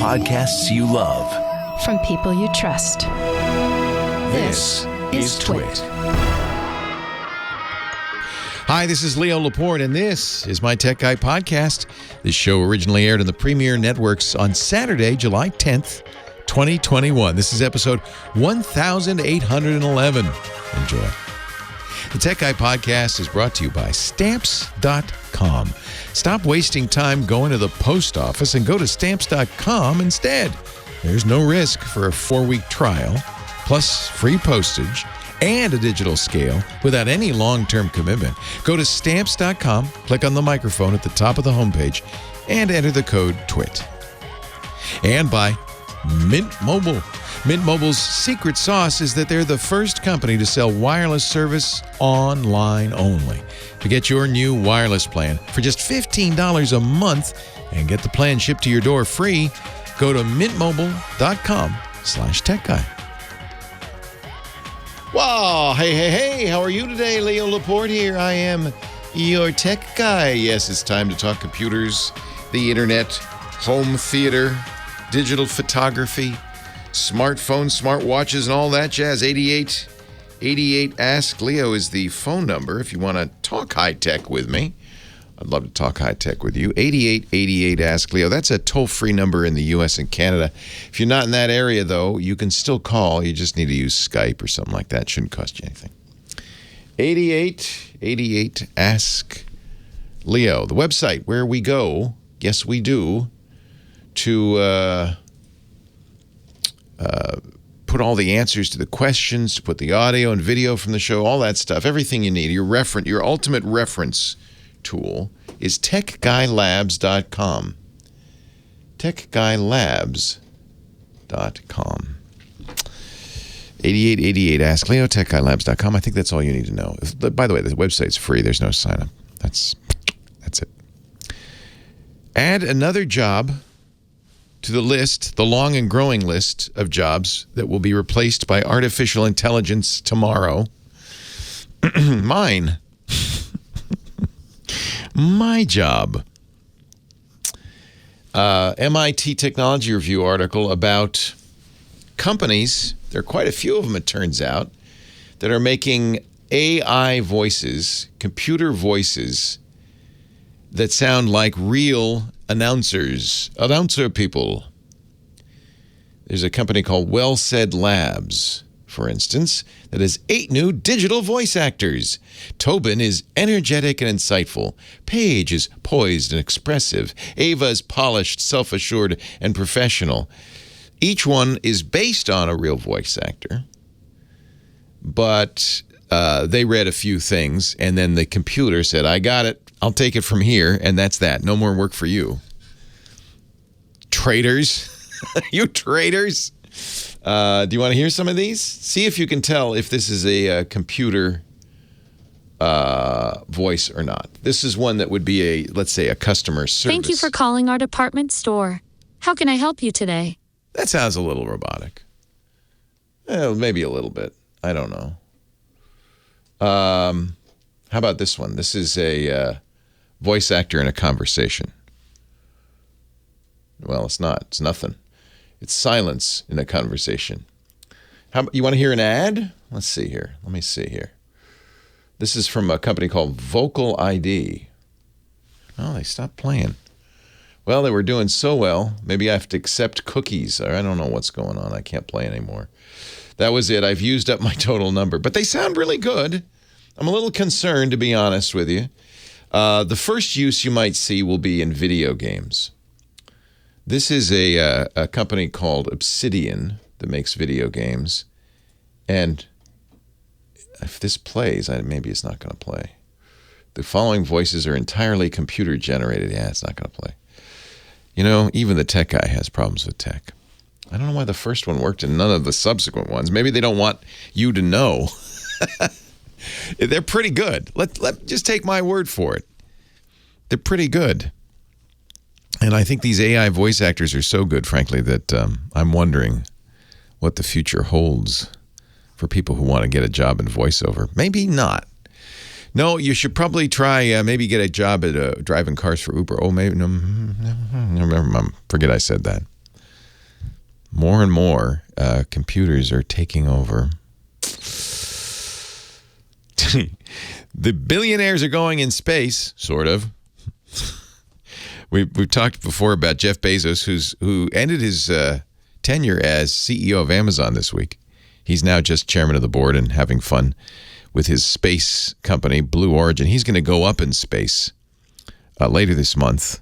podcasts you love. From people you trust. This is TWiT. Hi, this is Leo Laporte, and this is my Tech Guy podcast. This show originally aired on the Premier Networks on Saturday, July 10th, 2021. This is episode 1811. Enjoy. The Tech Guy podcast is brought to you by Stamps.com. Stop wasting time going to the post office and go to Stamps.com instead. There's no risk for a 4-week trial, plus free postage and a digital scale without any long-term commitment. Go to Stamps.com, click on the microphone at the top of the homepage, and enter the code TWiT. And by Mint Mobile. Mint Mobile's secret sauce is that they're the first company to sell wireless service online only. To get your new wireless plan for just $15 a month and get the plan shipped to your door free, go to mintmobile.com/techguy. Wow, hey, how are you today? Leo Laporte here. I am your tech guy. Yes, it's time to talk computers, the internet, home theater, digital photography, smartphones, smartwatches, and all that jazz. 8888 Ask Leo is the phone number if you want to talk high-tech with me. I'd love to talk high-tech with you. 8888 Ask Leo. That's a toll-free number in the U.S. and Canada. If you're not in that area, though, you can still call. You just need to use Skype or something like that. It shouldn't cost you anything. 8888 Ask Leo. The website where we go, yes, we do, to put all the answers to the questions, to put the audio and video from the show, all that stuff, everything you need. Your ultimate reference tool is techguylabs.com. Techguylabs.com. 8888 Ask Leo, techguylabs.com. I think that's all you need to know. By the way, the website's free. There's no sign up. That's it. Add another job to the list, the long and growing list of jobs that will be replaced by artificial intelligence tomorrow. Mine. My job. MIT Technology Review article about companies, there are quite a few of them, it turns out, that are making AI voices, computer voices, that sound like real announcer people. There's a company called Well Said Labs, for instance, that has 8 new digital voice actors. Tobin is energetic and insightful. Paige is poised and expressive. Ava is polished, self-assured, and professional. Each one is based on a real voice actor, but they read a few things, and then the computer said, I got it. I'll take it from here, and that's that. No more work for you. Traitors. You traitors. Do you want to hear some of these? See if you can tell if this is a computer voice or not. This is one that would be let's say, a customer service. Thank you for calling our department store. How can I help you today? That sounds a little robotic. Maybe a little bit. I don't know. How about this one? This is a voice actor in a conversation. Well, it's not. It's nothing. It's silence in a conversation. You want to hear an ad? Let's see here. Let me see here. This is from a company called Vocal ID. Oh, they stopped playing. Well, they were doing so well. Maybe I have to accept cookies. Or I don't know what's going on. I can't play anymore. That was it. I've used up my total number. But they sound really good. I'm a little concerned, to be honest with you. The first use you might see will be in video games. This is a company called Obsidian that makes video games. And if this plays, maybe it's not going to play. The following voices are entirely computer generated. Yeah, it's not going to play. You know, even the tech guy has problems with tech. I don't know why the first one worked and none of the subsequent ones. Maybe they don't want you to know. They're pretty good. Let just take my word for it. They're pretty good. And I think these AI voice actors are so good, frankly, that I'm wondering what the future holds for people who want to get a job in voiceover. Maybe not. No, you should probably try, maybe get a job at driving cars for Uber. Oh, maybe, no, forget I said that. more and more computers are taking over. The billionaires are going in space, sort of. We've talked before about Jeff Bezos, who ended his tenure as CEO of Amazon this week. He's now just chairman of the board and having fun with his space company, Blue Origin. He's going to go up in space later this month.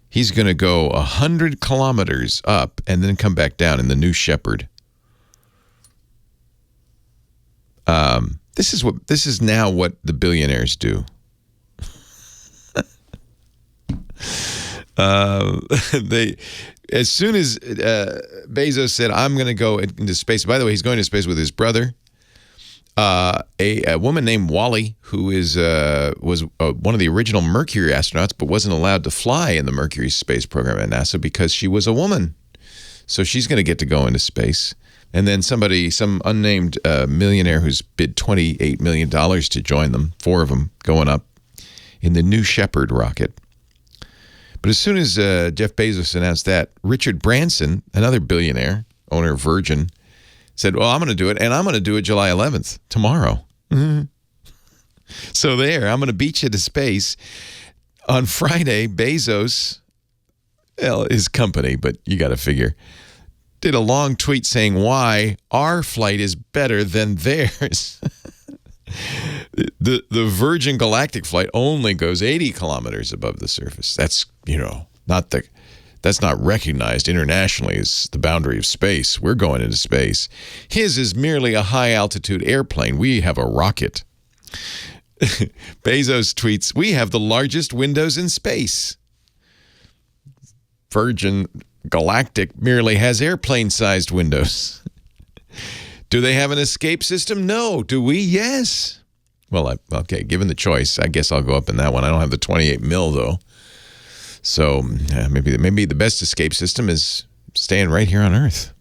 He's going to go 100 kilometers up and then come back down in the New Shepard. This is now what the billionaires do. As soon as Bezos said, "I'm going to go into space." By the way, he's going to space with his brother, a woman named Wally, who was one of the original Mercury astronauts, but wasn't allowed to fly in the Mercury space program at NASA because she was a woman. So she's going to get to go into space. And then some unnamed millionaire who's bid $28 million to join them, 4 of them going up in the New Shepard rocket. But as soon as Jeff Bezos announced that, Richard Branson, another billionaire, owner of Virgin, said, well, I'm going to do it, and I'm going to do it July 11th, tomorrow. Mm-hmm. So I'm going to beat you to space. On Friday, Bezos, well, his company, but you got to figure, did a long tweet saying why our flight is better than theirs. The Virgin Galactic flight only goes 80 kilometers above the surface. That's, that's not recognized internationally as the boundary of space. We're going into space. His is merely a high-altitude airplane. We have a rocket. Bezos tweets, we have the largest windows in space. Virgin Galactic merely has airplane-sized windows. Do they have an escape system? No. Do we? Yes. Well, okay, given the choice, I guess I'll go up in that one. I don't have the 28 mil, though. So maybe the best escape system is staying right here on Earth.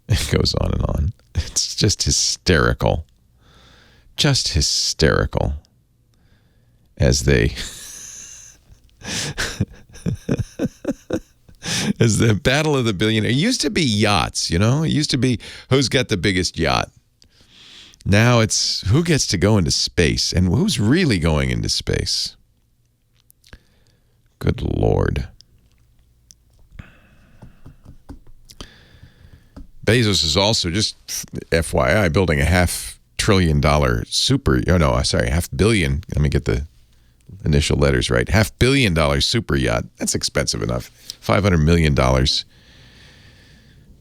It goes on and on. It's just hysterical. Just hysterical. As they... As the battle of the billionaire. It used to be yachts, It used to be who's got the biggest yacht. Now it's who gets to go into space and who's really going into space. Good Lord. Bezos is also, just FYI, building a $500 billion $500 billion. Let me get the initial letters right. $500 million super yacht. That's expensive enough. $500 million.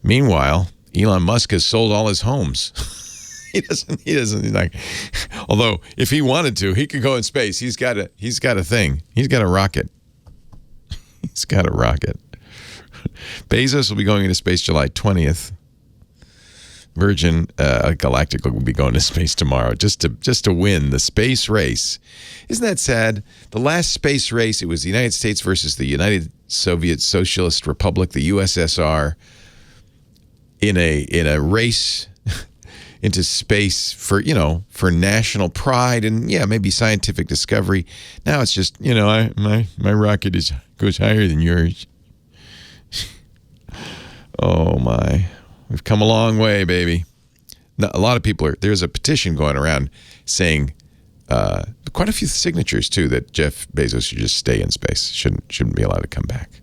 Meanwhile, Elon Musk has sold all his homes. He doesn't like, although if he wanted to, he could go in space. He's got a thing. He's got a rocket. He's got a rocket. Bezos will be going into space July 20th. Virgin Galactic will be going to space tomorrow just to win the space race. Isn't that sad? The last space race, it was the United States versus the United Soviet Socialist Republic, the USSR, in a race into space for national pride and maybe scientific discovery. Now it's just my rocket goes higher than yours. Oh my. We've come a long way, baby. Now, a lot of people there's a petition going around saying, quite a few signatures too, that Jeff Bezos should just stay in space. Shouldn't be allowed to come back.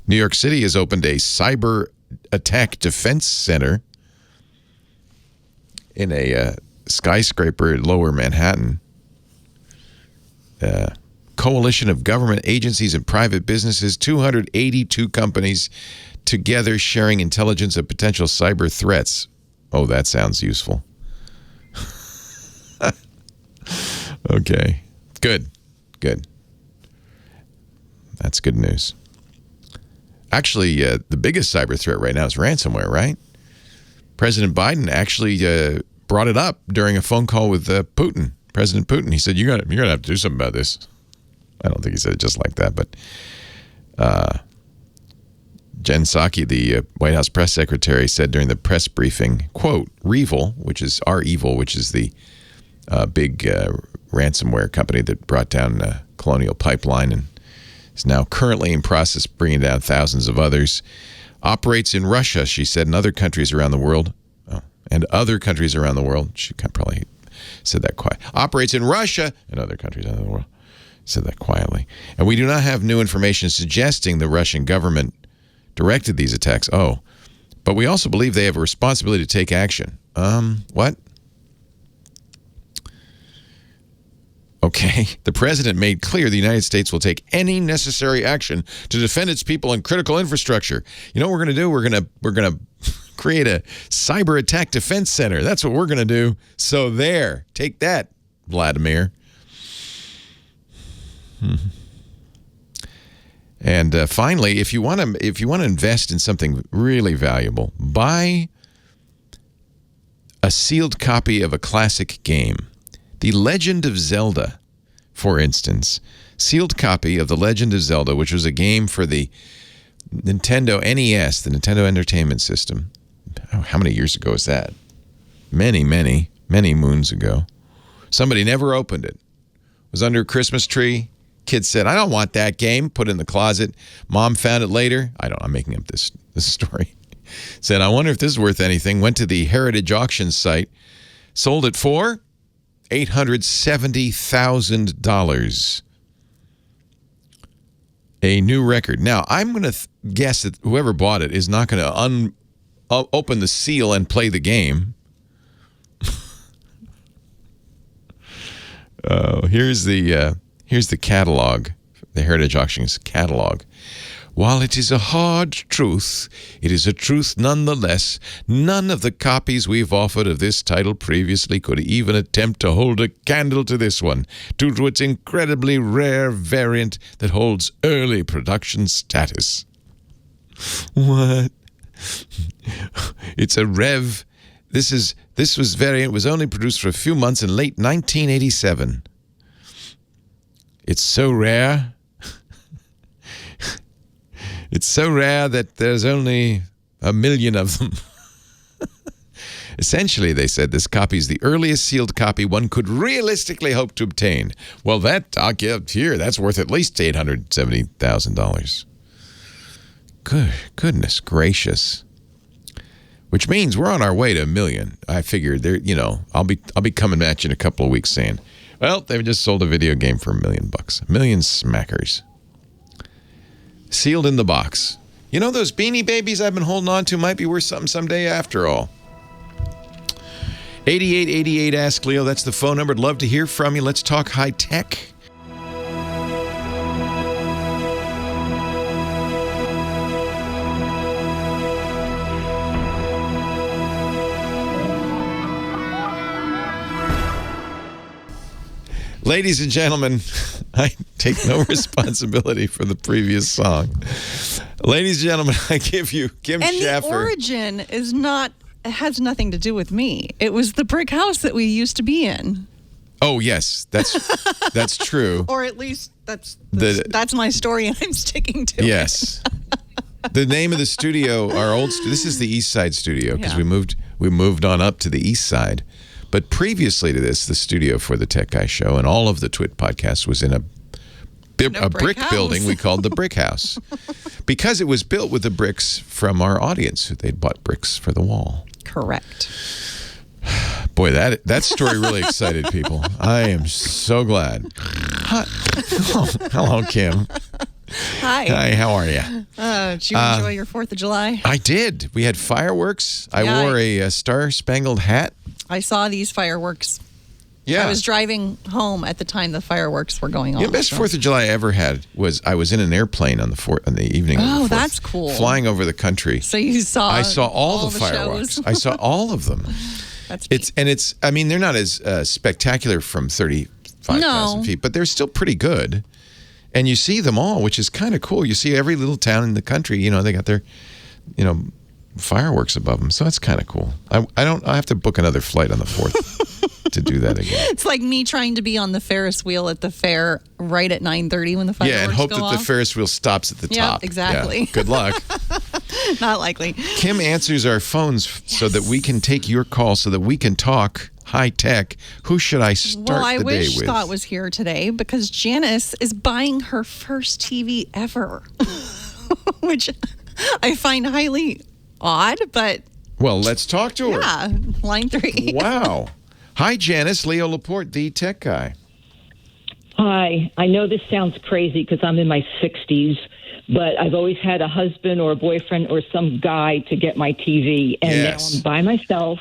New York City has opened a cyber attack defense center in a skyscraper in Lower Manhattan. Coalition of government agencies and private businesses, 282 companies together sharing intelligence of potential cyber threats. Oh, that sounds useful. Okay. Good. That's good news. Actually, the biggest cyber threat right now is ransomware, right? President Biden actually brought it up during a phone call with Putin. President Putin, he said, you're gonna have to do something about this. I don't think he said it just like that, but Jen Psaki, the White House press secretary, said during the press briefing, quote, REvil, which is the big ransomware company that brought down Colonial Pipeline and is now currently in process of bringing down thousands of others. Operates in Russia, she said, and other countries around the world. Oh, and other countries around the world. She probably said that quiet. Operates in Russia and other countries around the world. Said that quietly. And we do not have new information suggesting the Russian government directed these attacks. Oh, but we also believe they have a responsibility to take action. What? Okay. The president made clear the United States will take any necessary action to defend its people and critical infrastructure. You know what we're going to do? We're going to create a cyber attack defense center. That's what we're going to do. So there, take that, Vladimir. And finally, if you want to invest in something really valuable, buy a sealed copy of a classic game. The Legend of Zelda, for instance. Sealed copy of The Legend of Zelda, which was a game for the Nintendo NES, the Nintendo Entertainment System. Oh, how many years ago is that? Many, many, many moons ago. Somebody never opened it. It was under a Christmas tree. Kid said, I don't want that game. Put it in the closet. Mom found it later. I'm making up this story. Said, I wonder if this is worth anything. Went to the Heritage Auction site. Sold it for $870,000. A new record. Now, I'm going to guess that whoever bought it is not going to open the seal and play the game. Here's the catalog, the Heritage Auctions catalog. While it is a hard truth, it is a truth nonetheless. None of the copies we've offered of this title previously could even attempt to hold a candle to this one, due to its incredibly rare variant that holds early production status. What? It's a Rev. This variant was only produced for a few months in late 1987. It's so rare. It's so rare that there's only 1 million of them. Essentially, they said, this copy is the earliest sealed copy one could realistically hope to obtain. Well, that's worth at least $870,000. Goodness gracious. Which means we're on our way to 1 million. I figured I'll be coming at you in a couple of weeks saying, well, they've just sold a video game for $1 million. $1 million smackers. Sealed in the box. You know, those Beanie Babies I've been holding on to might be worth something someday after all. 8888 Ask Leo. That's the phone number. I'd love to hear from you. Let's talk high tech. Ladies and gentlemen, I take no responsibility for the previous song. Ladies and gentlemen, I give you Kim Schaffer. And the origin has nothing to do with me. It was the brick house that we used to be in. Oh, yes, that's true. Or at least that's my story, and I'm sticking to it. Yes. The name of the studio, this is the East Side studio, because we moved on up to the East Side. But previously to this, the studio for the Tech Guy Show and all of the TWiT podcasts was in a brick building we called the Brick House, because it was built with the bricks from our audience. They'd bought bricks for the wall. Correct. Boy, that story really excited people. I am so glad. Hi. Oh, hello, Kim. Hi. Hi, how are you? Did you enjoy your 4th of July? I did. We had fireworks. I wore a Star-Spangled Hat. I saw these fireworks. Yeah. I was driving home at the time the fireworks were going on. The best 4th of July I ever had was I was in an airplane on the evening of the 4th. Oh, that's cool. Flying over the country. So you saw I saw all the fireworks. I saw all of them. That's neat. I mean, they're not as spectacular from 35,000 feet, but they're still pretty good. And you see them all, which is kind of cool. You see every little town in the country, they got their, fireworks above them. So that's kind of cool. I have to book another flight on the 4th to do that again. It's like me trying to be on the Ferris wheel at the fair right at 9:30 when the fireworks go off. Yeah, and hope that the Ferris wheel stops at the top. Yeah, exactly. Yeah. Good luck. Not likely. Kim answers our phones so that we can take your call, so that we can talk high tech, who should I start Well, I the day wish with? Thought was here today because Janice is buying her first TV ever, which I find highly odd, but Well, let's talk to her. yeah, line 3. Wow. Hi, Janice. Leo Laporte, the tech guy. Hi. I know this sounds crazy because I'm in my 60s, but I've always had a husband or a boyfriend or some guy to get my TV, and Yes. now I'm by myself.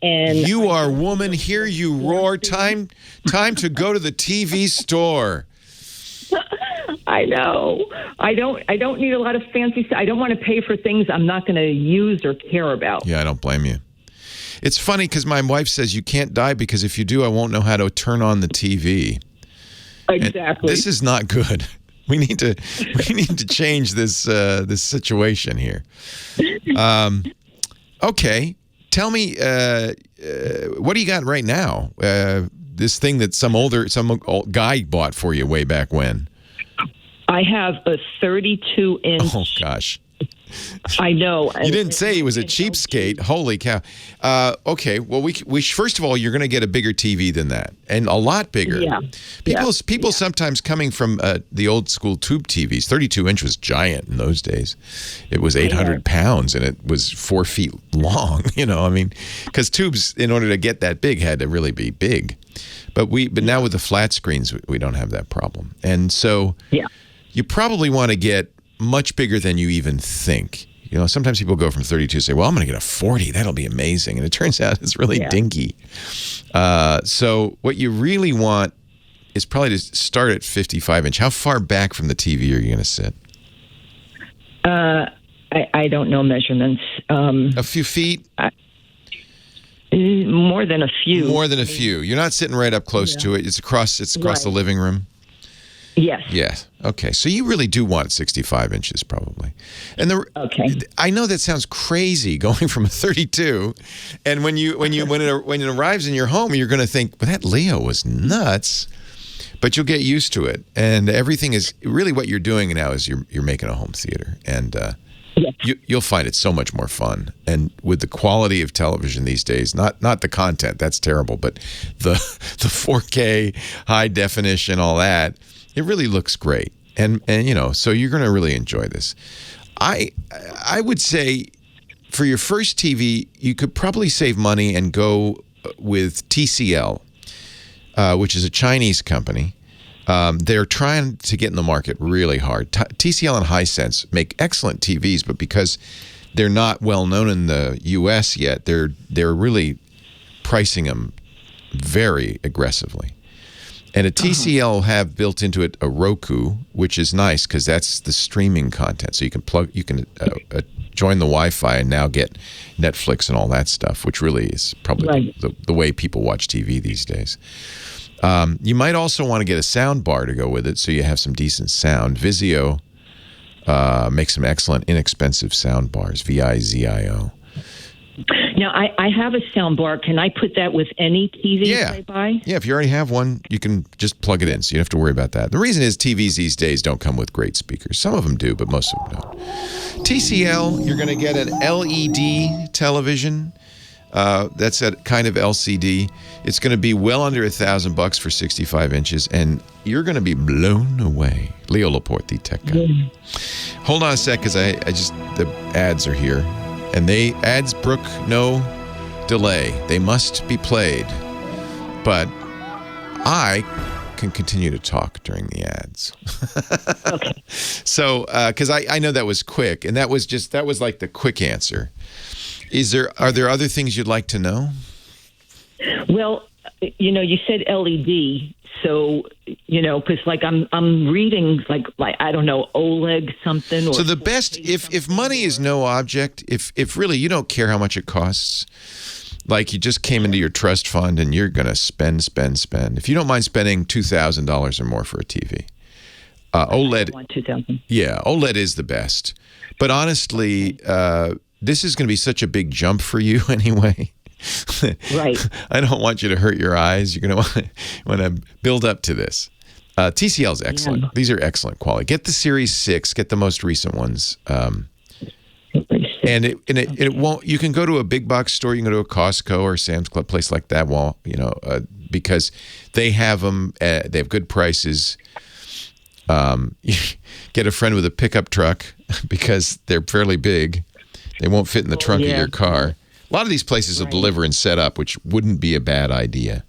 And You are woman, hear you roar. Time to go to the TV store. I know I don't need a lot of fancy stuff. I don't want to pay for things I'm not going to use or care about. Yeah, I don't blame you. It's funny because my wife says you can't die because if you do, I won't know how to turn on the TV. And Exactly. this is not good. We need to change this this situation here. Okay, tell me what do you got right now? This thing that some old guy bought for you way back when. I have a 32-inch. Oh gosh. I know. You didn't say he was a cheapskate. Holy cow. Okay, well, we first of all, you're going to get a bigger TV than that, and a lot bigger. Yeah. People sometimes coming from the old school tube TVs. 32-inch was giant in those days. It was 800 pounds, and it was 4 feet long. You know, I mean, because tubes, in order to get that big, had to really be big. But now with the flat screens, we don't have that problem, and so you probably want to get much bigger than you even think. You know, sometimes people go from 32 and say, well, I'm going to get a 40. That'll be amazing. And it turns out it's really dinky. So what you really want is probably to start at 55-inch. How far back from the TV are you going to sit? I don't know measurements. A few feet? More than a few. More than a few. You're not sitting right up close to it. It's across the living room. Yes. Yes. Okay. So you really do want 65 inches, probably. And I know that sounds crazy going from a 32, and when it arrives in your home, you're going to think, "Well, that Leo was nuts," but you'll get used to it, and everything is really what you're doing now is you're making a home theater, and you'll find it so much more fun. And with the quality of television these days, not the content, that's terrible, but the 4K high definition, all that. It really looks great, and you know, so you're going to really enjoy this. I would say for your first TV, you could probably save money and go with TCL, which is a Chinese company. They're trying to get in the market really hard. TCL and Hisense make excellent TVs, but because they're not well known in the U.S. yet, they're really pricing them very aggressively. And a TCL will have built into it a Roku, which is nice because that's the streaming content. So you can join the Wi-Fi and now get Netflix and all that stuff, which really is probably the way people watch TV these days. You might also want to get a sound bar to go with it, so you have some decent sound. Vizio makes some excellent, inexpensive sound bars. VIZIO. Now, I have a sound bar. Can I put that with any TV I buy? Yeah, if you already have one, you can just plug it in, so you don't have to worry about that. The reason is TVs these days don't come with great speakers. Some of them do, but most of them don't. TCL, you're going to get an LED television. That's a kind of LCD. It's going to be well under $1,000 for 65 inches, and you're going to be blown away. Leo Laporte, the tech guy. Hold on a sec, because the ads are here. And ads brook no delay. They must be played. But I can continue to talk during the ads. Okay. So, because I know that was quick, and that was like the quick answer. Are there other things you'd like to know? Well, you know, you said LED. So, you know, because like I'm reading like I don't know, OLED something. Or so the best, if money is no object, if really you don't care how much it costs, like you just came into your trust fund and you're gonna spend. If you don't mind spending $2,000 or more for a TV, OLED. I want $2,000. Yeah, OLED is the best. But honestly, this is going to be such a big jump for you anyway. Right. I don't want you to hurt your eyes. You're going to want to build up to this. TCL is excellent. Yeah. These are excellent quality. Get the Series 6. Get the most recent ones. Series And it won't. You can go to a big box store. You can go to a Costco or Sam's Club, place like that. Well, because they have them. They have good prices. You get a friend with a pickup truck because they're fairly big. They won't fit in the trunk of your car. A lot of these places will deliver and set up, which wouldn't be a bad idea.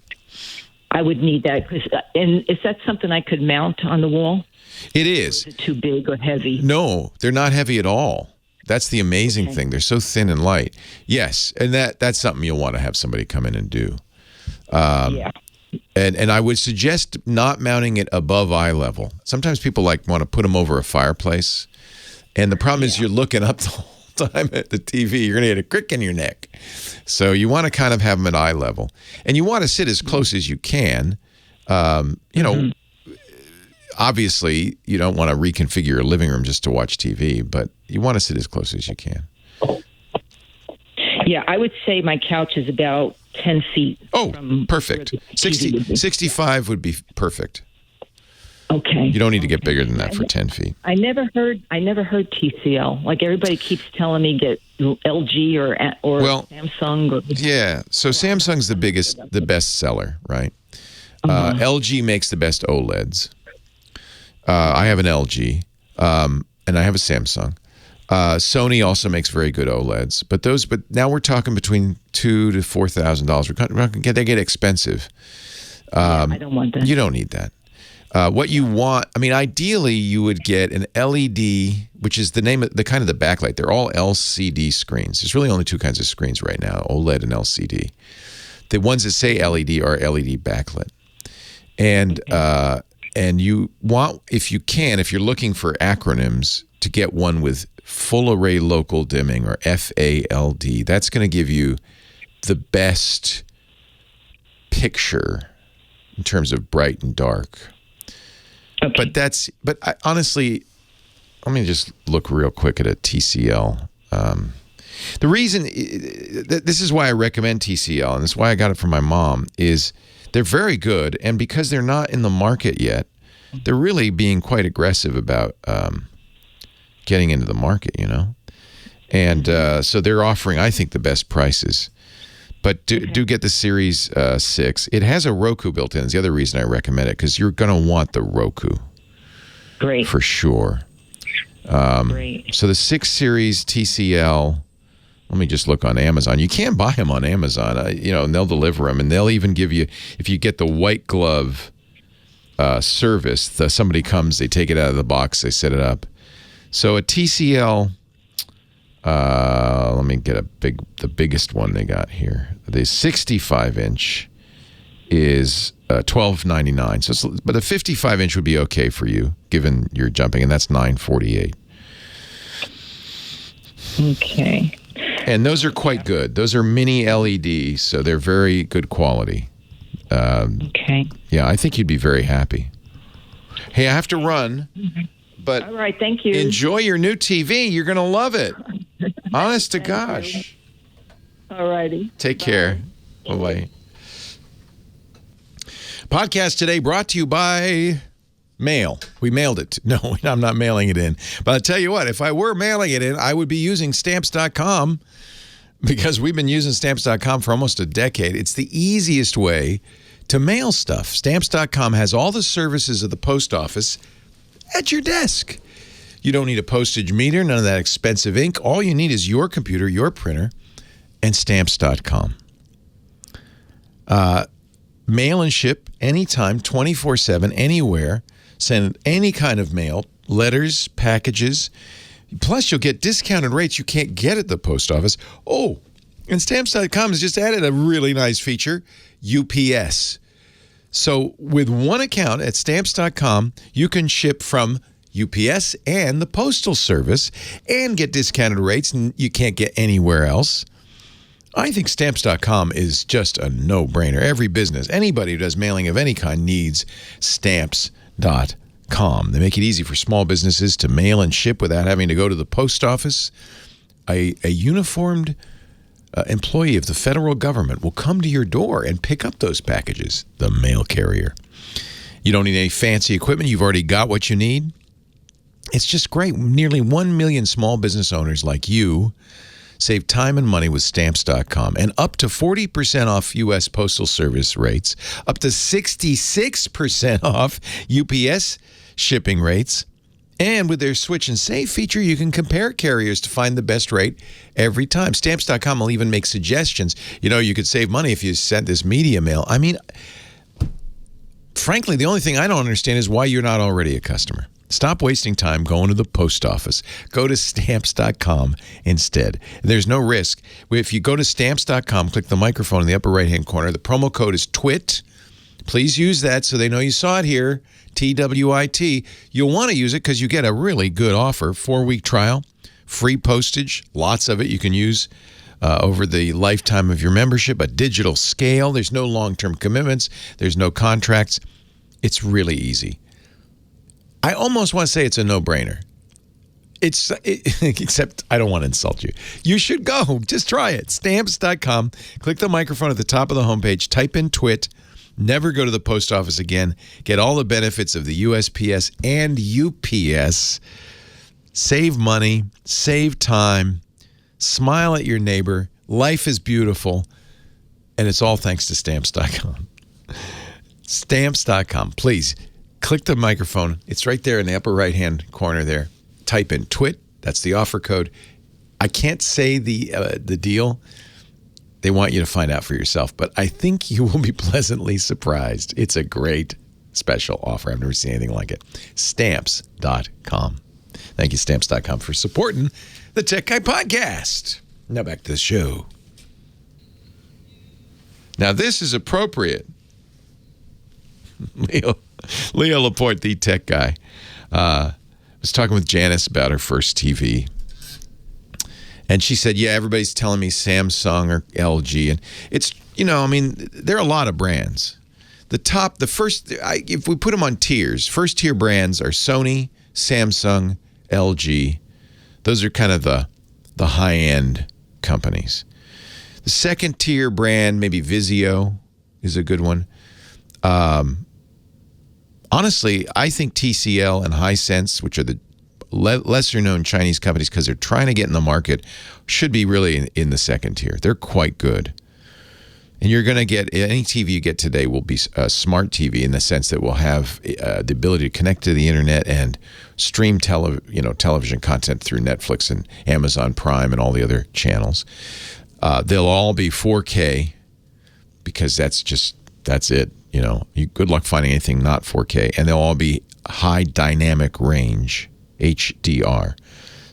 I would need that. And is that something I could mount on the wall? It is. Or is it too big or heavy? No, they're not heavy at all. That's the amazing thing. They're so thin and light. Yes, and that's something you'll want to have somebody come in and do. Yeah. And I would suggest not mounting it above eye level. Sometimes people want to put them over a fireplace. And the problem is you're looking up the whole time at the TV. You're going to get a crick in your neck. So you want to kind of have them at eye level. And you want to sit as close as you can. Obviously, you don't want to reconfigure your living room just to watch TV, but you want to sit as close as you can. Yeah, I would say my couch is about 10 feet. Oh, perfect. 65 would be perfect. Okay. You don't need to get bigger than that for 10 feet. I never heard TCL. Like everybody keeps telling me get LG or Samsung. Yeah. So Samsung's the best seller, right? LG makes the best OLEDs. I have an LG, and I have a Samsung. Sony also makes very good OLEDs, but now we're talking between $2,000 to $4,000. They get expensive. I don't want that. You don't need that. What you want, ideally, you would get an LED, which is the name of the kind of the backlight. They're all LCD screens. There's really only two kinds of screens right now: OLED and LCD. The ones that say LED are LED backlit, and you want, if you're looking for acronyms, to get one with full array local dimming, or FALD. That's going to give you the best picture in terms of bright and dark. Okay. But honestly, let me just look real quick at a TCL. The reason, this is why I recommend TCL, and this is why I got it from my mom, is they're very good, and because they're not in the market yet, they're really being quite aggressive about getting into the market, And so they're offering, I think, the best prices. But do get the Series 6. It has a Roku built in. It's the other reason I recommend it, because you're going to want the Roku. Great. For sure. Great. So the 6 Series TCL, let me just look on Amazon. You can buy them on Amazon, and they'll deliver them. And they'll even give you, if you get the white glove service, somebody comes, they take it out of the box, they set it up. So a TCL... let me get the biggest one they got here. The 65-inch is $12.99. But a 55-inch would be okay for you, given you're jumping, and that's $9.48. Okay. And those are quite good. Those are mini LED, so they're very good quality. Okay. Yeah, I think you'd be very happy. Hey, I have to run. But all right, thank you. Enjoy your new TV. You're going to love it. Honest to gosh. All righty. Take care. Bye-bye. Podcast today brought to you by mail. We mailed it. No, I'm not mailing it in. But I'll tell you what, if I were mailing it in, I would be using Stamps.com, because we've been using Stamps.com for almost a decade. It's the easiest way to mail stuff. Stamps.com has all the services of the post office at your desk. You don't need a postage meter, none of that expensive ink. All you need is your computer, your printer, and Stamps.com. Mail and ship anytime, 24/7, anywhere. Send any kind of mail, letters, packages. Plus, you'll get discounted rates you can't get at the post office. Oh, and Stamps.com has just added a really nice feature, UPS. So with one account at Stamps.com, you can ship from UPS and the Postal Service and get discounted rates you can't get anywhere else. I think Stamps.com is just a no-brainer. Every business, anybody who does mailing of any kind, needs Stamps.com. They make it easy for small businesses to mail and ship without having to go to the post office. A uniformed employee of the federal government will come to your door and pick up those packages, the mail carrier. You don't need any fancy equipment. You've already got what you need. It's just great. Nearly 1 million small business owners like you save time and money with Stamps.com, and up to 40% off U.S. Postal Service rates, up to 66% off UPS shipping rates. And with their Switch and Save feature, you can compare carriers to find the best rate every time. Stamps.com will even make suggestions. You could save money if you sent this media mail. I mean, frankly, the only thing I don't understand is why you're not already a customer. Stop wasting time going to the post office. Go to Stamps.com instead. There's no risk. If you go to Stamps.com, click the microphone in the upper right-hand corner. The promo code is TWiT. Please use that so they know you saw it here, TWiT. You'll want to use it because you get a really good offer. 4-week trial, free postage, lots of it you can use over the lifetime of your membership, a digital scale. There's no long-term commitments. There's no contracts. It's really easy. I almost want to say it's a no-brainer. Except I don't want to insult you. You should go. Just try it. Stamps.com. Click the microphone at the top of the homepage. Type in TWiT. Never go to the post office again. Get all the benefits of the USPS and UPS. Save money. Save time. Smile at your neighbor. Life is beautiful. And it's all thanks to Stamps.com. Stamps.com. Please. Click the microphone. It's right there in the upper right-hand corner there. Type in TWiT. That's the offer code. I can't say the deal. They want you to find out for yourself, but I think you will be pleasantly surprised. It's a great special offer. I've never seen anything like it. Stamps.com. Thank you, Stamps.com, for supporting the Tech Guy Podcast. Now back to the show. Now this is appropriate. Leo Laporte, the tech guy, was talking with Janice about her first TV. And she said, yeah, everybody's telling me Samsung or LG. And it's, there are a lot of brands. If we put them on tiers, first tier brands are Sony, Samsung, LG. Those are kind of the high-end companies. The second tier brand, maybe Vizio is a good one. Honestly, I think TCL and Hisense, which are the lesser-known Chinese companies because they're trying to get in the market, should be really in the second tier. They're quite good. And you're going to get, any TV you get today will be a smart TV in the sense that it will have the ability to connect to the internet and stream television content through Netflix and Amazon Prime and all the other channels. They'll all be 4K because that's it. Good luck finding anything not 4K. And they'll all be high dynamic range, HDR.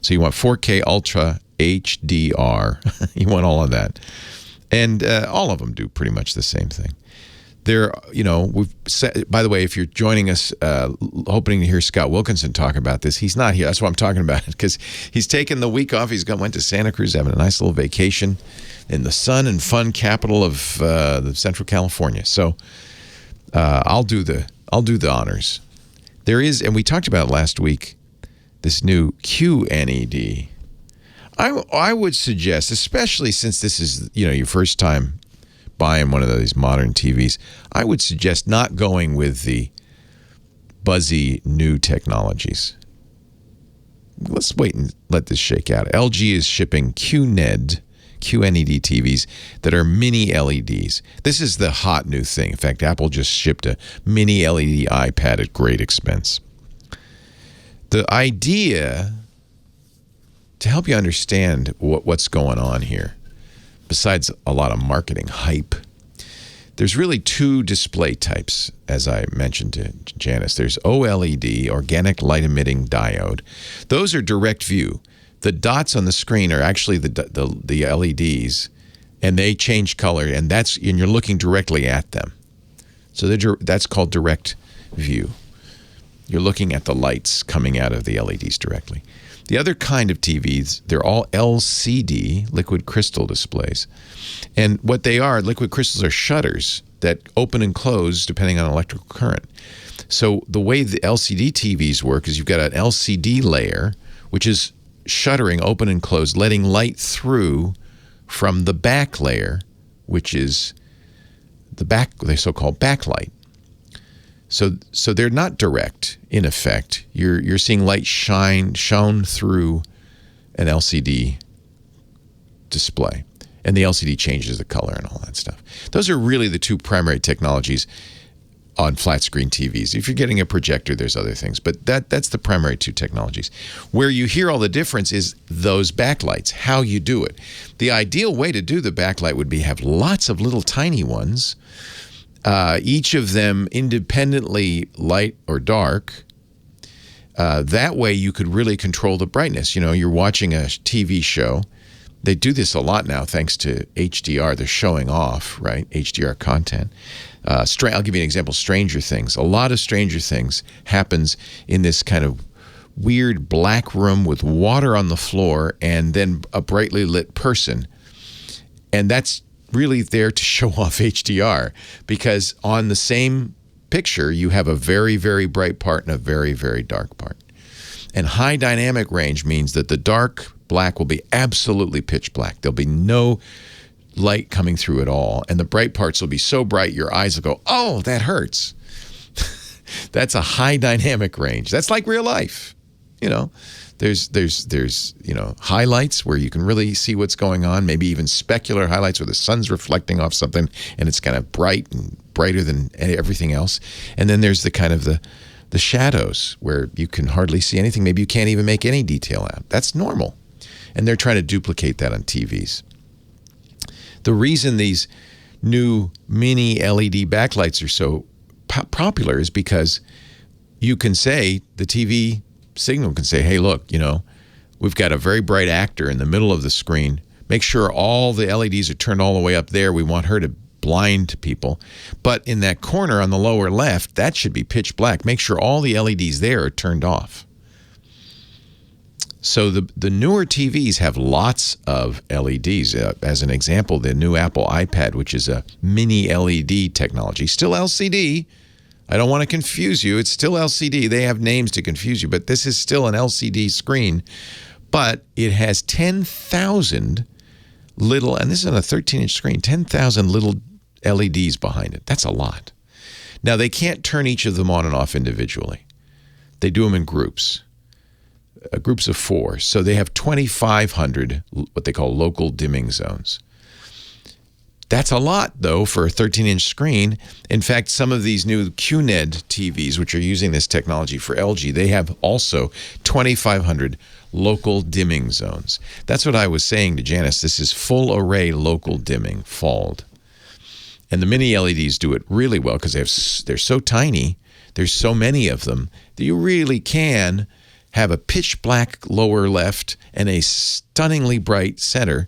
So you want 4K Ultra HDR. You want all of that. And all of them do pretty much the same thing. By the way, if you're joining us, hoping to hear Scott Wilkinson talk about this, he's not here. That's why I'm talking about it, because he's taken the week off. Went to Santa Cruz, having a nice little vacation in the sun and fun capital of the Central California. So I'll do the honors. There is, and we talked about it last week, this new QNED. I would suggest, especially since this is your first time buying one of these modern TVs, I would suggest not going with the buzzy new technologies. Let's wait and let this shake out. LG is shipping QNED TVs that are mini LEDs. This is the hot new thing. In fact, Apple just shipped a mini LED iPad at great expense. The idea, to help you understand what's going on here, besides a lot of marketing hype, there's really two display types, as I mentioned to Janice. There's OLED, organic light emitting diode. Those are direct view. The dots on the screen are actually the LEDs, and they change color, and you're looking directly at them. So that's called direct view. You're looking at the lights coming out of the LEDs directly. The other kind of TVs, they're all LCD, liquid crystal displays. And what they are, liquid crystals are shutters that open and close depending on electrical current. So the way the LCD TVs work is you've got an LCD layer, which is shuttering open and close, letting light through from the back layer, which is the so-called backlight. So they're not direct in effect. You're seeing light shone through an LCD display, and the LCD changes the color and all that stuff. Those are really the two primary technologies on flat screen TVs. If you're getting a projector, there's other things, but that's the primary two technologies. Where you hear all the difference is those backlights, how you do it. The ideal way to do the backlight would be have lots of little tiny ones, each of them independently light or dark. That way you could really control the brightness. You know, you're watching a TV show. They do this a lot now thanks to HDR. They're showing off, right? HDR content. I'll give you an example. Stranger Things. A lot of Stranger Things happens in this kind of weird black room with water on the floor and then a brightly lit person. And that's really there to show off HDR, because on the same picture, you have a very, very bright part and a very, very dark part. And high dynamic range means that the dark black will be absolutely pitch black. There'll be no light coming through at all. And the bright parts will be so bright, your eyes will go, oh, that hurts. That's a high dynamic range. That's like real life. You know, there's highlights where you can really see what's going on, maybe even specular highlights where the sun's reflecting off something and it's kind of bright and brighter than everything else. And then there's the kind of the shadows where you can hardly see anything. Maybe you can't even make any detail out. That's normal. And they're trying to duplicate that on TVs. The reason these new mini LED backlights are so popular is because you can say, the TV signal can say, hey, look, you know, we've got a very bright actor in the middle of the screen. Make sure all the LEDs are turned all the way up there. We want her to blind people. But in that corner on the lower left, that should be pitch black. Make sure all the LEDs there are turned off. So the newer TVs have lots of LEDs. As an example, the new Apple iPad, which is a mini LED technology, still LCD. I don't want to confuse you. It's still LCD. They have names to confuse you, but this is still an LCD screen. But it has 10,000 little, and this is on a 13-inch screen, 10,000 little LEDs behind it. That's a lot. Now, they can't turn each of them on and off individually. They do them in groups. Groups of 4. So they have 2,500 what they call local dimming zones. That's a lot, though, for a 13-inch screen. In fact, some of these new QNED TVs, which are using this technology for LG, they have also 2,500 local dimming zones. That's what I was saying to Janice. This is full array local dimming, FALD. And the mini LEDs do it really well because they're so tiny, there's so many of them, that you really can have a pitch black lower left and a stunningly bright center.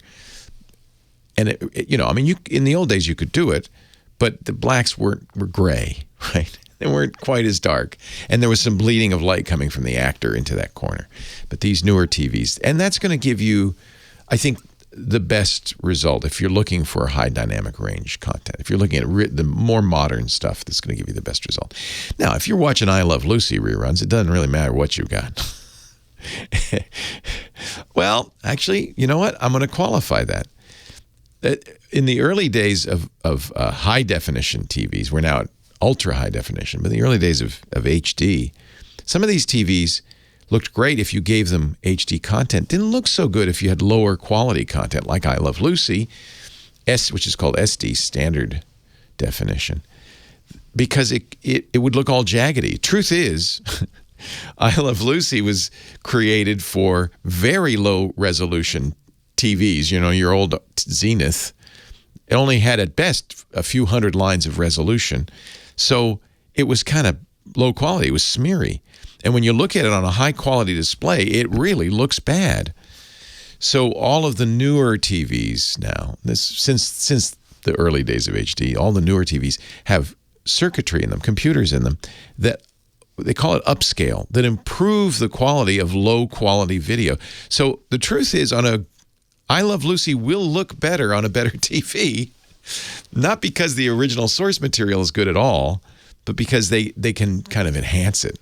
And in the old days you could do it, but the blacks were gray, right? They weren't quite as dark, and there was some bleeding of light coming from the actor into that corner. But these newer TVs, and that's going to give you, I think, the best result if you're looking for high dynamic range content. If you're looking at the more modern stuff, that's going to give you the best result. Now, if you're watching I Love Lucy reruns, it doesn't really matter what you've got. Well, actually, you know what? I'm going to qualify that. In the early days of high definition TVs, we're now at ultra high definition, but in the early days of HD, some of these TVs looked great if you gave them HD content. Didn't look so good if you had lower quality content, like I Love Lucy, which is called SD, standard definition, because it would look all jaggedy. Truth is, I Love Lucy was created for very low resolution TVs, you know, your old Zenith. It only had at best a few hundred lines of resolution. So it was kind of low quality. It was smeary. And when you look at it on a high quality display, it really looks bad. So all of the newer TVs now, since the early days of HD, all the newer TVs have circuitry in them, computers in them, that they call it upscale, that improve the quality of low quality video. So the truth is, I Love Lucy will look better on a better TV, not because the original source material is good at all, but because they can kind of enhance it.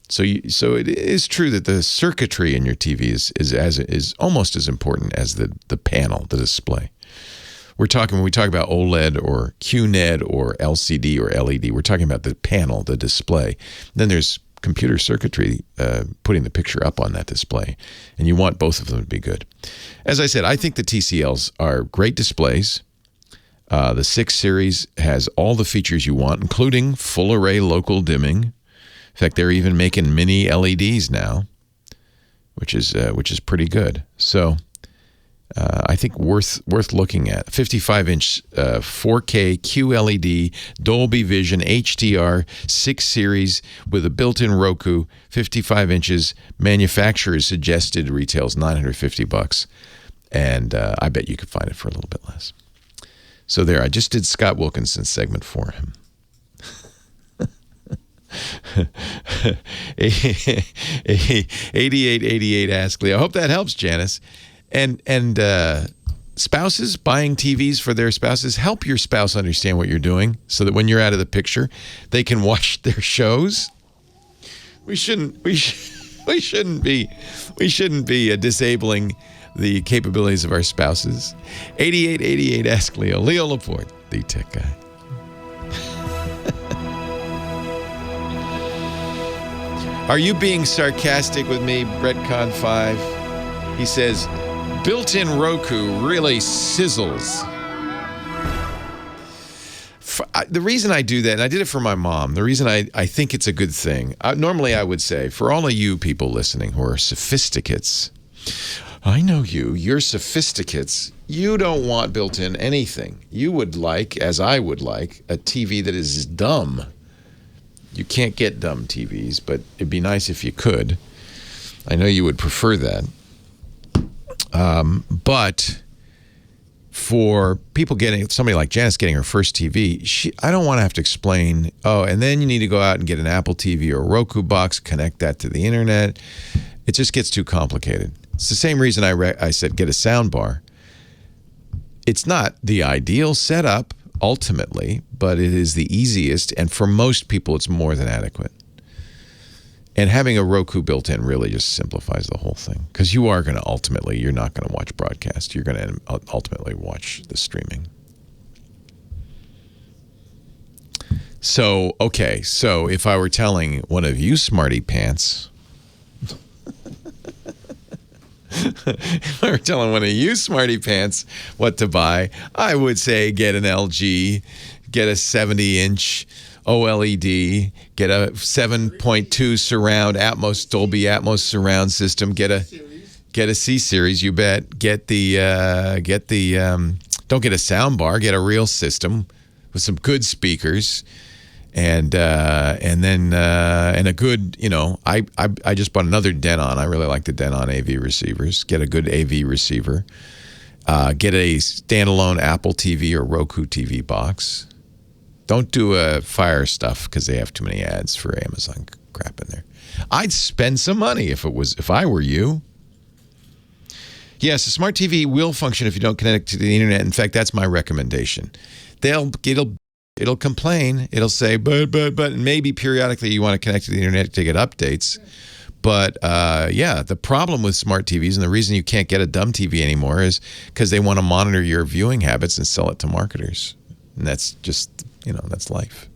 So it is true that the circuitry in your TV is almost as important as the panel, the display. when we talk about OLED or QNED or LCD or LED, we're talking about the panel, the display. Then there's computer circuitry putting the picture up on that display, and you want both of them to be good. As I said, I think the TCLs are great displays. The 6 series has all the features you want, including full array local dimming. In fact, they're even making mini LEDs now, which is pretty good. So I think worth looking at. 55-inch 4K QLED Dolby Vision HDR 6 series with a built-in Roku, 55 inches. Manufacturer's suggested retails $950, and I bet you could find it for a little bit less. So there, I just did Scott Wilkinson's segment for him. 8888 Ask Leo. I hope that helps, Janice. And spouses buying TVs for their spouses, help your spouse understand what you're doing so that when you're out of the picture, they can watch their shows. We shouldn't be disabling the capabilities of our spouses. 8888 Ask Leo. Leo Laporte, the tech guy. Are you being sarcastic with me, Brettcon5? He says, built-in Roku really sizzles. The reason I do that, and I did it for my mom, the reason I think it's a good thing, normally I would say, for all of you people listening who are sophisticates, I know you're sophisticates. You don't want built-in anything. You would like, as I would like, a TV that is dumb. You can't get dumb TVs, but it'd be nice if you could. I know you would prefer that. But for people somebody like Janice getting her first TV, I don't want to have to explain, and then you need to go out and get an Apple TV or a Roku box, connect that to the internet. It just gets too complicated. It's the same reason I said get a sound bar. It's not the ideal setup, ultimately, but it is the easiest, and for most people, it's more than adequate. And having a Roku built in really just simplifies the whole thing, because you're not going to watch broadcast. You're going to ultimately watch the streaming. So if I were telling one of you smarty pants, if I were telling one of you smarty pants what to buy, I would say get an LG, get a 70-inch OLED, get a 7.2 surround Dolby Atmos surround system, get a C series, you bet. Don't get a sound bar, get a real system with some good speakers. And then a good, I just bought another Denon. I really like the Denon AV receivers. Get a good AV receiver. Get a standalone Apple TV or Roku TV box. Don't do a Fire stuff because they have too many ads for Amazon crap in there. I'd spend some money if I were you. Yes, a smart TV will function if you don't connect it to the internet. In fact, that's my recommendation. It'll complain. It'll say, but maybe periodically you want to connect to the internet to get updates. But the problem with smart TVs and the reason you can't get a dumb TV anymore is because they want to monitor your viewing habits and sell it to marketers. And that's just, that's life.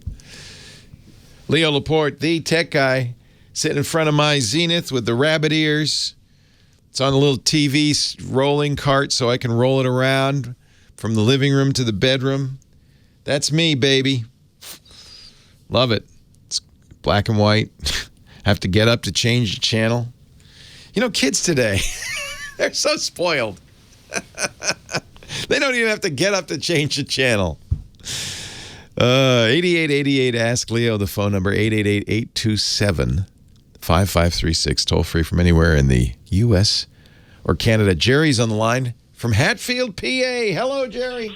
Leo Laporte, the tech guy, sitting in front of my Zenith with the rabbit ears. It's on a little TV rolling cart so I can roll it around from the living room to the bedroom. That's me, baby. Love it. It's black and white. Have to get up to change the channel. Kids today, they're so spoiled. They don't even have to get up to change the channel. 8888 Ask Leo, the phone number, 888-827-5536. Toll free from anywhere in the U.S. or Canada. Jerry's on the line from Hatfield, PA. Hello, Jerry.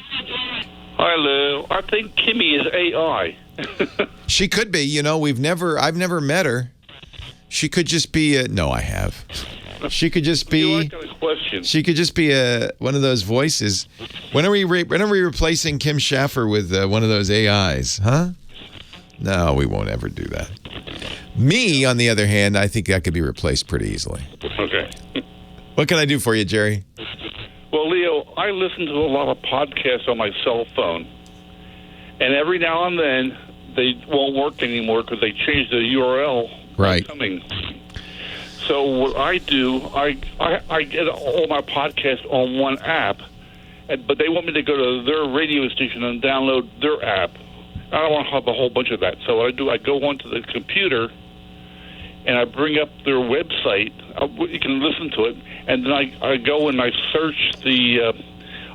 Hi, Lou. I think Kimmy is AI. She could be. I've never met her. She could just be no, I have. She could just be. You like those questions? She could just be one of those voices. When are we replacing Kim Schaffer with one of those AIs? Huh? No, we won't ever do that. Me, on the other hand, I think that could be replaced pretty easily. Okay. What can I do for you, Jerry? Well, Leo, I listen to a lot of podcasts on my cell phone, and every now and then they won't work anymore because they changed the URL. Right. Coming. So what I do, I get all my podcasts on one app, but they want me to go to their radio station and download their app. I don't want to have a whole bunch of that. So what I do, I go onto the computer and I bring up their website. You can listen to it, and then I go and I search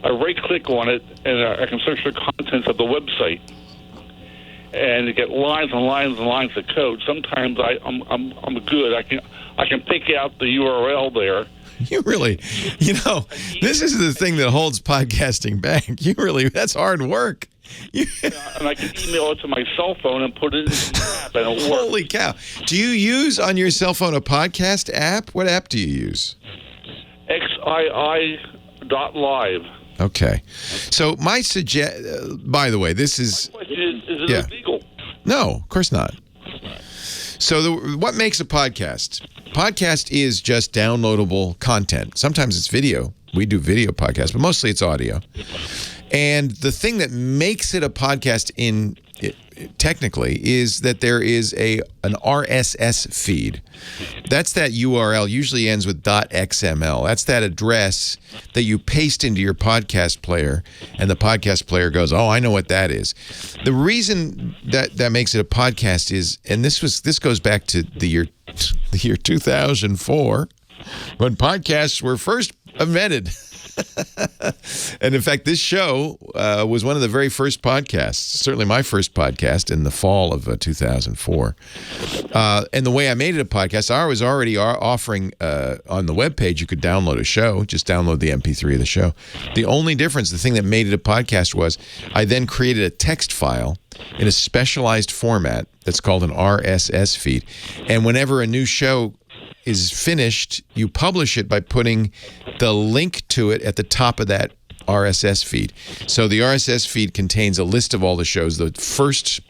I right-click on it, and I can search the contents of the website, and you get lines and lines and lines of code. Sometimes I'm good. I can pick out the URL there. You really, this is the thing that holds podcasting back. That's hard work. And I can email it to my cell phone and put it in the app, and it works. Holy cow. Do you use on your cell phone a podcast app? What app do you use? XII.live. Okay. So my by the way, this is... My question is it illegal? No, of course not. So what makes a podcast? Podcast is just downloadable content. Sometimes it's video. We do video podcasts, but mostly it's audio. And the thing that makes it a podcast technically is that there is an RSS feed. That's that URL, usually ends with .xml. That's that address that you paste into your podcast player, and the podcast player goes, oh, I know what that is. The reason that makes it a podcast is, and this goes back to the year 2004, when podcasts were first invented. And in fact, this show was one of the very first podcasts, certainly my first podcast in the fall of 2004. And the way I made it a podcast, I was already offering on the webpage, you could download a show, just download the MP3 of the show. The only difference, the thing that made it a podcast was I then created a text file in a specialized format that's called an RSS feed. And whenever a new show is finished, you publish it by putting the link to it at the top of that RSS feed. So the RSS feed contains a list of all the shows. The first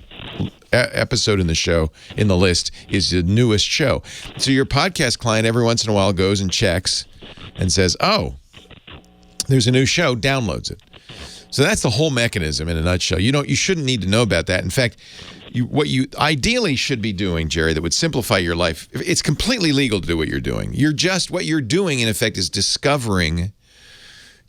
episode in the list is the newest show. So your podcast client every once in a while goes and checks and says, oh, there's a new show, downloads it. So that's the whole mechanism in a nutshell. You shouldn't need to know about that. In fact, what you ideally should be doing, Jerry, that would simplify your life. It's completely legal to do what you're doing. What you're doing, in effect, is discovering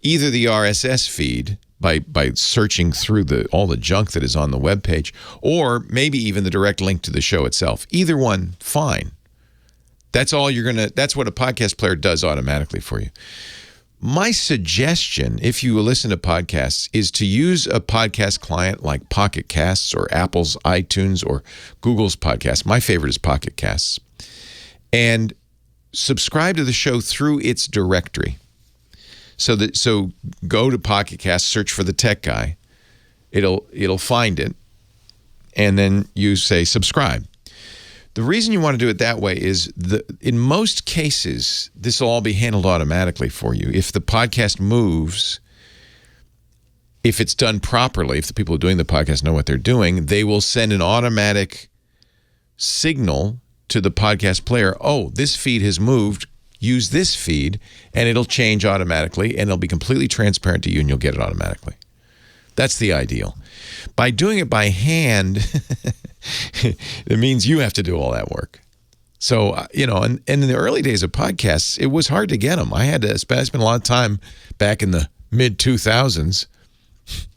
either the RSS feed by searching through all the junk that is on the webpage, or maybe even the direct link to the show itself. Either one, fine. That's what a podcast player does automatically for you. My suggestion, if you listen to podcasts, is to use a podcast client like Pocket Casts or Apple's iTunes or Google's podcast. My favorite is Pocket Casts. And subscribe to the show through its directory. So go to Pocket Casts, search for the Tech Guy. It'll find it, and then you say subscribe. The reason you want to do it that way is in most cases, this will all be handled automatically for you. If the podcast moves, if it's done properly, if the people who are doing the podcast know what they're doing, they will send an automatic signal to the podcast player, oh, this feed has moved, use this feed, and it'll change automatically, and it'll be completely transparent to you, and you'll get it automatically. That's the ideal. By doing it by hand, it means you have to do all that work. So, and in the early days of podcasts, it was hard to get them. I spent a lot of time back in the mid-2000s,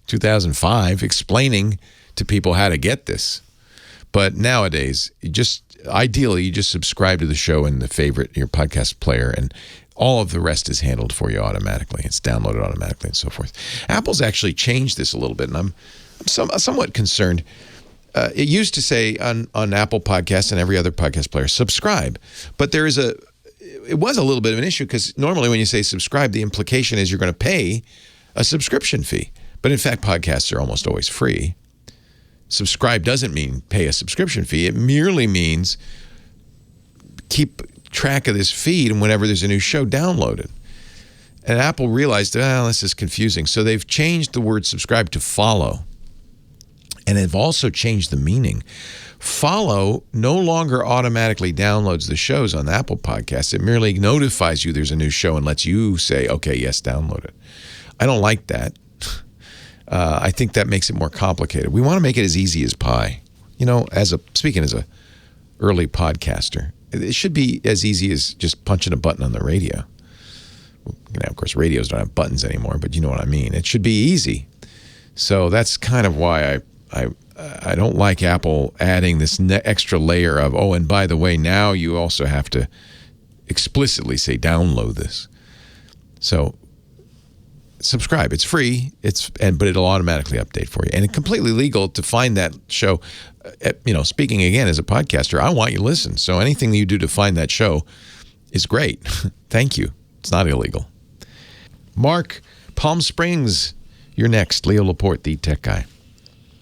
2005, explaining to people how to get this. But nowadays, ideally, you just subscribe to the show in your podcast player, and all of the rest is handled for you automatically. It's downloaded automatically and so forth. Apple's actually changed this a little bit, and I'm somewhat concerned. It used to say on Apple Podcasts and every other podcast player, subscribe. But it was a little bit of an issue because normally when you say subscribe, the implication is you're going to pay a subscription fee. But in fact, podcasts are almost always free. Subscribe doesn't mean pay a subscription fee. It merely means keep track of this feed, and whenever there's a new show, download it. And Apple realized, this is confusing. So they've changed the word subscribe to follow. And they've also changed the meaning. Follow no longer automatically downloads the shows on Apple Podcasts. It merely notifies you there's a new show and lets you say, okay, yes, download it. I don't like that. I think that makes it more complicated. We want to make it as easy as pie. You know, speaking as a early podcaster, it should be as easy as just punching a button on the radio. You know, of course, radios don't have buttons anymore, but you know what I mean. It should be easy. So that's kind of why I don't like Apple adding this extra layer of, oh, and by the way, now you also have to explicitly say download this. So subscribe. It's free. But it'll automatically update for you, and it's completely legal to find that show. You know, speaking again as a podcaster, I want you to listen. So anything that you do to find that show is great. Thank you. It's not illegal. Mark, Palm Springs, you're next. Leo Laporte, the tech guy.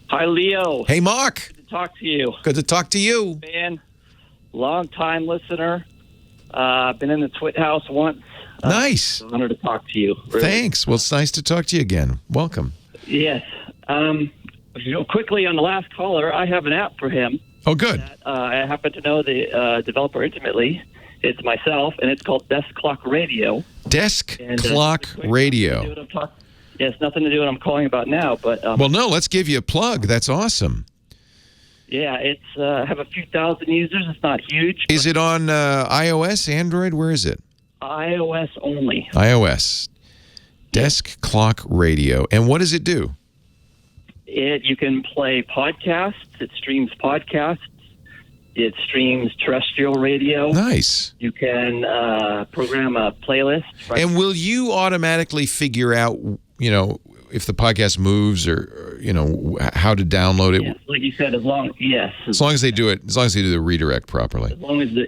Hi, Leo. Hey, Mark. Good to talk to you. Good to talk to you. Man, long-time listener. Been in the TWiT house once. Nice. Honored to talk to you. Really. Thanks. Well, it's nice to talk to you again. Welcome. Yes. Quickly on the last caller, I have an app for him. Oh, good. That, I happen to know the developer intimately. It's myself, and it's called Desk Clock Radio. Desk Clock Radio. Yes, nothing to do with what I'm calling about now, but... well, no, let's give you a plug. That's awesome. Yeah, it's have a few thousand users. It's not huge. Is it on iOS, Android? Where is it? iOS only. iOS. Desk Clock Radio. And what does it do? You can play podcasts. It streams podcasts. It streams terrestrial radio. Nice. You can program a playlist. And will you automatically figure out, you know, if the podcast moves or you know, how to download it? Yes, like you said, as long as they do the redirect properly. As long as the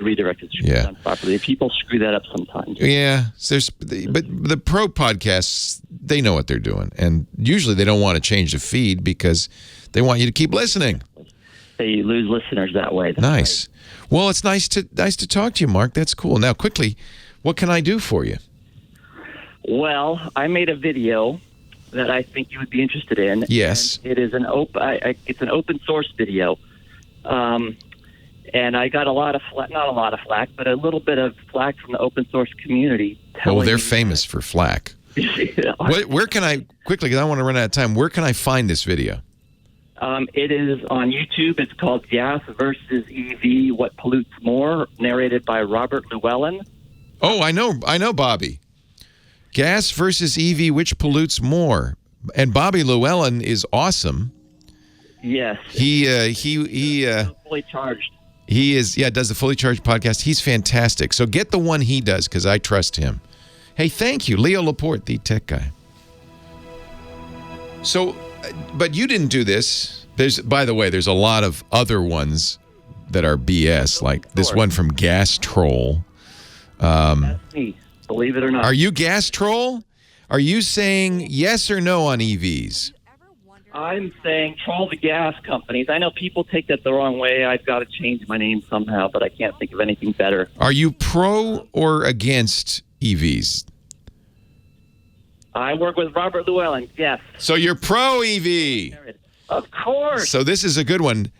redirect is done properly. People screw that up sometimes. Yeah, but the pro podcasts, they know what they're doing, and usually they don't want to change the feed because they want you to keep listening. They lose listeners that way. That's nice. Right. Well, it's nice to talk to you, Mark. That's cool. Now, quickly, what can I do for you? Well, I made a video that I think you would be interested in. Yes. And it is it's an open source video. And I got not a lot of flack, but a little bit of flack from the open source community. Oh, they're famous for flack. Where can I, quickly, because I want to run out of time, where can I find this video? It is on YouTube. It's called Gas versus EV, What Pollutes More, narrated by Robert Llewellyn. Oh, I know Bobby. Gas versus EV, which pollutes more? And Bobby Llewellyn is awesome. Yes. He fully charged. He does the Fully Charged podcast. He's fantastic. So get the one he does because I trust him. Hey, thank you, Leo Laporte, the tech guy. So, but you didn't do this. By the way, there's a lot of other ones that are BS, like this one from Gas Troll. That's me. Believe it or not. Are you Gas Troll? Are you saying yes or no on EVs? I'm saying troll the gas companies. I know people take that the wrong way. I've got to change my name somehow, but I can't think of anything better. Are you pro or against EVs? I work with Robert Llewellyn, yes. So you're pro EV. Of course. So this is a good one.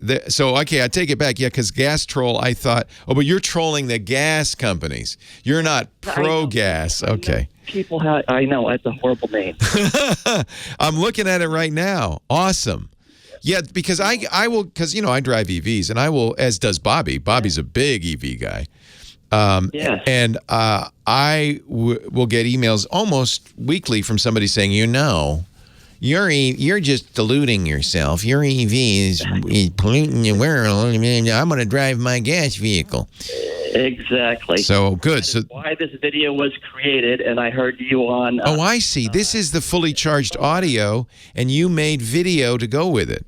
Okay, I take it back. Yeah, because Gas Troll, I thought, but you're trolling the gas companies. You're not pro-gas. Okay. I know, it's a horrible name. I'm looking at it right now. Awesome. Yeah, because I will, because, you know, I drive EVs, and I will, as does Bobby. Bobby's a big EV guy. Yes. And I will get emails almost weekly from somebody saying, you know, you're just deluding yourself. Your EV is polluting the world. I'm going to drive my gas vehicle. Exactly. So good. That is why this video was created, and I heard you on. Oh, I see. This is the Fully Charged audio, and you made video to go with it.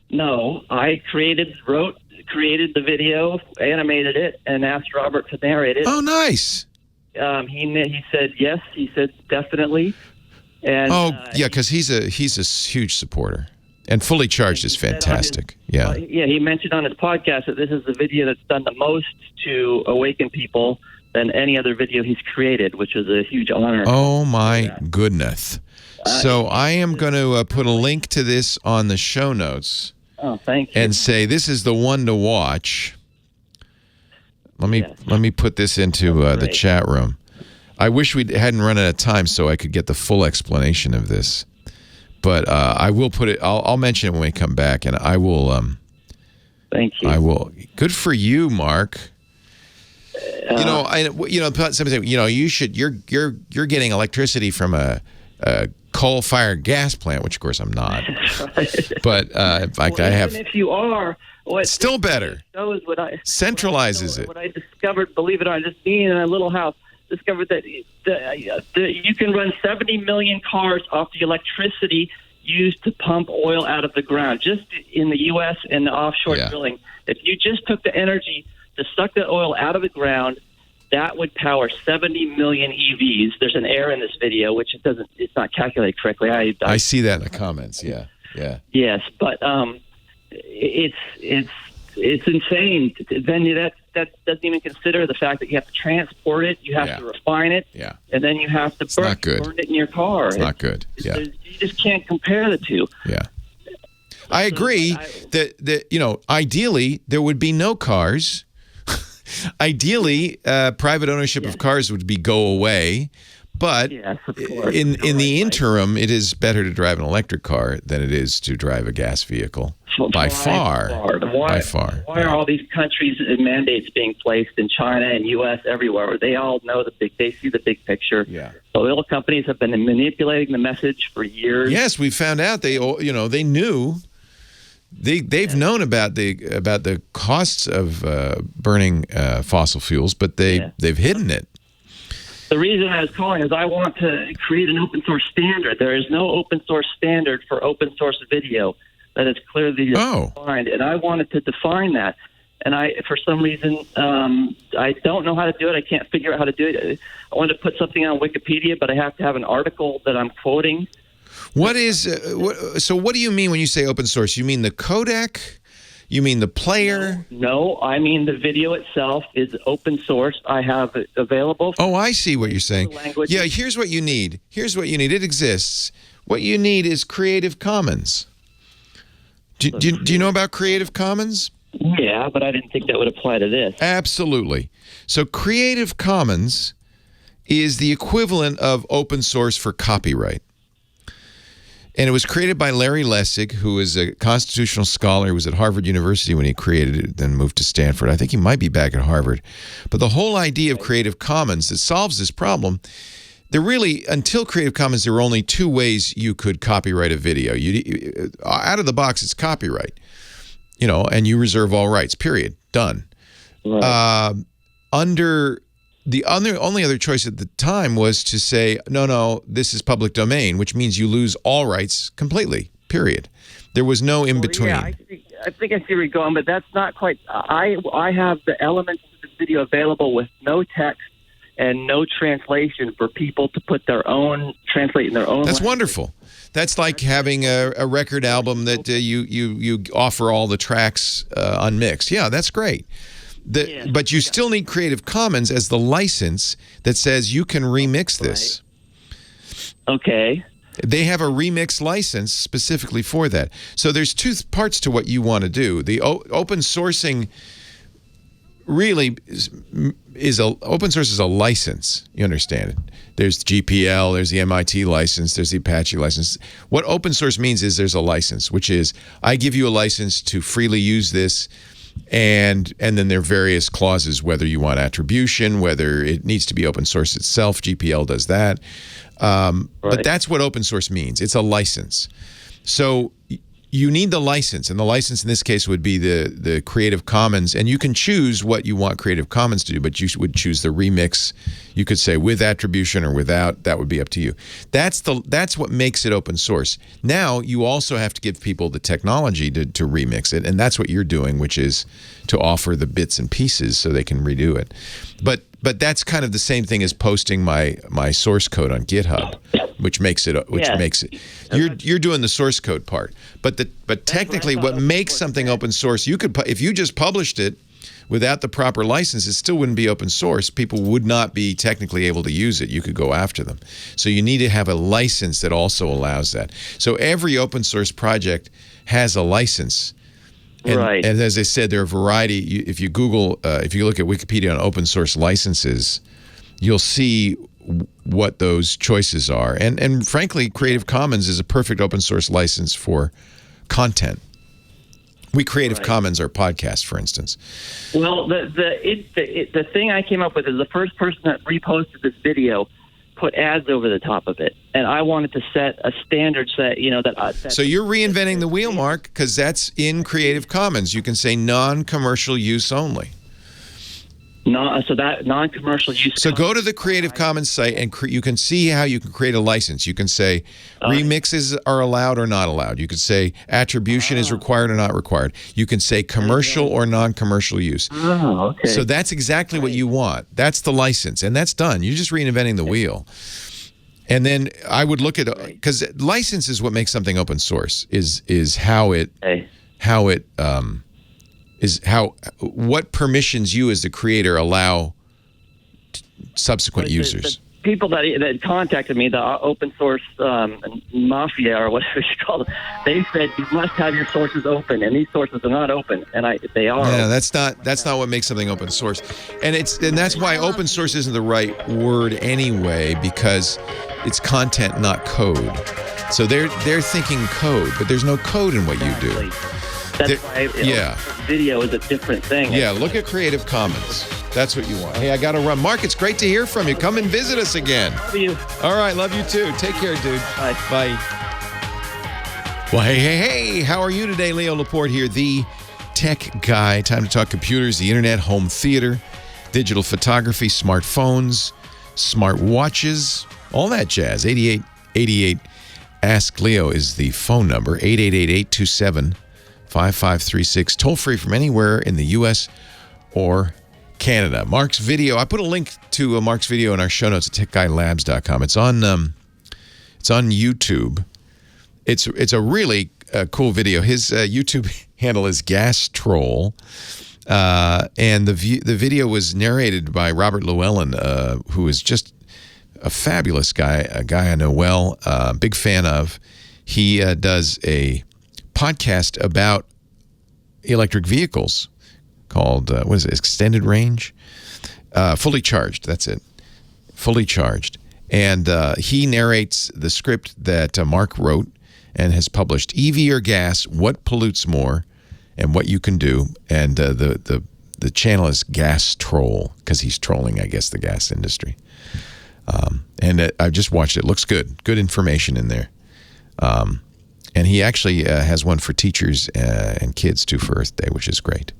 No, I created the video, animated it, and asked Robert to narrate it. Oh, nice. He said yes. He said definitely. And, yeah, because he's a huge supporter, and Fully Charged is fantastic. He mentioned on his podcast that this is the video that's done the most to awaken people than any other video he's created, which is a huge honor. Oh my goodness! So I am going to put a link to this on the show notes. Oh, thank you. And say this is the one to watch. Let me put this into the chat room. I wish we hadn't run out of time so I could get the full explanation of this. But I will put it. I'll mention it when we come back, and I will. Thank you. I will. Good for you, Mark. Somebody say, you should. You're getting electricity from a coal-fired gas plant, which of course I'm not. But in fact, I have. Even if you are, it's still better. Centralizes it. What I discovered, believe it or not, just being in a little house, discovered that you can run 70 million cars off the electricity used to pump oil out of the ground, just in the U.S. and the offshore drilling. If you just took the energy to suck the oil out of the ground, that would power 70 million EVs. There's an error in this video, which it's not calculated correctly. I see that in the comments. Yeah. Yes, but it's insane. Then that doesn't even consider the fact that you have to transport it, you have to refine it, and then you have to burn it in your car. It's not good. You just can't compare the two. Yeah. I agree that ideally there would be no cars. Ideally, private ownership of cars would go away. But yes, of course. in the interim, it is better to drive an electric car than it is to drive a gas vehicle. By far. By far. Why are all these countries and mandates being placed in China and U.S. everywhere? They all know they see the big picture. Yeah. The oil companies have been manipulating the message for years. Yes, we found out they knew. They've known about the costs of burning fossil fuels, but they've hidden it. The reason I was calling is I want to create an open source standard. There is no open source standard for open source video that is clearly defined, and I wanted to define that. And for some reason, I don't know how to do it. I can't figure out how to do it. I wanted to put something on Wikipedia, but I have to have an article that I'm quoting. What is so? What do you mean when you say open source? You mean the codec? You mean the player? No, I mean the video itself is open source. I have it available. Oh, I see what you're saying. Yeah, here's what you need. It exists. What you need is Creative Commons. Do you know about Creative Commons? Yeah, but I didn't think that would apply to this. Absolutely. So Creative Commons is the equivalent of open source for copyright. And it was created by Larry Lessig, who is a constitutional scholar. He was at Harvard University when he created it, then moved to Stanford. I think he might be back at Harvard. But the whole idea of Creative Commons that solves this problem, until Creative Commons, there were only two ways you could copyright a video. Out of the box, it's copyright, and you reserve all rights, period, done. Right. The only other choice at the time was to say, no, this is public domain, which means you lose all rights completely, period. There was no in-between. Yeah, I think I see where you're going, but that's not quite. I have the elements of the video available with no text and no translation for people to translate in their own That's language. Wonderful. That's like having a record album that you offer all the tracks unmixed. Yeah, that's great. But you still need Creative Commons as the license that says you can remix this. Okay. They have a remix license specifically for that. So there's two parts to what you want to do. The open sourcing really open source is a license. You understand it. There's GPL, there's the MIT license, there's the Apache license. What open source means is there's a license, which is I give you a license to freely use this. And then there are various clauses, whether you want attribution, whether it needs to be open source itself. GPL does that. But that's what open source means. It's a license. So you need the license, and the license in this case would be the Creative Commons, and you can choose what you want Creative Commons to do, but you would choose the remix. You could say with attribution or without. That would be up to you. That's what makes it open source. Now you also have to give people the technology to remix it, and that's what you're doing, which is to offer the bits and pieces so they can redo it. But that's kind of the same thing as posting my source code on GitHub, which makes it you're doing the source code part. But technically what makes something open source, if you just published it without the proper license, it still wouldn't be open source. People would not be technically able to use it. You could go after them. So you need to have a license that also allows that. So every open source project has a license. And as I said, there are a variety. If you Google, if you look at Wikipedia on open source licenses, you'll see what those choices are. And frankly, Creative Commons is a perfect open source license for content. We Creative Commons our podcast, for instance. Well, the thing I came up with is the first person that reposted this video put ads over the top of it, and I wanted to set a standard So you're reinventing the wheel, Mark, because that's in Creative Commons. You can say non-commercial use only. So that non-commercial use. So go to the Creative Commons site, and you can see how you can create a license. You can say remixes are allowed or not allowed. You can say attribution is required or not required. You can say commercial or non-commercial use. Oh, okay. So that's exactly what you want. That's the license, and that's done. You're just reinventing the wheel. And then I would look at, because license is what makes something open source. Is what permissions you as the creator allow subsequent users. The people that contacted me, the open source mafia or whatever you call it, they said you must have your sources open, and these sources are not open, and they are. Yeah, that's not what makes something open source, and that's why open source isn't the right word anyway, because it's content, not code. So they're thinking code, but there's no code in what you do. That's why video is a different thing. Yeah, look at Creative Commons. That's what you want. Hey, I got to run. Mark, it's great to hear from you. Come and visit us again. Love you. All right, love you too. Take care, dude. Bye. Bye. Well, hey, how are you today? Leo Laporte here, the tech guy. Time to talk computers, the internet, home theater, digital photography, smartphones, smart watches, all that jazz. 8888 Ask Leo is the phone number. 888-827-5536. Toll free from anywhere in the U.S. or Canada. Mark's video. I put a link to Mark's video in our show notes at techguylabs.com. It's on YouTube. It's a really cool video. His YouTube handle is Gas Troll, and the video was narrated by Robert Llewellyn, who is just a fabulous guy, a guy I know well, big fan of. He does a podcast about electric vehicles called, what is it, Extended Range? Fully Charged, that's it. Fully Charged. And he narrates the script that Mark wrote and has published. EV or gas, what pollutes more and what you can do. And the channel is Gas Troll, because he's trolling, I guess, the gas industry. And I just watched it. Looks good. Good information in there. And he actually has one for teachers and kids, too, for Earth Day, which is great.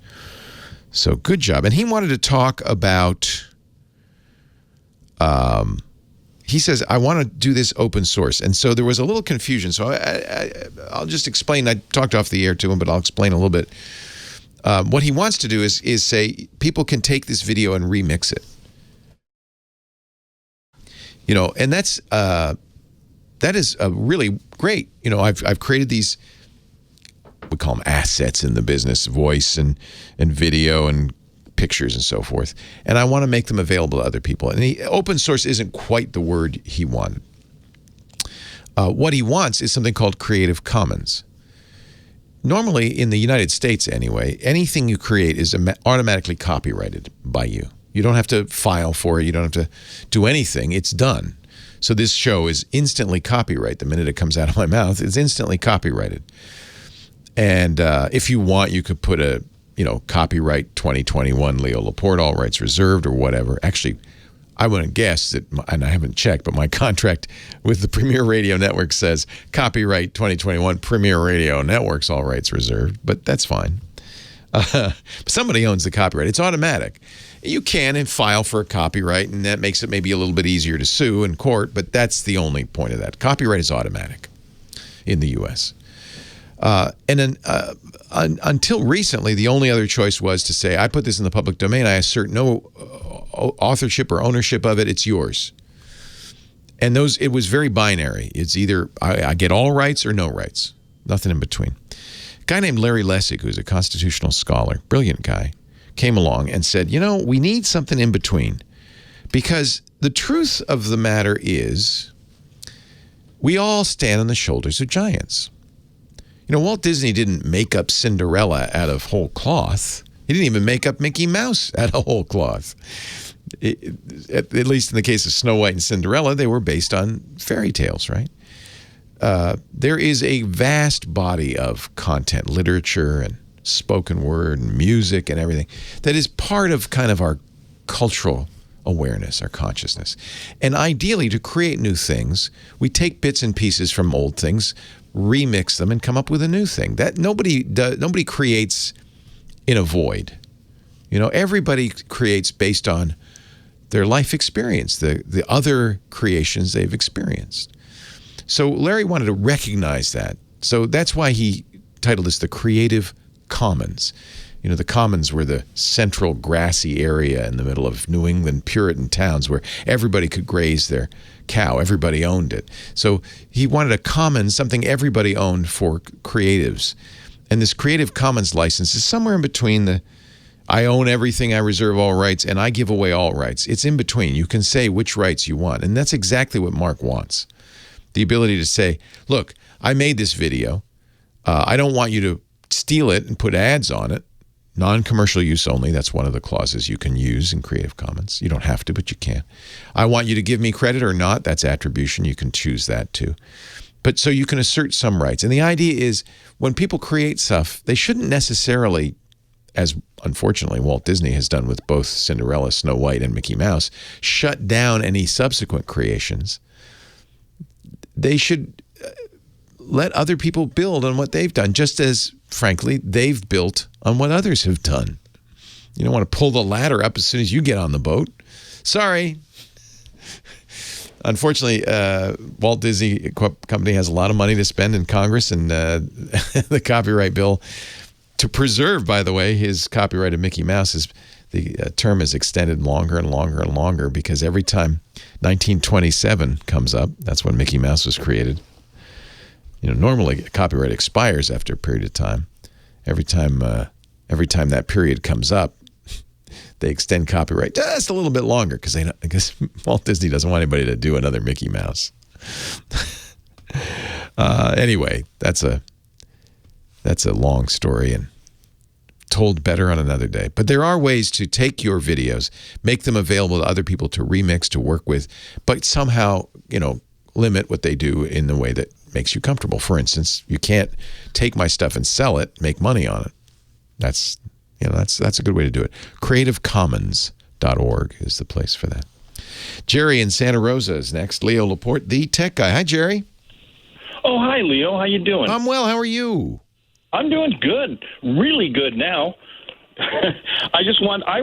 So good job. And he wanted to talk about, he says, I want to do this open source. And so there was a little confusion. So I'll just explain. I talked off the air to him, but I'll explain a little bit. What he wants to do is say people can take this video and remix it. You know, and that is really great. You know, I've created these, we call them assets in the business, voice and video and pictures and so forth. And I want to make them available to other people. And open source isn't quite the word he wanted. What he wants is something called Creative Commons. Normally, in the United States anyway, anything you create is automatically copyrighted by you. You don't have to file for it. You don't have to do anything. It's done. So this show is instantly copyright. The minute it comes out of my mouth, it's instantly copyrighted. And if you want, you could put a, copyright 2021 Leo Laporte, all rights reserved or whatever. Actually, I wouldn't guess that, and I haven't checked, but my contract with the Premier Radio Network says copyright 2021 Premier Radio Networks, all rights reserved. But that's fine. Somebody owns the copyright. It's automatic. You can file for a copyright, and that makes it maybe a little bit easier to sue in court, but that's the only point of that. Copyright is automatic in the U.S. And then until recently, the only other choice was to say, I put this in the public domain. I assert no authorship or ownership of it. It's yours. And it was very binary. It's either I get all rights or no rights. Nothing in between. A guy named Larry Lessig, who's a constitutional scholar, brilliant guy, came along and said, we need something in between, because the truth of the matter is we all stand on the shoulders of giants. Walt Disney didn't make up Cinderella out of whole cloth. He didn't even make up Mickey Mouse out of whole cloth. at least in the case of Snow White and Cinderella, they were based on fairy tales, right? There is a vast body of content, literature and spoken word and music and everything that is part of kind of our cultural awareness, our consciousness. And ideally, to create new things, we take bits and pieces from old things, remix them, and come up with a new thing. That nobody creates in a void. You know, everybody creates based on their life experience, the other creations they've experienced. So Larry wanted to recognize that. So that's why he titled this The Creative Commons. You know, the commons were the central grassy area in the middle of New England Puritan towns where everybody could graze their cow. Everybody owned it. So he wanted a commons, something everybody owned for creatives. And this Creative Commons license is somewhere in between the I own everything, I reserve all rights, and I give away all rights. It's in between. You can say which rights you want. And that's exactly what Mark wants. The ability to say, look, I made this video. I don't want you to steal it and put ads on it. Non-commercial use only. That's one of the clauses you can use in Creative Commons. You don't have to, but you can. I want you to give me credit or not. That's attribution. You can choose that too. But so you can assert some rights. And the idea is when people create stuff, they shouldn't necessarily, as unfortunately Walt Disney has done with both Cinderella, Snow White, and Mickey Mouse, shut down any subsequent creations. They should let other people build on what they've done, just as, frankly, they've built on what others have done. You don't want to pull the ladder up as soon as you get on the boat. Sorry. Unfortunately, Walt Disney Company has a lot of money to spend in Congress, and the copyright bill to preserve, by the way, his copyright of Mickey Mouse is the term is extended longer and longer and longer because every time 1927 comes up, that's when Mickey Mouse was created. You know, normally copyright expires after a period of time. Every time that period comes up, they extend copyright just a little bit longer because Walt Disney doesn't want anybody to do another Mickey Mouse. Anyway, that's a long story and told better on another day. But there are ways to take your videos, make them available to other people to remix, to work with, but somehow, you know, limit what they do in the way that makes you comfortable. For instance, you can't take my stuff and sell it, make money on it. That's a good way to do it. CreativeCommons.org is the place for that. Jerry in Santa Rosa is next. Leo Laporte, the tech guy. Hi, Jerry. Oh, hi, Leo. How you doing? I'm well. How are you? I'm doing good. Really good now. I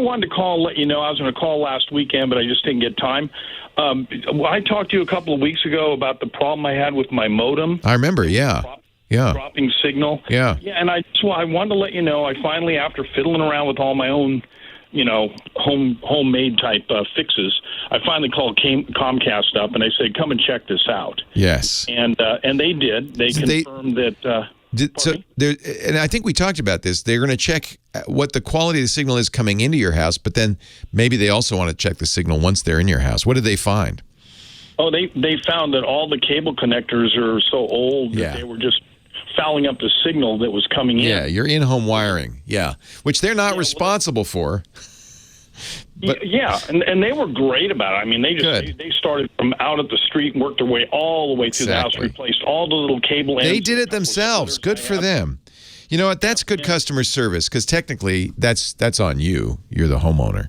wanted to call, let you know, I was going to call last weekend, but I just didn't get time. I talked to you a couple of weeks ago about the problem I had with my modem. I remember, yeah. Dropping signal. Yeah. Yeah, and I wanted to let you know, I finally, after fiddling around with all my own, you know, homemade type fixes, I finally called Comcast up, and they said, come and check this out. Yes. And they did. They confirmed that... and I think we talked about this. They're going to check what the quality of the signal is coming into your house, but then maybe they also want to check the signal once they're in your house. What did they find? Oh, they found that all the cable connectors are so old that they were just fouling up the signal that was coming in. Yeah, your in-home wiring. Yeah, which they're not responsible for. But, yeah, and they were great about it. I mean, they started from out at the street and worked their way all the way through the house, replaced all the little cable ends. They did it themselves. Good for them. You know what? That's good customer service because technically that's on you. You're the homeowner.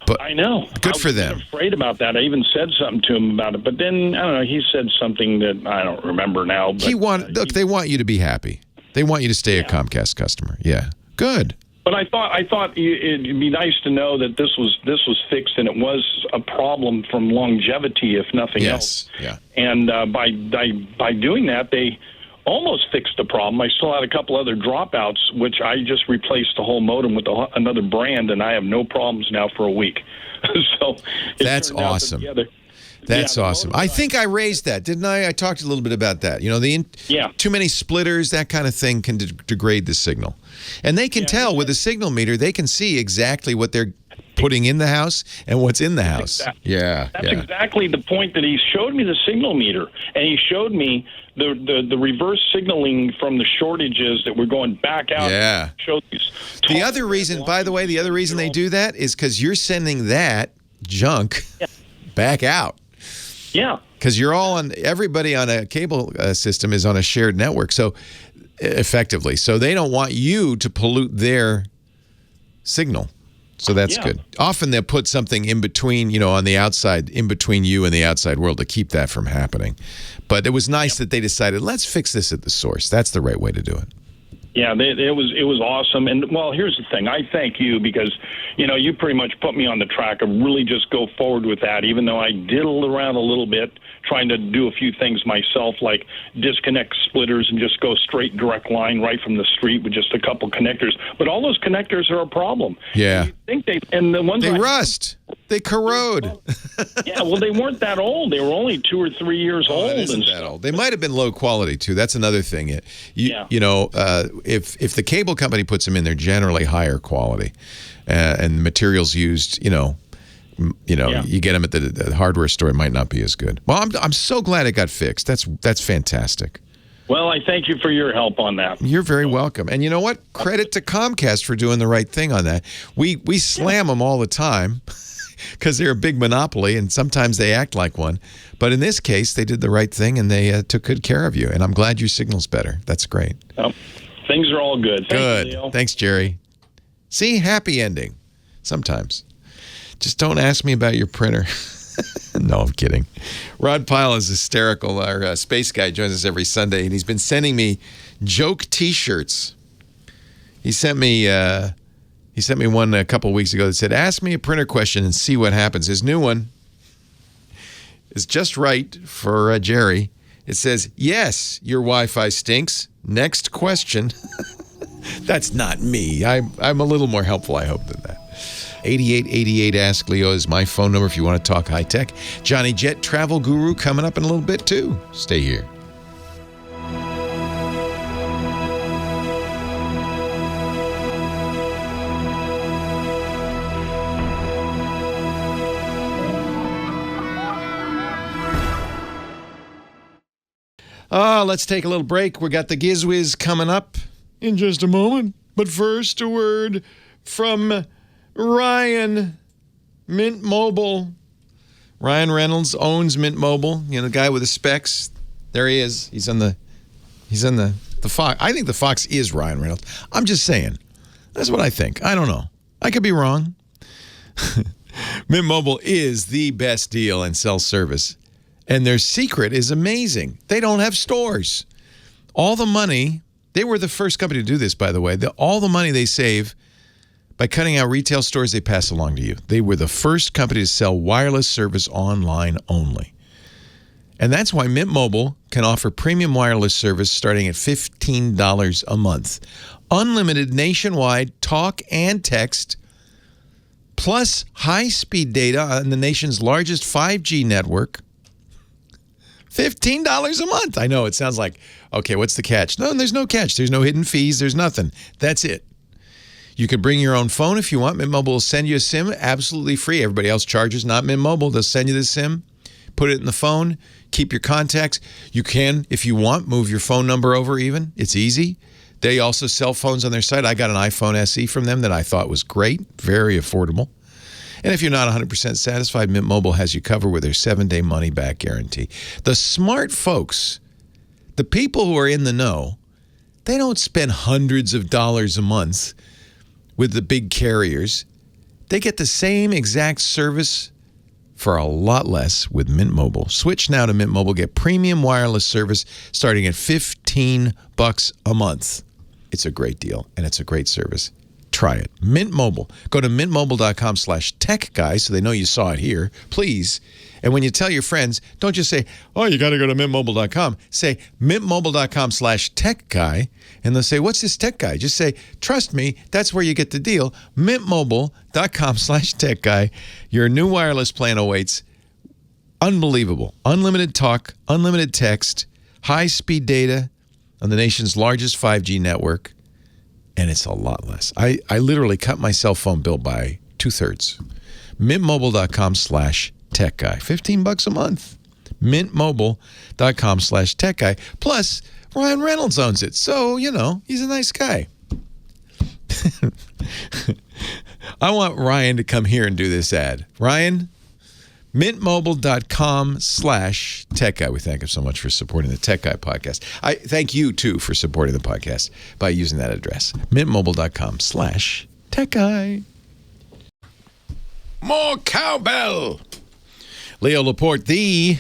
But I know. Good for them. I was afraid about that. I even said something to him about it. But then, I don't know, he said something that I don't remember now. But, look, they want you to be happy. They want you to stay a Comcast customer. Yeah. Good. But I thought it'd be nice to know that this was fixed and it was a problem from longevity, if nothing else. Yeah. And by doing that, they almost fixed the problem. I still had a couple other dropouts, which I just replaced the whole modem with another brand, and I have no problems now for a week. So that's awesome. That's awesome. I think I raised that, didn't I? I talked a little bit about that. You know, too many splitters, that kind of thing can degrade the signal. And they can tell with a signal meter, they can see exactly what they're putting in the house and what's in the house. That's exactly the point that he showed me, the signal meter. And he showed me the reverse signaling from the shortages that were going back out. Yeah. Showed these the other reason, by the way, the other reason they do that is because you're sending that junk, back out. Yeah. Because everybody on a cable system is on a shared network. So effectively, so they don't want you to pollute their signal. So that's good. Often they'll put something in between, on the outside, in between you and the outside world to keep that from happening. But it was nice that they decided, let's fix this at the source. That's the right way to do it. Yeah, it was awesome. And, well, here's the thing. I thank you because, you pretty much put me on the track of really just go forward with that, even though I diddled around a little bit trying to do a few things myself, like disconnect splitters and just go straight direct line right from the street with just a couple connectors. But all those connectors are a problem. Yeah. And the ones they rust. They corrode. Yeah, well, they weren't that old. They were only 2 or 3 years old. That isn't that old. They might have been low quality, too. That's another thing. If the cable company puts them in, they're generally higher quality. And the materials used, you get them at the hardware store, it might not be as good. Well, I'm so glad it got fixed. That's fantastic. Well, I thank you for your help on that. You're very welcome. And you know what? Credit to Comcast for doing the right thing on that. We slam them all the time because they're a big monopoly, and sometimes they act like one. But in this case, they did the right thing, and they took good care of you. And I'm glad your signal's better. That's great. Things are all good. Good. Thank you, Leo. Thanks, Jerry. See, happy ending. Sometimes. Just don't ask me about your printer. No, I'm kidding. Rod Pyle is hysterical. Our space guy joins us every Sunday, and he's been sending me joke T-shirts. He sent me one a couple weeks ago that said, "Ask me a printer question and see what happens." His new one is just right for Jerry. It says, "Yes, your Wi-Fi stinks. Next question." That's not me. I'm a little more helpful, I hope, than that. 8888 Ask Leo is my phone number if you want to talk high tech. Johnny Jet, travel guru, coming up in a little bit too. Stay here. Let's take a little break. We got the Gizwiz coming up in just a moment. But first, a word from Ryan, Mint Mobile. Ryan Reynolds owns Mint Mobile. The guy with the specs. There he is. He's on the Fox. I think the Fox is Ryan Reynolds. I'm just saying. That's what I think. I don't know. I could be wrong. Mint Mobile is the best deal and cell service. And their secret is amazing. They don't have stores. All the money, they were the first company to do this, by the way. All the money they save by cutting out retail stores, they pass along to you. They were the first company to sell wireless service online only. And that's why Mint Mobile can offer premium wireless service starting at $15 a month. Unlimited nationwide talk and text, plus high-speed data on the nation's largest 5G network. $15 a month. I know, it sounds like, okay, what's the catch? No, there's no catch. There's no hidden fees. There's nothing. That's it. You can bring your own phone if you want. Mint Mobile will send you a SIM absolutely free. Everybody else charges, not Mint Mobile. They'll send you the SIM, put it in the phone, keep your contacts. You can, if you want, move your phone number over even. It's easy. They also sell phones on their site. I got an iPhone SE from them that I thought was great, very affordable. And if you're not 100% satisfied, Mint Mobile has you covered with their 7-day money-back guarantee. The smart folks, the people who are in the know, they don't spend hundreds of dollars a month with the big carriers. They get the same exact service for a lot less with Mint Mobile. Switch now to Mint Mobile. Get premium wireless service starting at $15 a month. It's a great deal, and it's a great service. Try it. Mint Mobile. Go to mintmobile.com/techguy so they know you saw it here, please. And when you tell your friends, don't just say, oh, you got to go to mintmobile.com. Say mintmobile.com/techguy, and they'll say, what's this tech guy? Just say, trust me, that's where you get the deal. mintmobile.com/techguy. Your new wireless plan awaits. Unbelievable. Unlimited talk, unlimited text, high-speed data on the nation's largest 5G network. And it's a lot less. I literally cut my cell phone bill by 2/3. Mintmobile.com/techguy. $15 a month. Mintmobile.com/techguy. Plus, Ryan Reynolds owns it. So, he's a nice guy. I want Ryan to come here and do this ad. Ryan, mintmobile.com/Tech Guy. We thank him so much for supporting the Tech Guy podcast. I thank you, too, for supporting the podcast by using that address. mintmobile.com/Tech Guy. More cowbell. Leo Laporte, the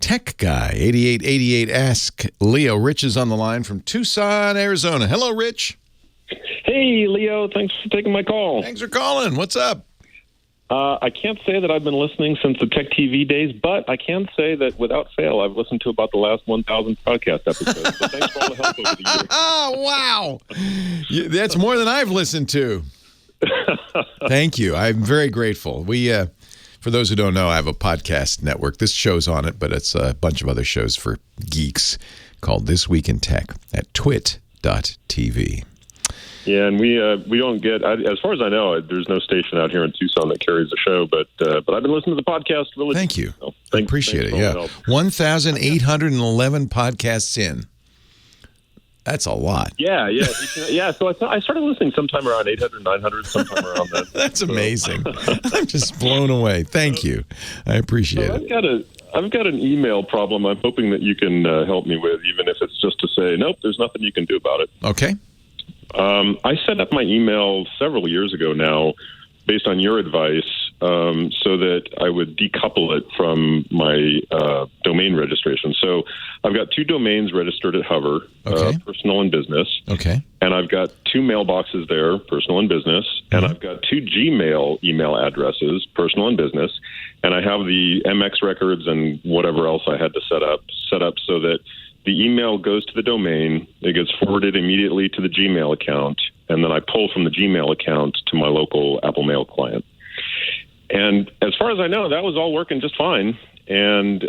Tech Guy. 8888 Ask Leo. Rich is on the line from Tucson, Arizona. Hello, Rich. Hey, Leo. Thanks for taking my call. Thanks for calling. What's up? I can't say that I've been listening since the Tech TV days, but I can say that without fail, I've listened to about the last 1,000 podcast episodes. So thanks for all the help over the years. Oh, wow. That's more than I've listened to. Thank you. I'm very grateful. We, for those who don't know, I have a podcast network. This show's on it, but it's a bunch of other shows for geeks called This Week in Tech at twit.tv. Yeah, and we don't get, as far as I know, there's no station out here in Tucson that carries the show, but I've been listening to the podcast really. Thank you. So Appreciate it. Yeah. 1,811 podcasts in. That's a lot. Yeah. So I started listening sometime around 800, 900, sometime around that. That's amazing. I'm just blown away. Thank you. I appreciate it. I've got an email problem I'm hoping that you can help me with, even if it's just to say, nope, there's nothing you can do about it. Okay. I set up my email several years ago now, based on your advice, so that I would decouple it from my domain registration. So I've got 2 domains registered at Hover, personal and business. Okay. And I've got 2 mailboxes there, personal and business. And I've got 2 Gmail email addresses, personal and business. And I have the MX records and whatever else I had to set up so that the email goes to the domain, it gets forwarded immediately to the Gmail account, and then I pull from the Gmail account to my local Apple Mail client. And as far as I know, that was all working just fine. And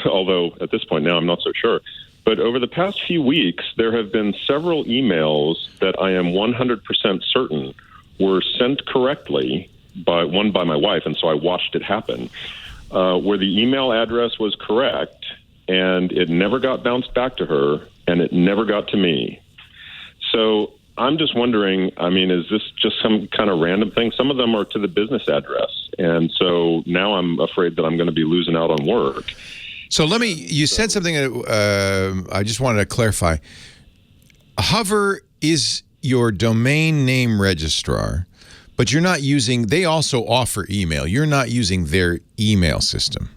although at this point now I'm not so sure. But over the past few weeks, there have been several emails that I am 100% certain were sent correctly by my wife, and so I watched it happen, where the email address was correct, and it never got bounced back to her, and it never got to me. So I'm just wondering, I mean, is this just some kind of random thing? Some of them are to the business address, and so now I'm afraid that I'm going to be losing out on work. So you said something I just wanted to clarify. Hover is your domain name registrar, but you're not using, they also offer email. You're not using their email system.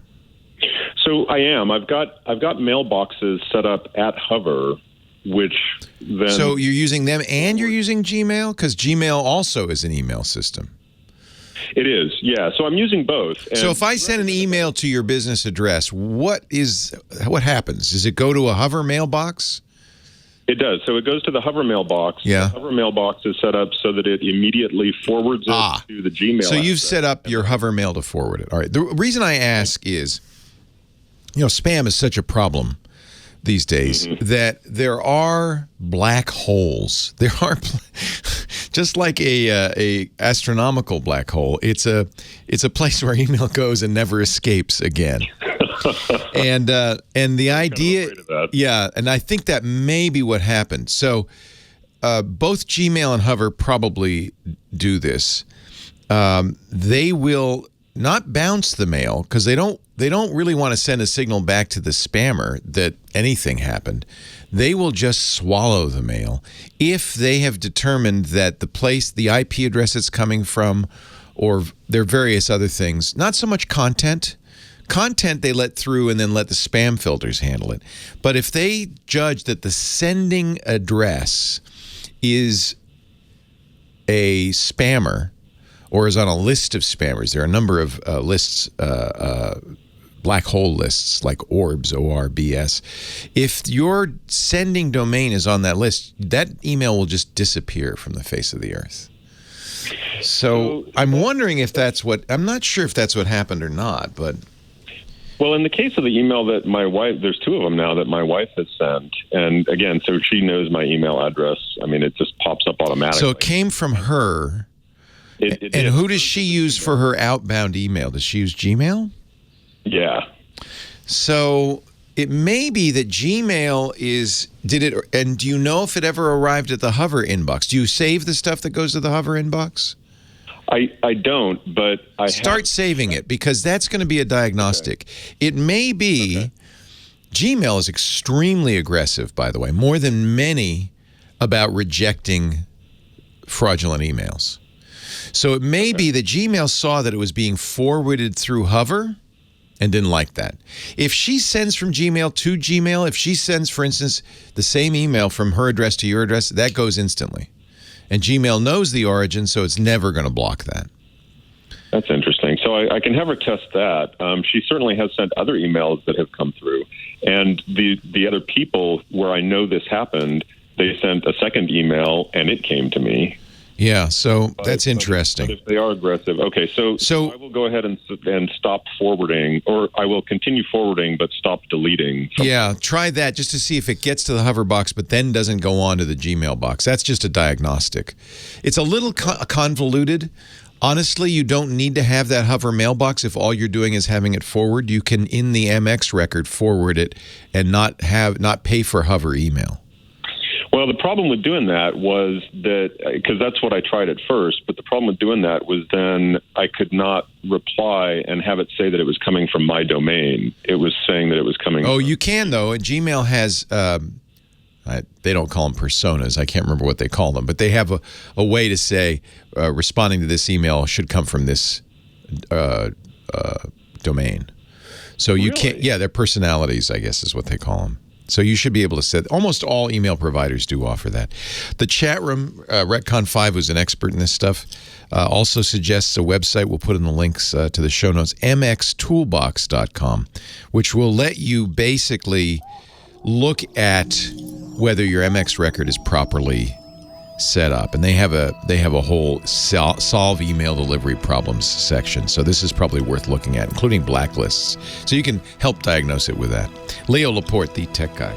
So I am. I've got mailboxes set up at Hover, which then... So you're using them and you're using Gmail? Because Gmail also is an email system. It is, yeah. So I'm using both. And so if I send an email to your business address, what happens? Does it go to a Hover mailbox? It does. So it goes to the Hover mailbox. Yeah. The Hover mailbox is set up so that it immediately forwards it to the Gmail. So you've set up your Hover Mail to forward it. All right. The reason I ask is, spam is such a problem these days that there are black holes. There are, just like a astronomical black hole. It's a place where email goes and never escapes again. and the idea, and I think that may be what happened. So both Gmail and Hover probably do this. They will not bounce the mail because they don't really want to send a signal back to the spammer that anything happened. They will just swallow the mail if they have determined that the IP address it's coming from, or there are various other things, not so much content. Content they let through and then let the spam filters handle it. But if they judge that the sending address is a spammer or is on a list of spammers, there are a number of lists, black hole lists like Orbs, ORBS. If your sending domain is on that list, that email will just disappear from the face of the earth. So I'm wondering if I'm not sure if that's what happened or not, but... Well, in the case of the email that my wife, there's 2 of them now that my wife has sent. And again, so she knows my email address. I mean, it just pops up automatically. So it came from her. And who does she use for her outbound email? Does she use Gmail? Yeah. So it may be that Gmail did it, and do you know if it ever arrived at the Hover inbox? Do you save the stuff that goes to the Hover inbox? I don't, but I start saving it, because that's going to be a diagnostic. Okay. It may be Gmail is extremely aggressive, by the way, more than many, about rejecting fraudulent emails. So it may be that Gmail saw that it was being forwarded through Hover and didn't like that. If she sends from Gmail to Gmail, if she sends, for instance, the same email from her address to your address, that goes instantly. And Gmail knows the origin, so it's never going to block that. That's interesting. So I can have her test that. She certainly has sent other emails that have come through. And the other people where I know this happened, they sent a second email, and it came to me. Yeah, so that's interesting. But if they are aggressive, okay, so I will go ahead and stop forwarding, or I will continue forwarding but stop deleting. Yeah, try that just to see if it gets to the Hover box but then doesn't go on to the Gmail box. That's just a diagnostic. It's a little convoluted. Honestly, you don't need to have that Hover mailbox if all you're doing is having it forward. You can, in the MX record, forward it and not pay for Hover email. Well, the problem with doing that was that, because that's what I tried at first, but the problem with doing that was then I could not reply and have it say that it was coming from my domain. It was saying that it was coming from... you can, though. And Gmail has, they don't call them personas. I can't remember what they call them. But they have a way to say, responding to this email should come from this domain. So you can't... Yeah, they're personalities, I guess is what they call them. So you should be able to set. Almost all email providers do offer that. The chat room, Retcon5, who's an expert in this stuff, also suggests a website. We'll put in the links to the show notes, mxtoolbox.com, which will let you basically look at whether your MX record is properly set up. And they have a whole solve email delivery problems section. So this is probably worth looking at, including blacklists. So you can help diagnose it with that. Leo Laporte, the tech guy.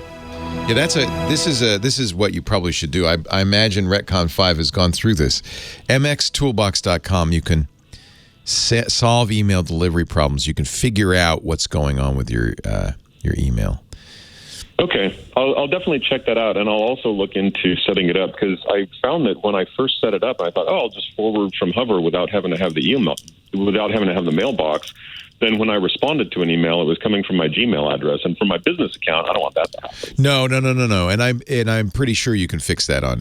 Yeah, this is what you probably should do. I imagine Retcon5 has gone through this. mxtoolbox.com, you can solve email delivery problems. You can figure out what's going on with your email. Okay, I'll definitely check that out, and I'll also look into setting it up, because I found that when I first set it up, I thought, I'll just forward from Hover without having to have the email, without having to have the mailbox. Then when I responded to an email, it was coming from my Gmail address, and from my business account, I don't want that to happen. No. And I'm pretty sure you can fix that on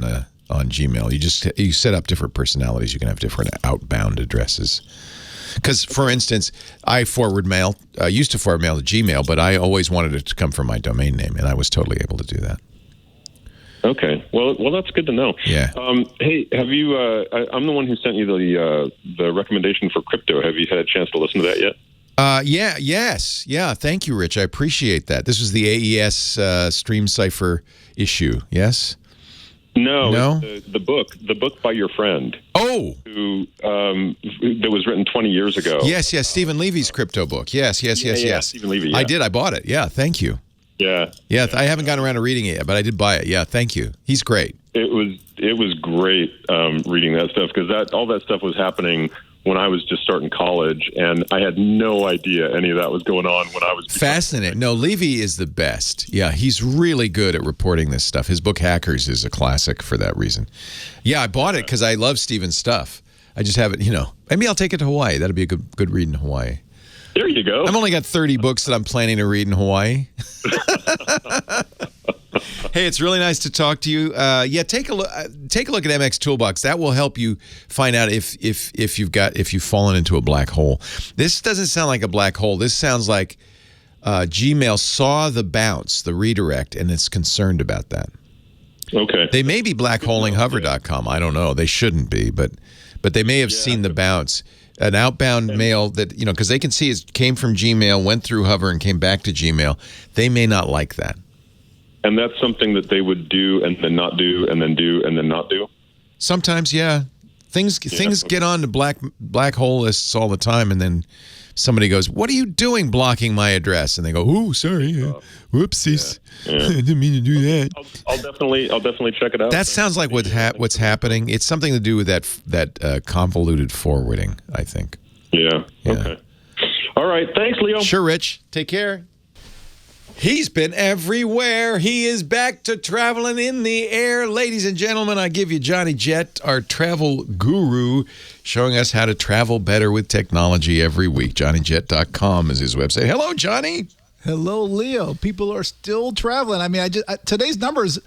Gmail. You set up different personalities. You can have different outbound addresses. Because, for instance, I used to forward mail to Gmail, but I always wanted it to come from my domain name, and I was totally able to do that. Okay. Well, that's good to know. Yeah. Hey, have you? I'm the one who sent you the recommendation for crypto. Have you had a chance to listen to that yet? Yes. Thank you, Rich. I appreciate that. This was the AES Stream Cipher issue. Yes. No. The book by your friend. Oh. Who that was written 20 years ago. Yes. Stephen Levy's crypto book. Yes. Stephen Levy. Yeah. I did. I bought it. Yeah. Thank you. Yeah. I haven't gotten around to reading it yet, but I did buy it. Yeah. Thank you. He's great. It was great reading that stuff, because all that stuff was happening when I was just starting college, and I had no idea any of that was going on when I was... Fascinating. No, Levy is the best. Yeah, he's really good at reporting this stuff. His book, Hackers, is a classic for that reason. Yeah, I bought it because I love Stephen's stuff. I just haven't, maybe I'll take it to Hawaii. That'd be a good read in Hawaii. There you go. I've only got 30 books that I'm planning to read in Hawaii. Hey, it's really nice to talk to you. Take a look at MX Toolbox. That will help you find out if you've fallen into a black hole. This doesn't sound like a black hole. This sounds like Gmail saw the bounce, the redirect, and it's concerned about that. Okay. They may be blackholing hover.com. I don't know. They shouldn't be, but they may have seen the bounce. An outbound mail that, because they can see it came from Gmail, went through Hover, and came back to Gmail. They may not like that. And that's something that they would do and then not do and then do and then not do? Sometimes, yeah. Things get on to black hole lists all the time, and then somebody goes, "What are you doing blocking my address?" And they go, "Oh, sorry. Whoopsies. Yeah. I didn't mean to do that." I'll definitely check it out. That sounds like what's happening. It's something to do with that convoluted forwarding, I think. Yeah. Okay. All right. Thanks, Leo. Sure, Rich. Take care. He's been everywhere. He is back to traveling in the air. Ladies and gentlemen, I give you Johnny Jet, our travel guru, showing us how to travel better with technology every week. JohnnyJet.com is his website. Hello, Johnny. Hello, Leo. People are still traveling. I mean, today's numbers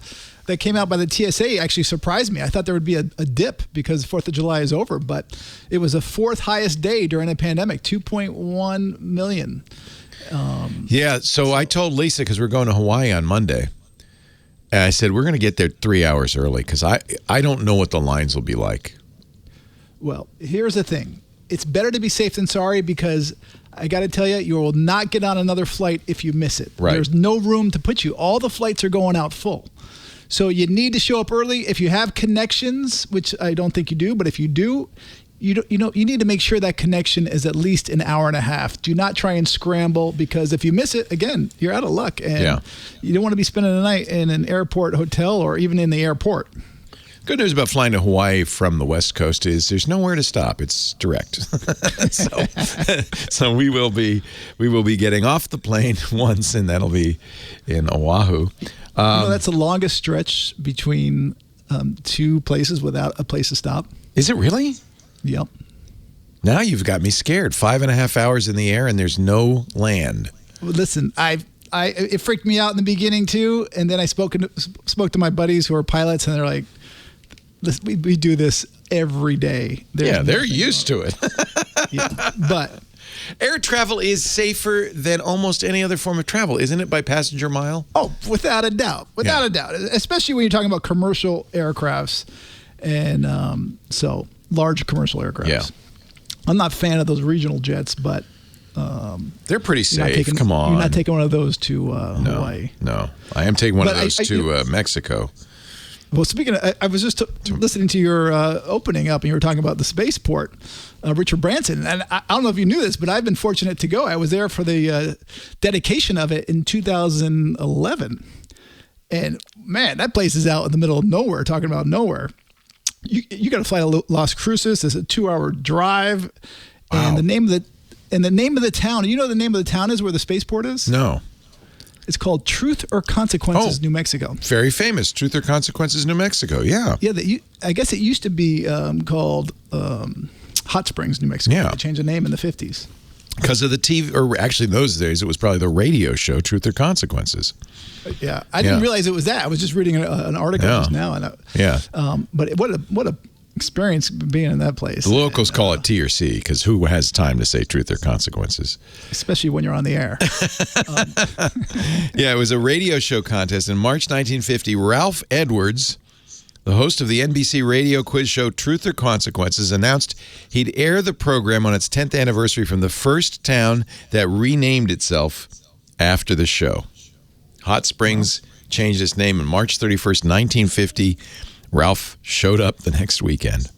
that came out by the TSA actually surprised me. I thought there would be a dip because 4th of July is over, but it was the fourth highest day during the pandemic, 2.1 million. So I told Lisa, because we're going to Hawaii on Monday, and I said, we're going to get there 3 hours early because I don't know what the lines will be like. Well, here's the thing. It's better to be safe than sorry because I got to tell you, you will not get on another flight if you miss it. Right. There's no room to put you. All the flights are going out full. So you need to show up early. If you have connections, which I don't think you do, but if you do, you need to make sure that connection is at least an hour and a half. Do not try and scramble because if you miss it, again, you're out of luck. And you don't want to be spending the night in an airport hotel or even in the airport. Good news about flying to Hawaii from the West Coast is there's nowhere to stop. It's direct. so we will be getting off the plane once, and that'll be in Oahu. That's the longest stretch between two places without a place to stop. Is it really? Yep. Now you've got me scared. 5.5 hours in the air and there's no land. Well, listen, it freaked me out in the beginning too, and then I spoke to my buddies who are pilots, and they're like, we do this every day. They're used to it. But air travel is safer than almost any other form of travel, isn't it, by passenger mile? Oh, without a doubt. Without a doubt. Especially when you're talking about commercial aircrafts and so large commercial aircrafts. Yeah. I'm not a fan of those regional jets, but they're pretty safe. Come on. You're not taking one of those to Hawaii. No. I am taking one of those to Mexico. Well, speaking of, I was just listening to your opening up, and you were talking about the spaceport, Richard Branson. And I don't know if you knew this, but I've been fortunate to go. I was there for the dedication of it in 2011. And, man, that place is out in the middle of nowhere, talking about nowhere. You got to fly to Las Cruces. It's a 2-hour drive. Wow. And the name of the town, you know what the name of the town is where the spaceport is? No. It's called Truth or Consequences, New Mexico. Very famous. Truth or Consequences, New Mexico. Yeah. Yeah. I guess it used to be called Hot Springs, New Mexico. Yeah. They changed the name in the 50s. Because of the TV, or actually those days, it was probably the radio show, Truth or Consequences. Yeah. I didn't realize it was that. I was just reading an article just now. And but what a experience being in that place. The locals call it T or C because who has time to say Truth or Consequences? Especially when you're on the air. Yeah, it was a radio show contest in March 1950. Ralph Edwards, the host of the NBC radio quiz show Truth or Consequences, announced he'd air the program on its 10th anniversary from the first town that renamed itself after the show. Hot Springs changed its name on March 31st, 1950. Ralph showed up the next weekend.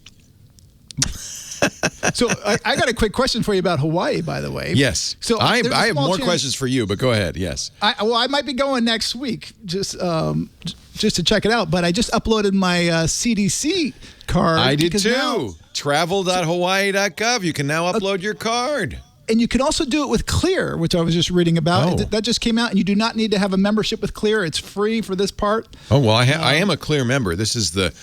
So I got a quick question for you about Hawaii, by the way. Yes. So I have more questions for you, but go ahead. Yes. I might be going next week just to check it out. But I just uploaded my CDC card. I did too. Travel.hawaii.gov. You can now upload your card. And you can also do it with Clear, which I was just reading about. That just came out, and you do not need to have a membership with Clear. It's free for this part. Oh, well, I am a Clear member. This is the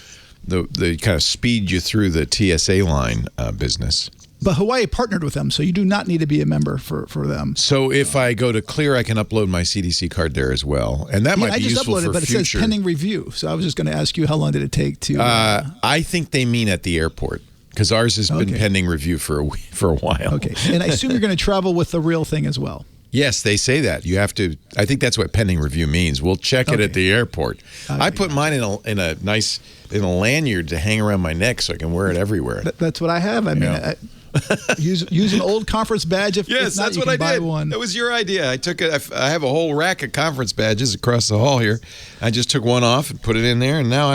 kind of speed you through the TSA line business. But Hawaii partnered with them, so you do not need to be a member for them. So if I go to Clear, I can upload my CDC card there as well. And that might be useful for future. But it says pending review. So I was just going to ask you, how long did it take to... I think they mean at the airport. Because ours has been pending review for a while. Okay. And I assume you're going to travel with the real thing as well. Yes, they say that. You have to. I think that's what pending review means. We'll check it at the airport. I put mine in a lanyard to hang around my neck so I can wear it everywhere. That's what I have. I mean, use an old conference badge. If not, that's what I did. One. That was your idea. I have a whole rack of conference badges across the hall here. I just took one off and put it in there, and now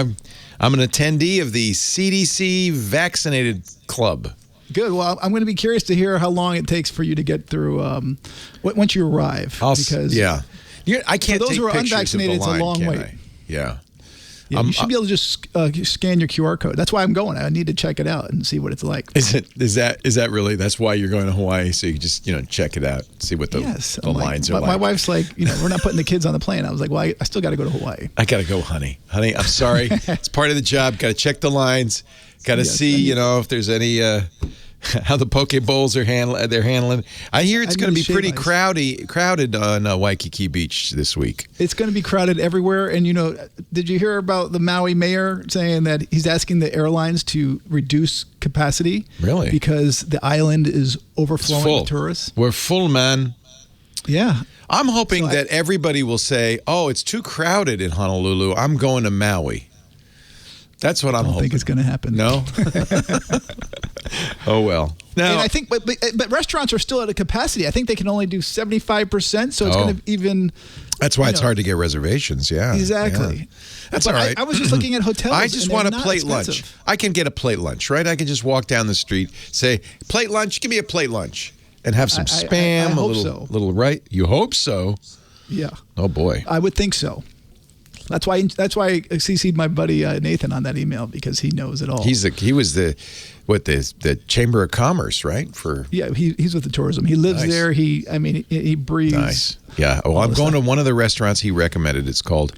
I'm an attendee of the CDC Vaccinated Club. Good. Well, I'm going to be curious to hear how long it takes for you to get through once you arrive. I can't. For those take who are pictures unvaccinated, of the line, it's a long wait. Yeah. Yeah, you should be able to just scan your QR code. That's why I'm going. I need to check it out and see what it's like. Is that really? That's why you're going to Hawaii, so you can just check it out, see what the lines are like. My wife's like, we're not putting the kids on the plane. I was like, well, I still got to go to Hawaii. I got to go, honey. Honey, I'm sorry. It's part of the job. Got to check the lines. Got to see, if there's any how the poke bowls are handling. I hear it's going to be pretty crowded on Waikiki Beach this week. It's going to be crowded everywhere. And, did you hear about the Maui mayor saying that he's asking the airlines to reduce capacity? Really? Because the island is overflowing with tourists. We're full, man. Yeah. I'm hoping that everybody will say, oh, it's too crowded in Honolulu. I'm going to Maui. That's what I'm hoping. I don't think it's going to happen. No? Oh, well. Now, and I think, but restaurants are still at a capacity. I think they can only do 75%, so it's going to even... That's why it's hard to get reservations, yeah. Exactly. Yeah. That's all right. I was just looking at hotels. I just want a plate lunch. I can get a plate lunch, right? I can just walk down the street, say, plate lunch, give me a plate lunch, and have some Spam, little right? You hope so? Yeah. Oh, boy. I would think so. That's why I CC'd my buddy Nathan on that email, because he knows it all. He was the Chamber of Commerce, right? He's with the tourism. He lives there. He breathes. Nice. Yeah. Well, I'm going to one of the restaurants he recommended. It's called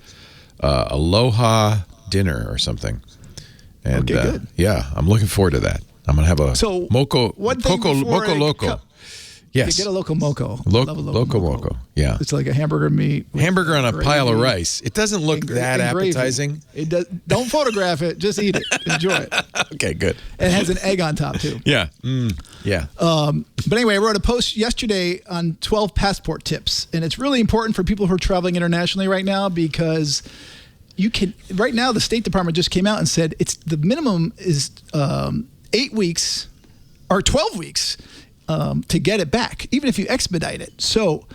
Aloha Dinner or something. And okay, good. Yeah, I'm looking forward to that. I'm gonna have a moco loco. Yes. You get a loco moco. Loco moco. Yeah. It's like a hamburger meat. Hamburger on a pile of rice. It doesn't look that appetizing. It does. Don't photograph it. Just eat it. Enjoy it. Okay, good. And it has an egg on top too. Yeah. Yeah. But anyway, I wrote a post yesterday on 12 passport tips, and it's really important for people who are traveling internationally right now, because right now the State Department just came out and said the minimum is 8 weeks or 12 weeks. To get it back, even if you expedite it. So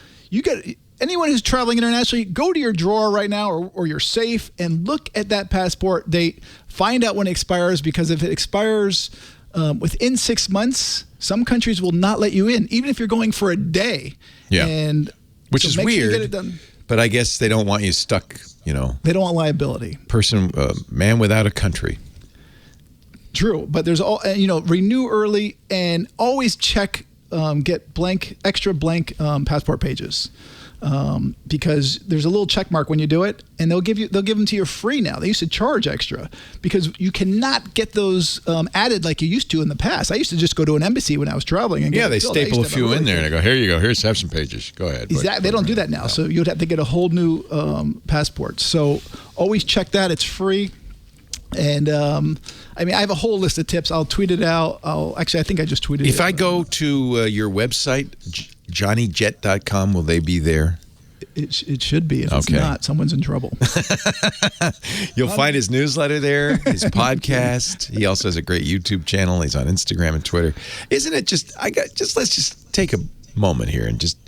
anyone who's traveling internationally, go to your drawer right now or your safe and look at that passport date. Find out when it expires, because if it expires within 6 months, some countries will not let you in, even if you're going for a day. Yeah, which is weird. Sure you get it done. But I guess they don't want you stuck. They don't want liability. Man without a country. True, but there's renew early and always check, get extra blank passport pages, because there's a little check mark when you do it, and they'll give them to you free now. They used to charge extra because you cannot get those added like you used to in the past. I used to just go to an embassy when I was traveling and they staple a few in there and I go, here you go, here's have some pages. Go ahead. Exactly. They don't do that now, no. So you'd have to get a whole new passport. So always check that. It's free. And I have a whole list of tips. I'll tweet it out. I think I just tweeted it. If I go to your website, johnnyjet.com, will they be there? It should be. If it's not, someone's in trouble. You'll find his newsletter there, his podcast. He also has a great YouTube channel. He's on Instagram and Twitter. Isn't it let's just take a moment here and just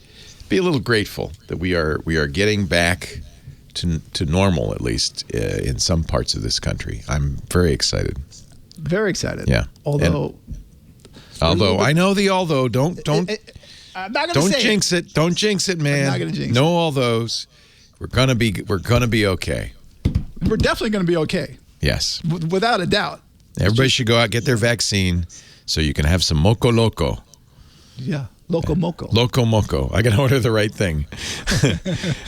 be a little grateful that we are getting back to normal, at least in some parts of this country. I'm very excited. Very excited. Yeah. Although I know the although. Don't I'm not gonna say jinx it. Don't jinx it, man. I'm not gonna jinx it. No all those. We're gonna be okay. We're definitely gonna be okay. Yes. Without a doubt. Everybody should go out, get their vaccine, so you can have some moco loco. Yeah. Loco moco. Loco moco. I got to order the right thing.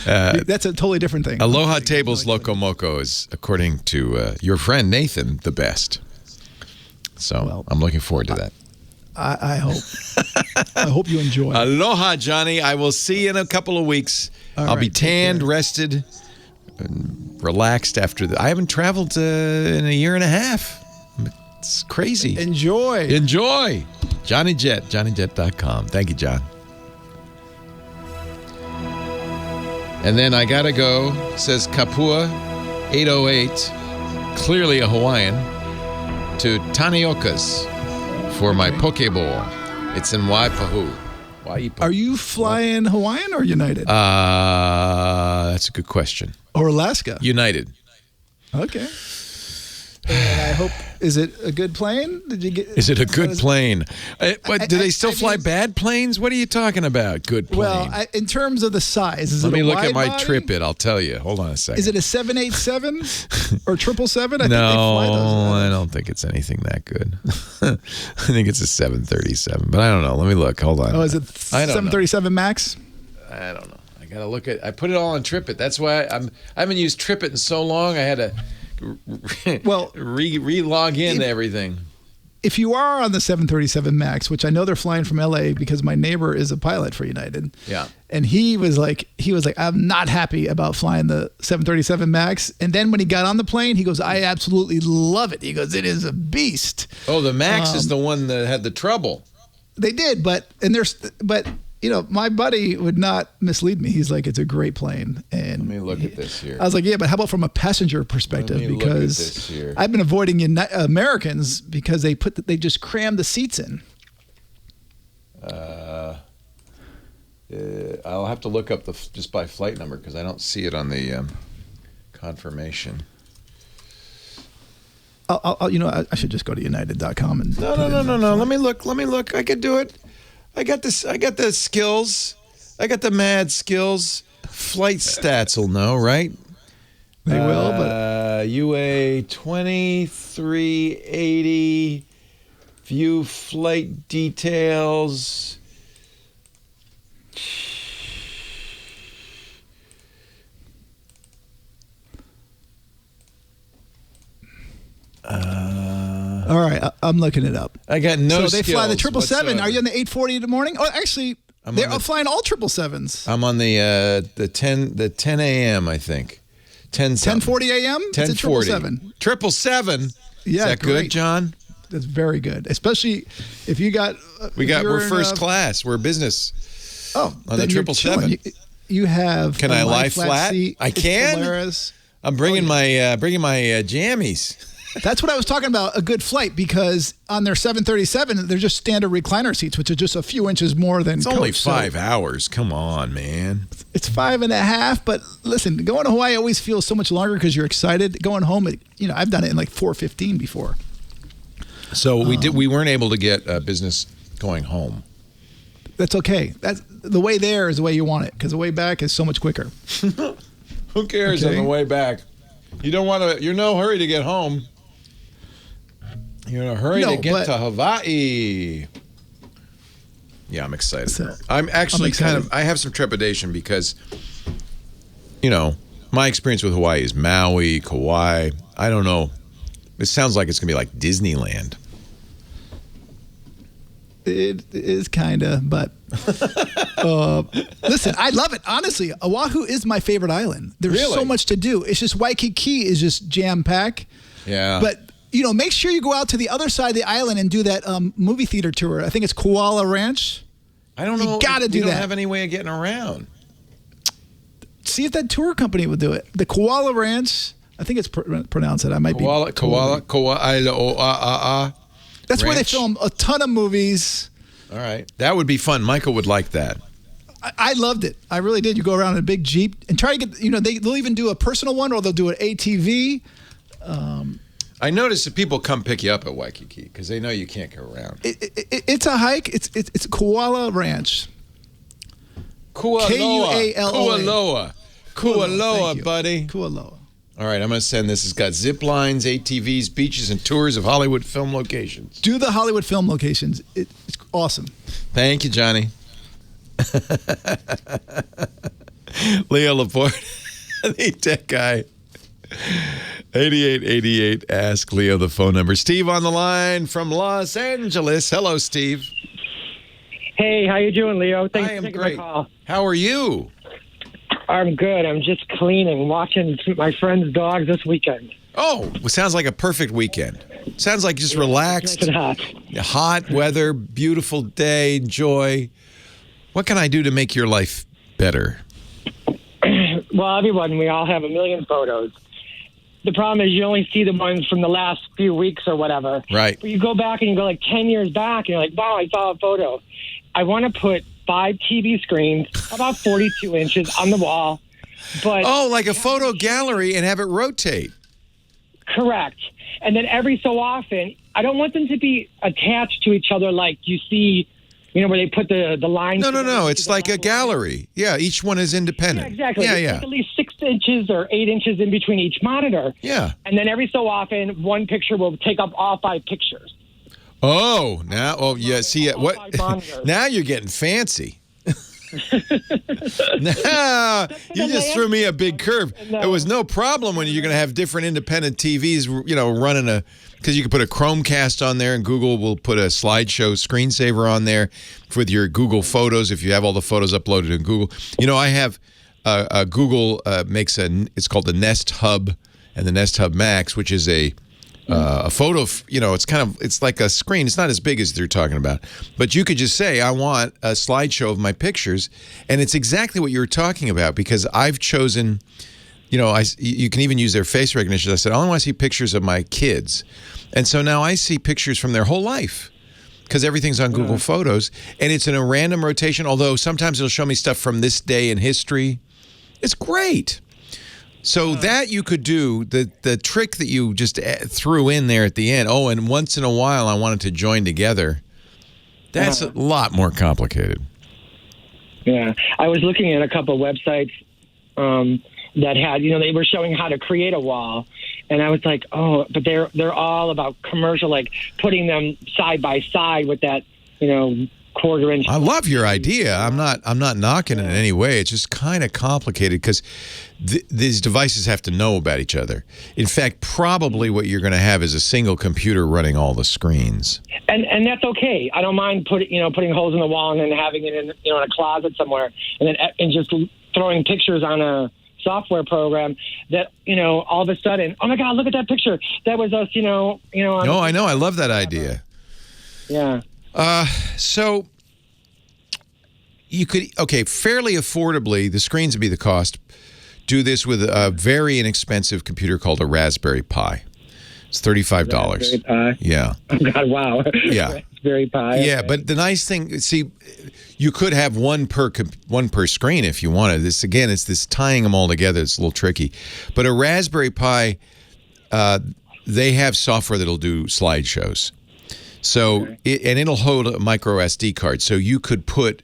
That's a totally different thing. Aloha Tables Loco Moco is, according to your friend Nathan, the best. So I'm looking forward to that. I hope. I hope you enjoy. Aloha, Johnny. I will see you in a couple of weeks. I'll be tanned, rested, and relaxed after I haven't traveled in a year and a half. It's crazy. Enjoy. Johnny Jet, johnnyjet.com. Thank you, John. And then I gotta go, says Kapua 808, clearly a Hawaiian, to Tanioka's for my Poke Bowl. It's in Waipahu. Are you flying Hawaiian or United? That's a good question. Or Alaska? United. Okay. And I hope, is it a good plane? Did you get? Is it a good plane? What, do they still fly bad planes? What are you talking about? Good plane. Well, in terms of the size, is Let it me a look wide at my body? TWiT. I'll tell you. Hold on a second. Is it a 787 or 777? I think they No, fly those. I don't think it's anything that good. I think it's a 737, but I don't know. Let me look. Hold on. Oh, is it I don't 737 Max? I don't know. I gotta look at. I put it all on TWiT. That's why I haven't used TWiT in so long. I had to re-log into everything. If you are on the 737 Max, which I know they're flying from LA because my neighbor is a pilot for United. Yeah. And he was like, I'm not happy about flying the 737 Max. And then when he got on the plane, he goes, I absolutely love it. He goes, it is a beast. Oh, the Max is the one that had the trouble. They did, but my buddy would not mislead me. He's like, it's a great plane. And let me look at this here. I was like, yeah, but how about from a passenger perspective? Let me look at this here. I've been avoiding Americans because they just cram the seats in. I'll have to look up just by flight number because I don't see it on the confirmation. I should just go to United.com and No. Let me look. I could do it. I got this. I got the skills. I got the mad skills. Flight stats will know, right? They will, but UA 2380. View flight details. All right, I'm looking it up. I got no. So they fly the skills 777. whatsoever. Are you on the 840 in the morning? Oh, actually, they're flying all 777s. I'm on the 10 a.m. I think. 10:40 a.m. It's a 777. 777. Yeah, is that great. good, John? That's very good, especially if you got. We're first class. We're business. Oh, on the 777. You have. Can I lie flat? Seat. I can. Polaris. I'm bringing my jammies. That's what I was talking about, a good flight, because on their 737, they're just standard recliner seats, which are just a few inches more than It's coach, only 5 hours. Come on, man. It's 5.5, but listen, going to Hawaii always feels so much longer because you're excited. Going home, I've done it in like 4:15 before. So we weren't able to get business going home. That's okay. That's the way there is the way you want it, because the way back is so much quicker. Who cares on the way back? You don't want to. You're in no hurry to get home. You're in a hurry to get to Hawaii. Yeah, I'm excited. I'm actually I have some trepidation because, my experience with Hawaii is Maui, Kauai. I don't know. It sounds like it's going to be like Disneyland. It is kind of, but listen, I love it. Honestly, Oahu is my favorite island. There's so much to do. It's just Waikiki is just jam-packed. Yeah. But, make sure you go out to the other side of the island and do that movie theater tour. I think it's Koala Ranch. I don't know. You got to do that. We don't have any way of getting around. See if that tour company would do it. The Koala Ranch, I think it's pronounced it. I might be. Koala. That's where they Ranch. film a ton of movies. All right. That would be fun. Michael would like that. I loved it. I really did. You go around in a big Jeep and try to get, they'll even do a personal one, or they'll do an ATV. I noticed that people come pick you up at Waikiki because they know you can't go around. It's a hike. It's Koala Ranch. Kualoa. Kualoa, buddy. Kualoa. All right, I'm going to send this. It's got zip lines, ATVs, beaches, and tours of Hollywood film locations. Do the Hollywood film locations. It's awesome. Thank you, Johnny. Leo Laporte, the tech guy. 8888, ask Leo the phone number. Steve on the line from Los Angeles. Hello, Steve. Hey, how you doing, Leo? Thanks I am for taking great. my call. How are you? I'm good. I'm just cleaning, watching my friend's dogs this weekend. Oh, well, sounds like a perfect weekend. Sounds like just relaxed. Hot weather, beautiful day, joy. What can I do to make your life better? Well, everyone, we all have a million photos. The problem is you only see the ones from the last few weeks or whatever. Right. But you go back and you go like 10 years back and you're like, wow, I saw a photo. I want to put 5 TV screens, about 42 inches on the wall. But like a photo gallery and have it rotate. Correct. And then every so often, I don't want them to be attached to each other like you see, where they put the lines. No. It's like a gallery. Yeah, each one is independent. Yeah, exactly. Yeah, It's like at least 6 inches or 8 inches in between each monitor. Yeah. And then every so often, one picture will take up all 5 pictures. Oh, see what? Now you're getting fancy. No, you just threw me a big curve. There was no problem when you're going to have different independent TVs, running because you can put a Chromecast on there, and Google will put a slideshow screensaver on there with your Google Photos if you have all the photos uploaded in Google. I have Google makes it's called the Nest Hub and the Nest Hub Max, which is a photo, it's like a screen. It's not as big as they're talking about, but you could just say, I want a slideshow of my pictures. And it's exactly what you were talking about, because I've chosen, you can even use their face recognition. I said, I only want to see pictures of my kids. And so now I see pictures from their whole life because everything's on Google Photos, and it's in a random rotation. Although sometimes it'll show me stuff from this day in history. It's great. So that you could do, the trick that you just threw in there at the end, and once in a while I wanted to join together, that's a lot more complicated. Yeah. I was looking at a couple of websites that had, they were showing how to create a wall. And I was like, but they're all about commercial, like putting them side by side with that, quarter inch. I love your idea. I'm not knocking it in any way. It's just kind of complicated because these devices have to know about each other. In fact, probably what you're going to have is a single computer running all the screens. And that's okay. I don't mind putting holes in the wall and then having it in in a closet somewhere, and just throwing pictures on a software program that all of a sudden, oh my God, look at that picture. That was us. No, I know. I love that idea. Yeah. So you could, fairly affordably, the screens would be the cost. Do this with a very inexpensive computer called a Raspberry Pi. It's $35. Raspberry Pi? Yeah. Oh, God, wow. Yeah. Raspberry Pi. Yeah, okay. but the nice thing, you could have one per screen if you wanted. It's this tying them all together. It's a little tricky. But a Raspberry Pi, they have software that'll do slideshows. So, it'll hold a micro SD card. So you could put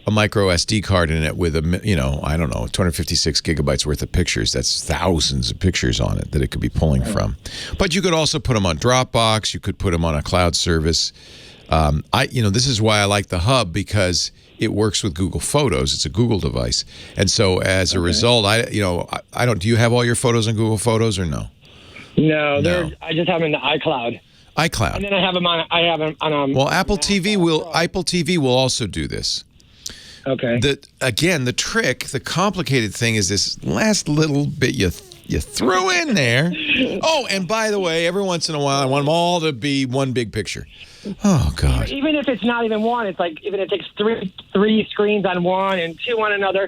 a micro SD card in it with 256 gigabytes worth of pictures. That's thousands of pictures on it that it could be pulling from. But you could also put them on Dropbox. You could put them on a cloud service. This is why I like the Hub, because it works with Google Photos. It's a Google device. And so as a result, I don't, do you have all your photos on Google Photos or no? No. I just have them in the iCloud. And then I have them on. Well, Apple TV will also do this. Okay. The trick, the complicated thing is this last little bit you threw in there. Oh, and by the way, every once in a while, I want them all to be one big picture. Oh, God. Even if it's not even one, it's like even if it takes three screens on one and two on another.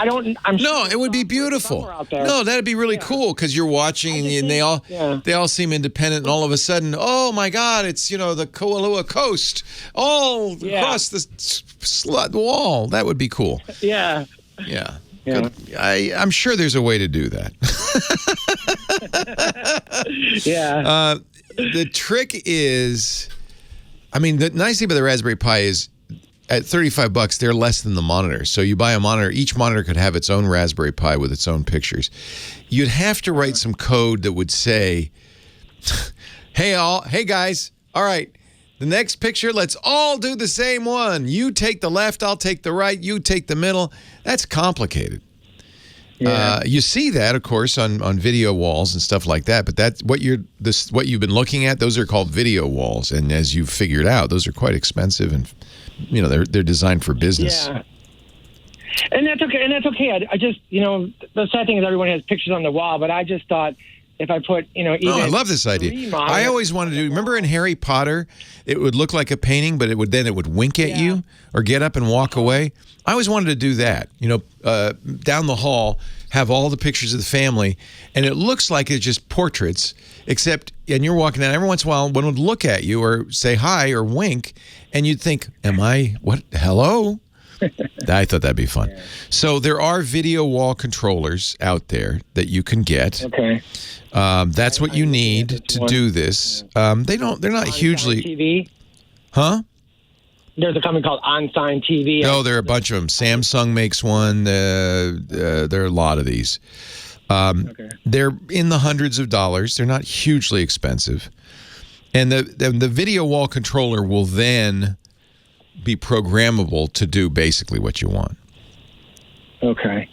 It would be beautiful. No, that'd be really cool because you're watching and they all seem independent, and all of a sudden, oh my God, it's the Kailua Coast all across the wall. That would be cool. Yeah. Yeah. Yeah. I'm sure there's a way to do that. Yeah. The trick is, the nice thing about the Raspberry Pi is, at $35, they're less than the monitor. So you buy a monitor. Each monitor could have its own Raspberry Pi with its own pictures. You'd have to write some code that would say, hey guys, all right, the next picture, let's all do the same one. You take the left, I'll take the right, you take the middle. That's complicated. Yeah. You see that, of course, on video walls and stuff like that. But that's what you've been looking at. Those are called video walls, and as you've figured out, those are quite expensive, and they're designed for business. Yeah. And that's okay. I just the sad thing is everyone has pictures on the wall, but I just thought if I put I love this idea. I always wanted to remember in Harry Potter, it would look like a painting, but it would wink at you or get up and walk away. I always wanted to do that. Down the hall, have all the pictures of the family, and it looks like it's just portraits, and you're walking down. Every once in a while, one would look at you or say hi or wink, and you'd think, "Am I what? Hello?" I thought that'd be fun. So there are video wall controllers out there that you can get. Okay. That's what you need to do this. They're not hugely. TV. Huh? There's a company called OnSign TV. No, there are a bunch of them. Samsung makes one. There are a lot of these. They're in the hundreds of dollars. They're not hugely expensive. And the video wall controller will then be programmable to do basically what you want. Okay.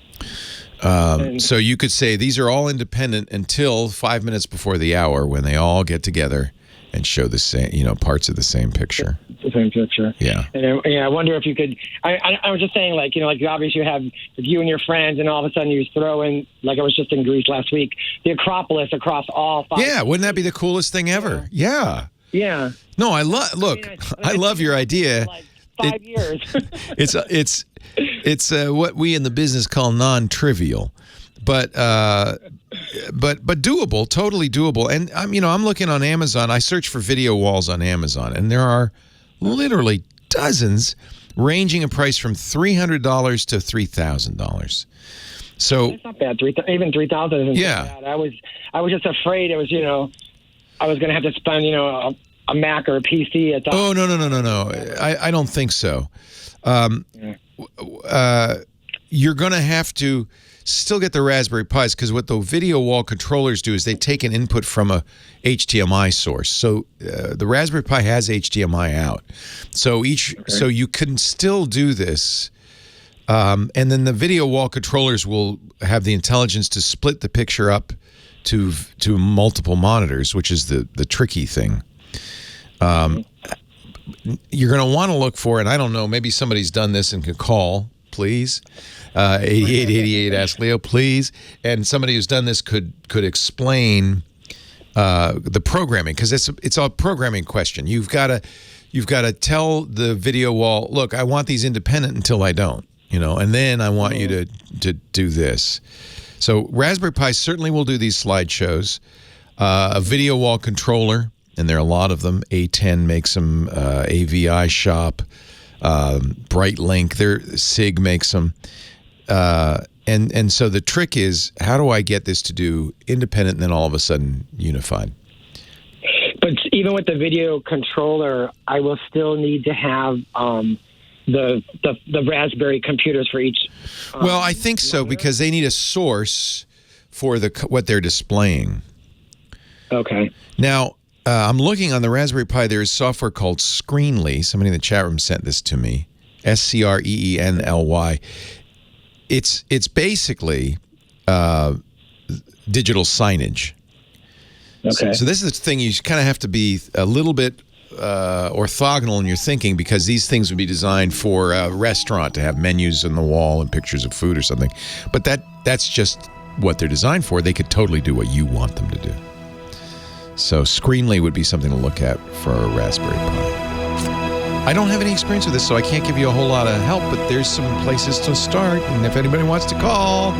So you could say these are all independent until 5 minutes before the hour when they all get together and show the same, parts of the same picture. The same picture. Yeah. And I wonder if you could. I was just saying, like obviously you have you and your friends, and all of a sudden you throw in, like I was just in Greece last week, the Acropolis across all 5. Yeah, wouldn't that be the coolest thing ever? Yeah. Yeah. No, I love your idea. Like 5 years. It's what we in the business call non-trivial, but doable, totally doable. And I'm looking on Amazon. I search for video walls on Amazon, and there are literally dozens, ranging in price from $300 to $3,000. So it's not bad. Even 3,000 isn't bad. I was just afraid it was I was going to have to spend a Mac or a PC at that. Oh no! I don't think so. You're going to have to still get the Raspberry Pis, because what the video wall controllers do is they take an input from a HDMI source. So the Raspberry Pi has HDMI out. So so you can still do this. And then the video wall controllers will have the intelligence to split the picture up to multiple monitors, which is the tricky thing. You're going to want to look for, and I don't know, maybe somebody's done this and can call, please. 8888 Ask Leo, please. And somebody who's done this could explain the programming, because it's a programming question. You've got to tell the video wall, look, I want these independent until I don't, and then I want you to do this. So Raspberry Pi certainly will do these slideshows. A video wall controller, and there are a lot of them. A10 makes them. AVI Shop, Brightlink, SIG makes them. And so the trick is, how do I get this to do independent and then all of a sudden unified? But even with the video controller, I will still need to have the Raspberry computers for each. Well, I think so, because they need a source for what they're displaying. Okay. Now, I'm looking on the Raspberry Pi. There is software called Screenly. Somebody in the chat room sent this to me. SCREENLY. It's basically digital signage. Okay. So this is the thing, you kind of have to be a little bit orthogonal in your thinking, because these things would be designed for a restaurant to have menus on the wall and pictures of food or something. But that's just what they're designed for. They could totally do what you want them to do. So Screenly would be something to look at for a Raspberry Pi. I don't have any experience with this, so I can't give you a whole lot of help, but there's some places to start, and if anybody wants to call.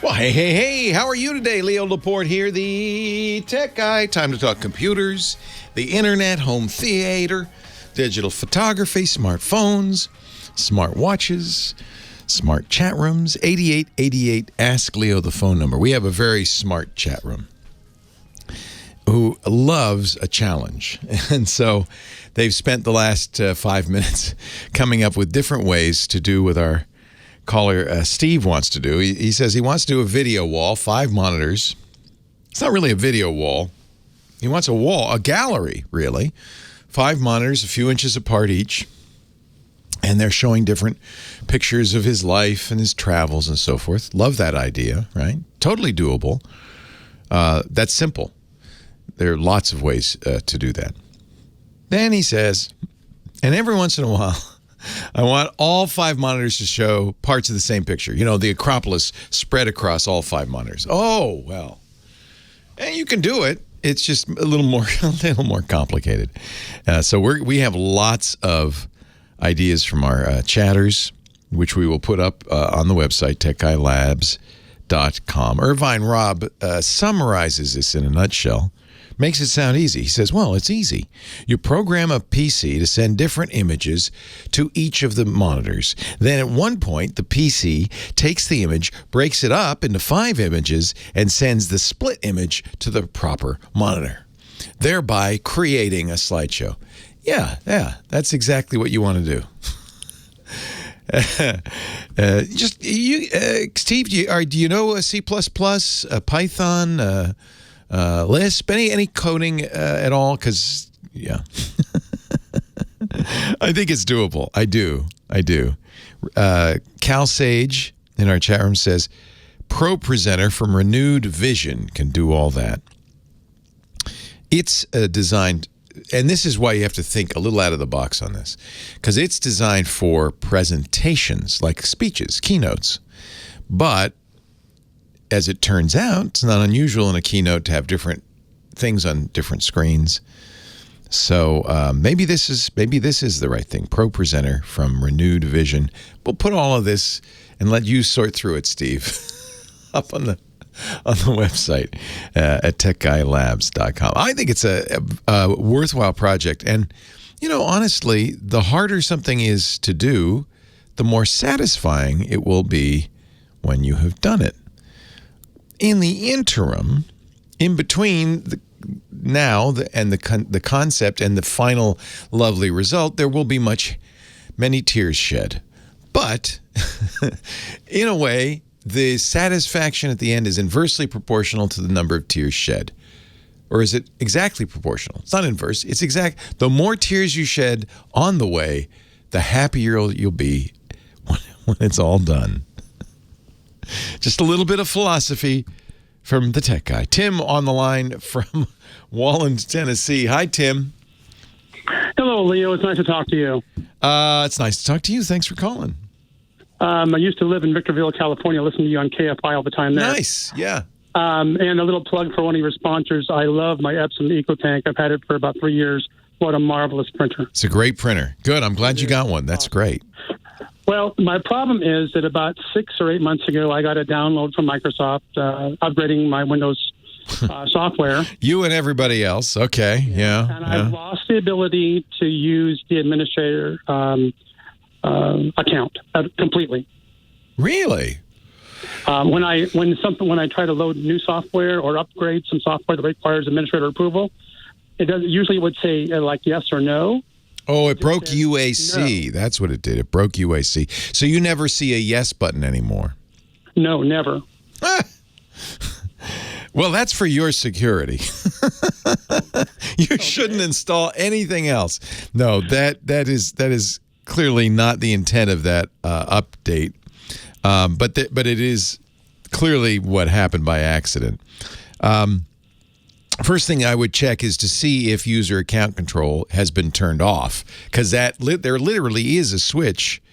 Well, hey, how are you today? Leo Laporte here, the tech guy. Time to talk computers, the internet, home theater, digital photography, smartphones, smart watches, smart chat rooms. 8888 Ask Leo, the phone number. We have a very smart chat room who loves a challenge. And so they've spent the last 5 minutes coming up with different ways to do with our caller Steve wants to do. He says he wants to do a video wall, 5 monitors. It's not really a video wall. He wants a wall, a gallery, really. 5 monitors, a few inches apart each. And they're showing different pictures of his life and his travels and so forth. Love that idea, right? Totally doable. That's simple. There are lots of ways to do that. Then he says, and every once in a while, I want all 5 monitors to show parts of the same picture. The Acropolis spread across all 5 monitors. Oh, well. And you can do it. It's just a little more complicated. So we have lots of ideas from our chatters. which we will put up on the website, techguylabs.com. Irvine Robb summarizes this in a nutshell. Makes it sound easy. He says, well, it's easy. You program a PC to send different images to each of the monitors. Then at one point, the PC takes the image, breaks it up into 5 images, and sends the split image to the proper monitor, thereby creating a slideshow. Yeah, that's exactly what you want to do. Steve, do you know C++, Python, Lisp, any coding at all? Because, yeah. I think it's doable. I do. Cal Sage in our chat room says, Pro Presenter from Renewed Vision can do all that. It's designed, and this is why you have to think a little out of the box on this, because it's designed for presentations like speeches, keynotes. But as it turns out, it's not unusual in a keynote to have different things on different screens. So maybe this is the right thing. Pro Presenter from Renewed Vision. We'll put all of this and let you sort through it, Steve, up on the website at techguylabs.com. I think it's a worthwhile project. And, honestly, the harder something is to do, the more satisfying it will be when you have done it. In the interim, in between the concept and the final lovely result, there will be many tears shed. But in a way, the satisfaction at the end is inversely proportional to the number of tears shed. Or is it exactly proportional? It's not inverse. It's exact. The more tears you shed on the way, the happier you'll be when it's all done. Just a little bit of philosophy from the tech guy. Tim on the line from Walland, Tennessee. Hi, Tim. Hello, Leo. It's nice to talk to you. It's nice to talk to you. Thanks for calling. I used to live in Victorville, California. Listen to you on KFI all the time there. Nice, yeah. And a little plug for one of your sponsors. I love my Epson EcoTank. I've had it for about 3 years. What a marvelous printer. It's a great printer. Good. I'm glad you got one. That's great. Well, my problem is that about 6 or 8 months ago, I got a download from Microsoft upgrading my Windows software. You and everybody else. Okay, yeah. And I've lost the ability to use the administrator account completely. Really? When I try to load new software or upgrade some software that requires administrator approval, it would say like yes or no. Oh, it broke UAC. No. That's what it did. It broke UAC. So you never see a yes button anymore? No, never. Well, that's for your security. You shouldn't install anything else. No, that is clearly not the intent of that update. But it is clearly what happened by accident. First thing I would check is to see if user account control has been turned off, because there literally is a switch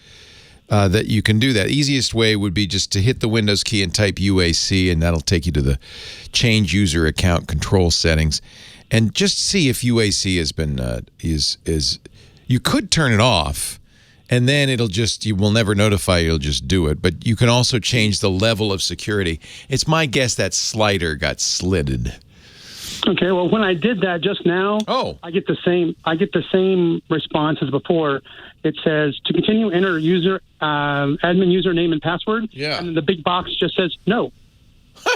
that you can do that. Easiest way would be just to hit the Windows key and type UAC, and that'll take you to the change user account control settings, and just see if UAC has been you could turn it off, and then you will never notify you, it'll just do it. But you can also change the level of security. It's my guess that slider got slitted. Okay, well, when I did that just now, I get the same response as before. It says to continue, enter user admin username and password. Yeah, and then the big box just says no.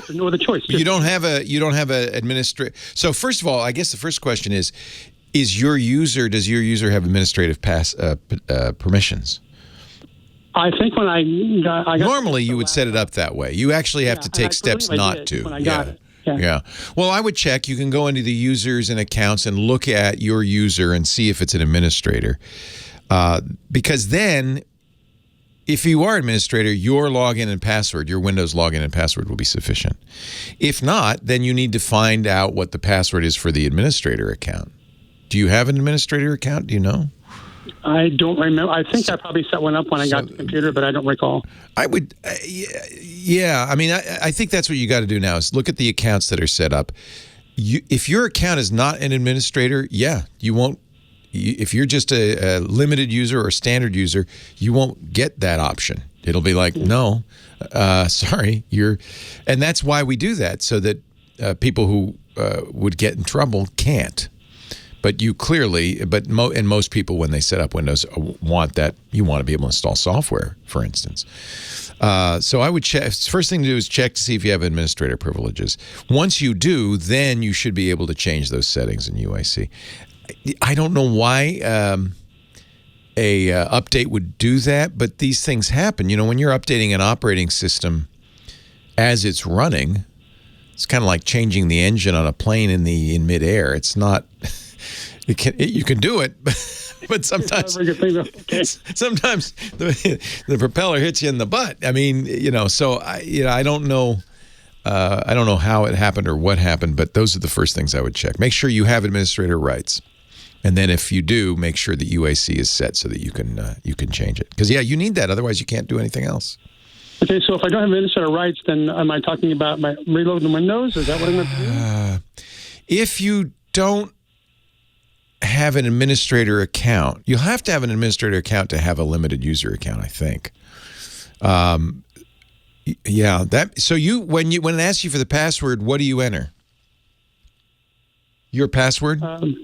There's no other choice. You don't have a administrator. So first of all, I guess the first question is does your user have administrative permissions? I think when I got normally you would set it up that way. You actually have to take steps not to. When I got it. Yeah. Well, I would check. You can go into the users and accounts and look at your user and see if it's an administrator. Because then, if you are administrator, your login and password, your Windows login and password will be sufficient. If not, then you need to find out what the password is for the administrator account. Do you have an administrator account? Do you know? I don't remember. I think I probably set one up when I got the computer, but I don't recall. I would, yeah. I mean, I think that's what you got to do now is look at the accounts that are set up. If your account is not an administrator, you won't if you're just a limited user or standard user, you won't get that option. It'll be like, no, sorry, and that's why we do that, so that people who would get in trouble can't. But you clearly, and most people, when they set up Windows, want that. You want to be able to install software, for instance. So I would check. First thing to do is check to see if you have administrator privileges. Once you do, then you should be able to change those settings in UIC. I don't know why a update would do that, but these things happen. You know, when you're updating an operating system as it's running, it's kind of like changing the engine on a plane in midair. It's not. You can do it, but sometimes sometimes the propeller hits you in the butt. I mean, so I don't know. I don't know how it happened or what happened, but those are the first things I would check. Make sure you have administrator rights, and then if you do, make sure the UAC is set so that you can change it. Because you need that. Otherwise, you can't do anything else. Okay, so if I don't have administrator rights, then am I talking about my reloading Windows? Is that what I'm going to do? If you don't have an administrator account, you'll have to have an administrator account to have a limited user account, I think. So when it asks you for the password, what do you enter? Your password? I don't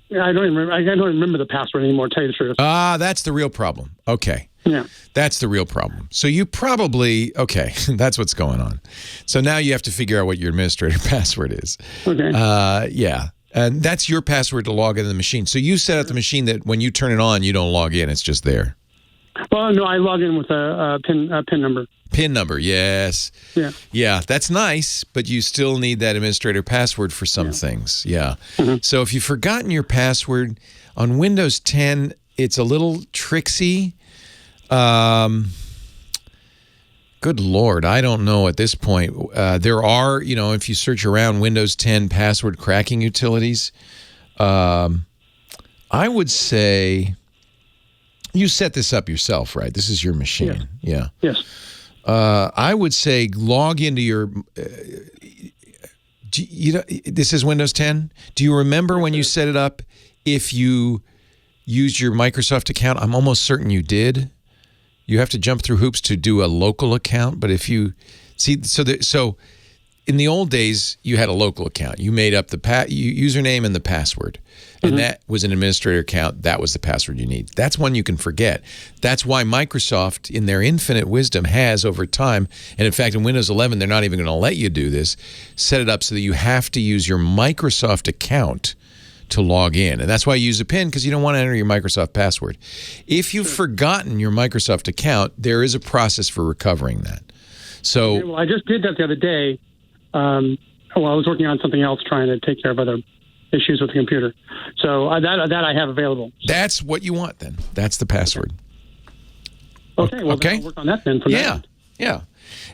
remember the password anymore, to tell you the truth. That's the real problem. Okay. Yeah. That's the real problem. So you probably, that's what's going on. So now you have to figure out what your administrator password is. Okay. And that's your password to log into the machine. So you set up the machine that when you turn it on, you don't log in. It's just there. Well, no, I log in with a PIN number. PIN number, yes. Yeah. Yeah, that's nice, but you still need that administrator password for some things. Yeah. Mm-hmm. So if you've forgotten your password, on Windows 10, it's a little tricksy. Good Lord, I don't know at this point. There are, if you search around Windows 10 password cracking utilities, I would say you set this up yourself, right? This is your machine. Yes. Yeah. Yes. I would say log into your. This is Windows 10. Do you remember when you set it up? If you used your Microsoft account, I'm almost certain you did. You have to jump through hoops to do a local account, but if you see, so in the old days, you had a local account. You made up the username and the password, and that was an administrator account. That was the password you need. That's one you can forget. That's why Microsoft, in their infinite wisdom, has over time, and in fact, in Windows 11, they're not even going to let you do this, set it up so that you have to use your Microsoft account to log in. And that's why you use a PIN, because you don't want to enter your Microsoft password. If you've forgotten your Microsoft account, there is a process for recovering that. So, well, I just did that the other day. I was working on something else, trying to take care of other issues with the computer. So that I have available. That's what you want then. That's the password. Okay. Well, then I'll work on that then. Yeah.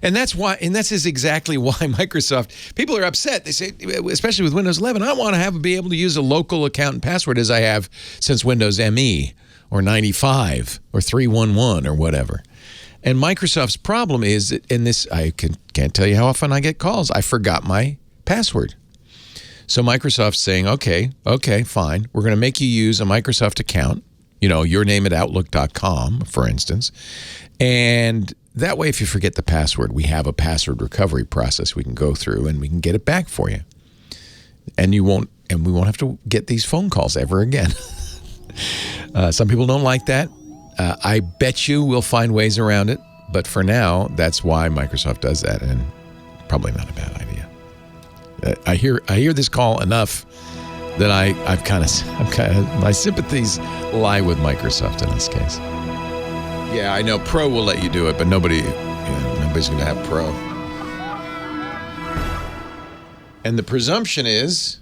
And that's why, and this is exactly why Microsoft, people are upset. They say, especially with Windows 11, I want to be able to use a local account and password as I have since Windows ME or 95 or 311 or whatever. And Microsoft's problem is that, and this, can't tell you how often I get calls, I forgot my password. So Microsoft's saying, okay, fine. We're going to make you use a Microsoft account, your name at Outlook.com, for instance. And that way, if you forget the password, we have a password recovery process we can go through, and we can get it back for you. And we won't have to get these phone calls ever again. Some people don't like that. I bet you we'll find ways around it. But for now, that's why Microsoft does that, and probably not a bad idea. I hear this call enough that I'm kind of my sympathies lie with Microsoft in this case. Yeah, I know Pro will let you do it, but nobody's going to have Pro. And the presumption is,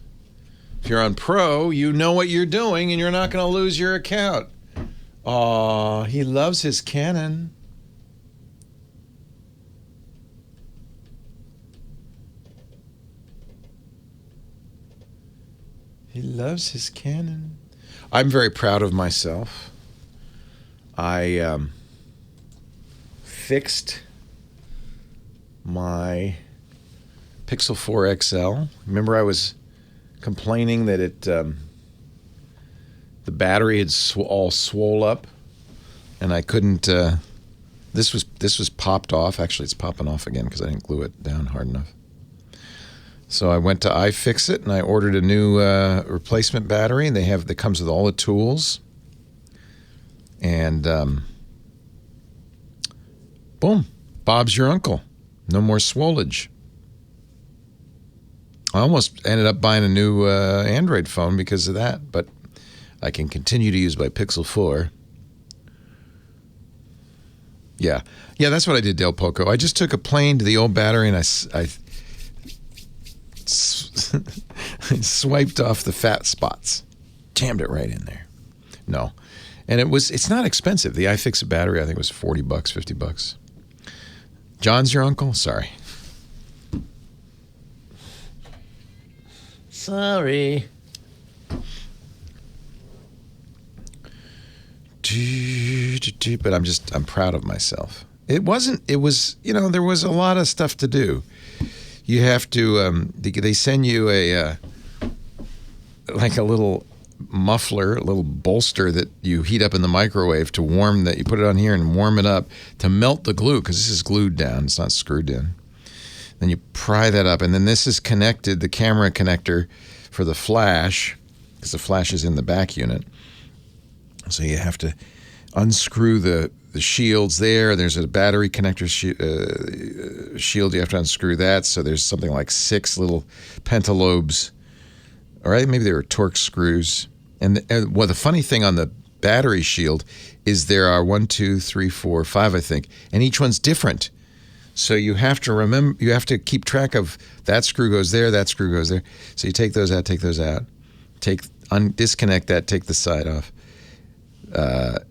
if you're on Pro, you know what you're doing, and you're not going to lose your account. Aw, he loves his Canon. He loves his Canon. I'm very proud of myself. I fixed my Pixel 4 XL. Remember, I was complaining that the battery had all swole up, and I couldn't. This was popped off. Actually, it's popping off again because I didn't glue it down hard enough. So I went to iFixit and I ordered a new replacement battery. And that comes with all the tools. And boom, Bob's your uncle. No more swollage. I almost ended up buying a new Android phone because of that, but I can continue to use my Pixel 4. Yeah, that's what I did, Del Poco. I just took a plane to the old battery and I swiped off the fat spots, jammed it right in there. No, and it's not expensive. The iFixit battery I think was $40, $50. John's your uncle? Sorry. Sorry. But I'm proud of myself. There was a lot of stuff to do. You have to, they send you a little muffler, a little bolster that you heat up in the microwave to warm that. You put it on here and warm it up to melt the glue because this is glued down. It's not screwed in. Then you pry that up, and then this is connected, the camera connector for the flash, because the flash is in the back unit. So you have to unscrew the shields there. There's a battery connector shield. You have to unscrew that. So there's something like 6 little pentalobes. All right, maybe they were Torx screws. And the funny thing on the battery shield is there are 1, 2, 3, 4, 5, I think, and each one's different. So you have to remember, you have to keep track of that screw goes there, that screw goes there. So you take those out, disconnect that, take the side off.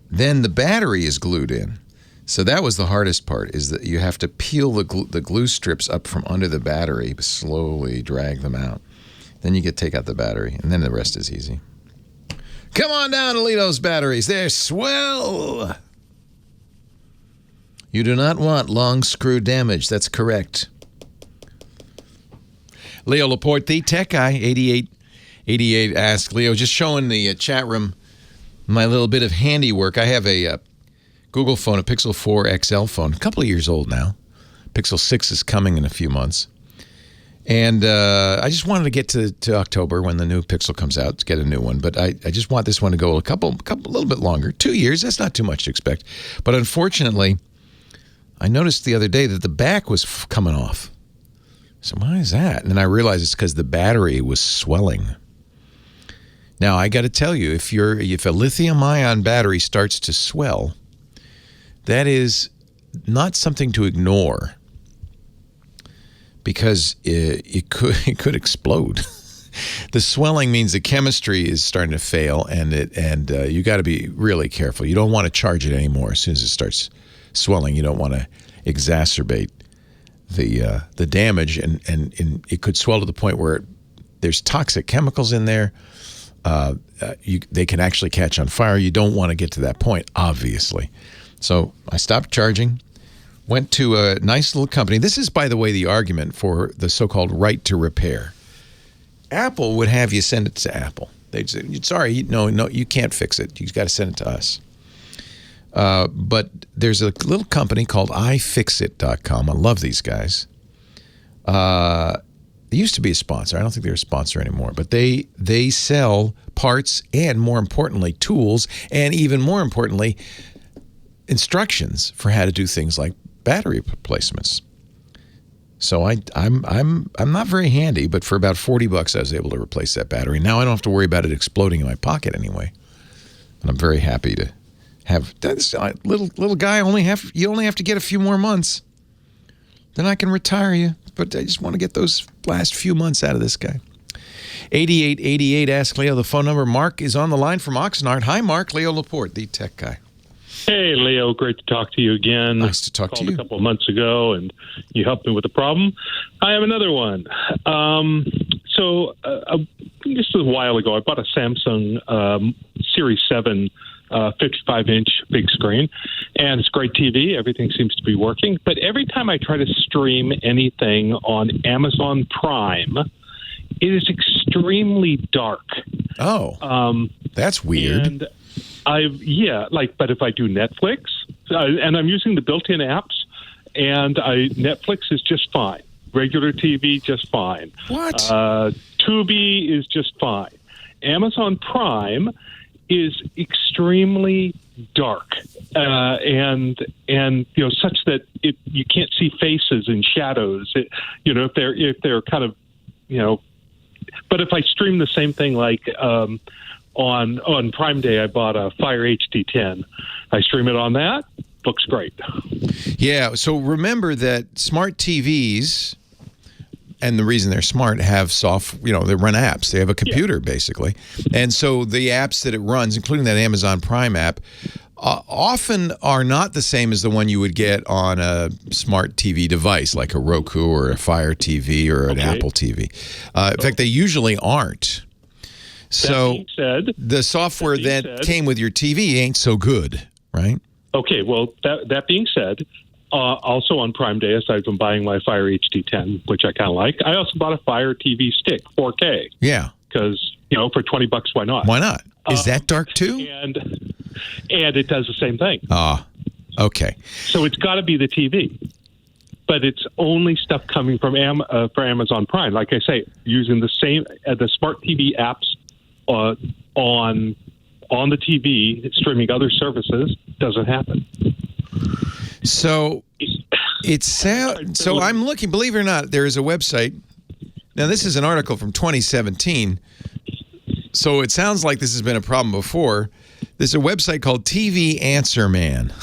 Then the battery is glued in. So that was the hardest part, is that you have to peel the glue strips up from under the battery, slowly drag them out. Then you take out the battery, and then the rest is easy. Come on down to Lito's Batteries. They're swell. You do not want long screw damage. That's correct. Leo Laporte, the tech guy, 8888 asked Leo, just showing the chat room my little bit of handiwork. I have a Google phone, a Pixel 4 XL phone, a couple of years old now. Pixel 6 is coming in a few months. And I just wanted to get to October when the new Pixel comes out to get a new one. But I just want this one to go a little bit longer. 2 years, that's not too much to expect. But unfortunately, I noticed the other day that the back was coming off. So why is that? And then I realized it's because the battery was swelling. Now, I got to tell you, if a lithium-ion battery starts to swell, that is not something to ignore, because it could explode. The swelling means the chemistry is starting to fail, and you got to be really careful. You don't want to charge it anymore as soon as it starts swelling. You don't want to exacerbate the damage, and it could swell to the point where there's toxic chemicals in there. They can actually catch on fire. You don't want to get to that point, obviously. So I stopped charging, went to a nice little company. This is, by the way, the argument for the so-called right to repair. Apple would have you send it to Apple. They'd say, sorry, no, you can't fix it. You've got to send it to us. But there's a little company called iFixit.com. I love these guys. They used to be a sponsor. I don't think they're a sponsor anymore. But they sell parts and, more importantly, tools, and even more importantly, instructions for how to do things like battery replacements. So I'm not very handy, but for about $40 I was able to replace that battery. Now I don't have to worry about it exploding in my pocket anyway. And I'm very happy to have this little guy. You only have to get a few more months. Then I can retire you. But I just want to get those last few months out of this guy. 8888 ask Leo the phone number. Mark is on the line from Oxnard. Hi, Mark. Leo Laporte, the tech guy. Hey, Leo. Great to talk to you again. Nice to talk to you. I called a couple of months ago, and you helped me with a problem. I have another one. Just a while ago, I bought a Samsung Series 7 55-inch big screen, and it's a great TV. Everything seems to be working. But every time I try to stream anything on Amazon Prime, it is extremely dark. Oh, that's weird. And but if I do Netflix, and I'm using the built-in apps, and Netflix is just fine. Regular TV, just fine. What? Tubi is just fine. Amazon Prime is extremely dark, and such that you can't see faces and shadows. If they're kind of, But if I stream the same thing, like on Prime Day, I bought a Fire HD 10. I stream it on that. Looks great. Yeah. So remember that smart TVs, and the reason they're smart, have they run apps. They have a computer, basically. And so the apps that it runs, including that Amazon Prime app, often are not the same as the one you would get on a smart TV device, like a Roku or a Fire TV or an Apple TV. In fact, they usually aren't. So the software that came with your TV ain't so good, right? Okay, well, that being said, also on Prime Day, aside from buying my Fire HD 10, which I kind of like, I also bought a Fire TV stick, 4K. Yeah. Because, for $20, why not? Why not? Is that dark too? And it does the same thing. Okay. So it's got to be the TV. But it's only stuff coming from for Amazon Prime. Like I say, using the same the smart TV apps on the TV, streaming other services, doesn't happen. So I'm looking, believe it or not, there is a website. Now, this is an article from 2017. So it sounds like this has been a problem before. There's a website called TV Answer Man.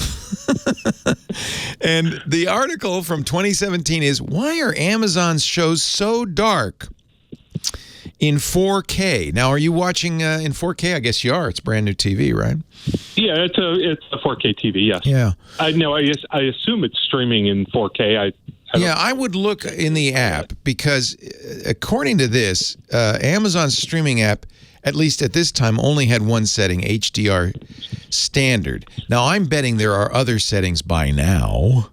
And the article from 2017 is, why are Amazon's shows so dark in 4K? Now, are you watching in 4K? I guess you are. It's brand new TV, right? Yeah, it's a 4K TV, yes. Yeah. I assume it's streaming in 4K. I would look in the app because according to this, Amazon's streaming app, at least at this time, only had one setting, HDR standard. Now, I'm betting there are other settings by now.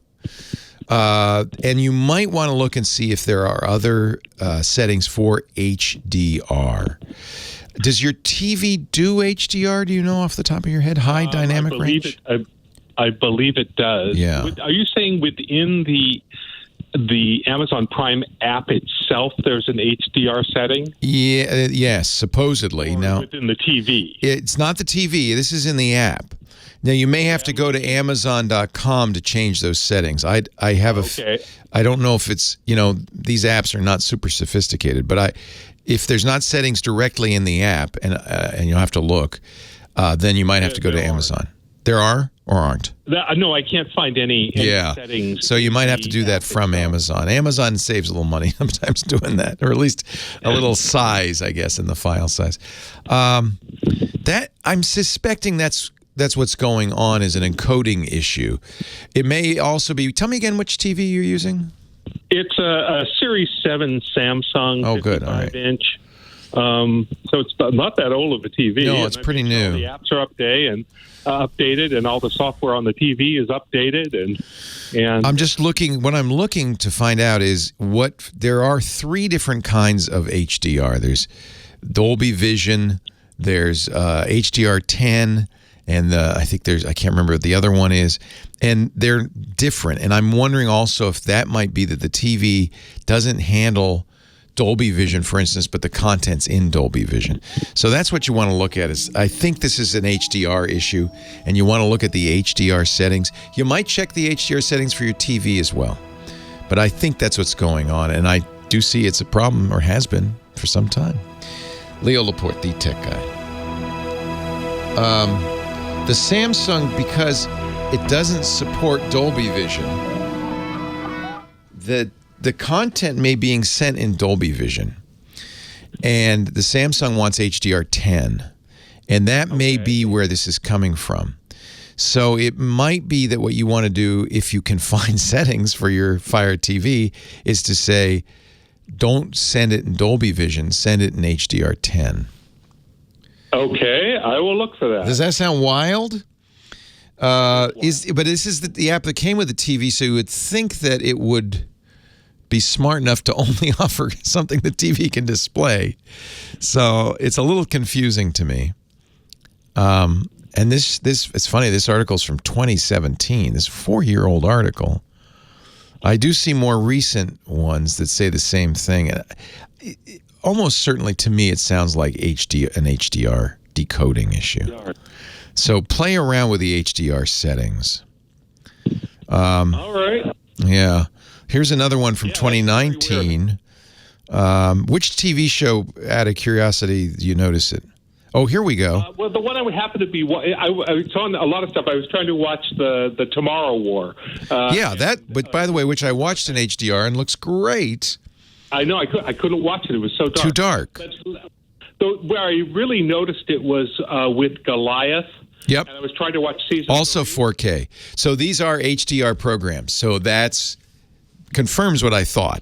And you might want to look and see if there are other settings for HDR. Does your TV do HDR? Do you know off the top of your head? High dynamic range? I believe it does. Yeah. Are you saying within the Amazon Prime app itself, there's an HDR setting? Yeah. Yes, supposedly. Or now within the TV? It's not the TV. This is in the app. Now, you may have to go to Amazon.com to change those settings. I don't know if it's, these apps are not super sophisticated, but if there's not settings directly in the app, and you'll have to look, then you might have to go to Amazon. There are or aren't? No, I can't find any settings. So you might have to do that from Amazon. Amazon saves a little money sometimes doing that, or at least a little size, I guess, in the file size. That I'm suspecting that's what's going on, is an encoding issue. It may also be. Tell me again which TV you're using. It's a Series 7 Samsung. Oh, good. All right. 55-inch. So it's not that old of a TV. No, it's pretty new. The apps are updated, and all the software on the TV is updated. And I'm just looking. What I'm looking to find out is there are 3 different kinds of HDR. There's Dolby Vision. There's HDR10. And I think I can't remember what the other one is. And they're different. And I'm wondering also if that might be that the TV doesn't handle Dolby Vision, for instance, but the content's in Dolby Vision. So that's what you want to look at. I think this is an HDR issue, and you want to look at the HDR settings. You might check the HDR settings for your TV as well. But I think that's what's going on. And I do see it's a problem, or has been, for some time. Leo Laporte, the tech guy. The Samsung, because it doesn't support Dolby Vision, the content may be sent in Dolby Vision, and the Samsung wants HDR10, and that may be where this is coming from. So it might be that what you want to do, if you can find settings for your Fire TV, is to say, don't send it in Dolby Vision, send it in HDR10. Okay, I will look for that. Does that sound wild? But this is the app that came with the TV, so you would think that it would be smart enough to only offer something the TV can display. So it's a little confusing to me. And this it's funny, this article's from 2017. This 4-year-old article. I do see more recent ones that say the same thing. Almost certainly to me it sounds like an HDR decoding issue. So play around with the HDR settings. All right. Yeah. Here's another one from 2019. Which TV show, out of curiosity, do you notice it? Oh, here we go. Well, the one I would happen to be, I saw a lot of stuff. I was trying to watch the Tomorrow War. But by the way, which I watched in HDR and looks great. I know, I couldn't watch it. It was so dark. Too dark. Where I really noticed it was with Goliath. Yep. And I was trying to watch season also 3. 4K. So these are HDR programs. So that's confirms what I thought.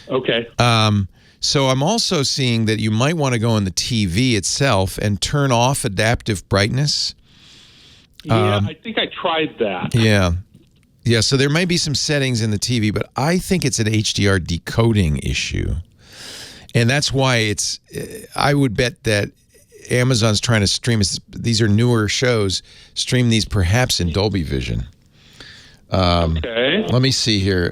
Okay. So I'm also seeing that you might want to go in the TV itself and turn off adaptive brightness. Yeah, I think I tried that. Yeah, so there may be some settings in the TV, but I think it's an HDR decoding issue. And that's why I would bet that Amazon's trying to stream, these are newer shows, stream these perhaps in Dolby Vision. Okay. Let me see here.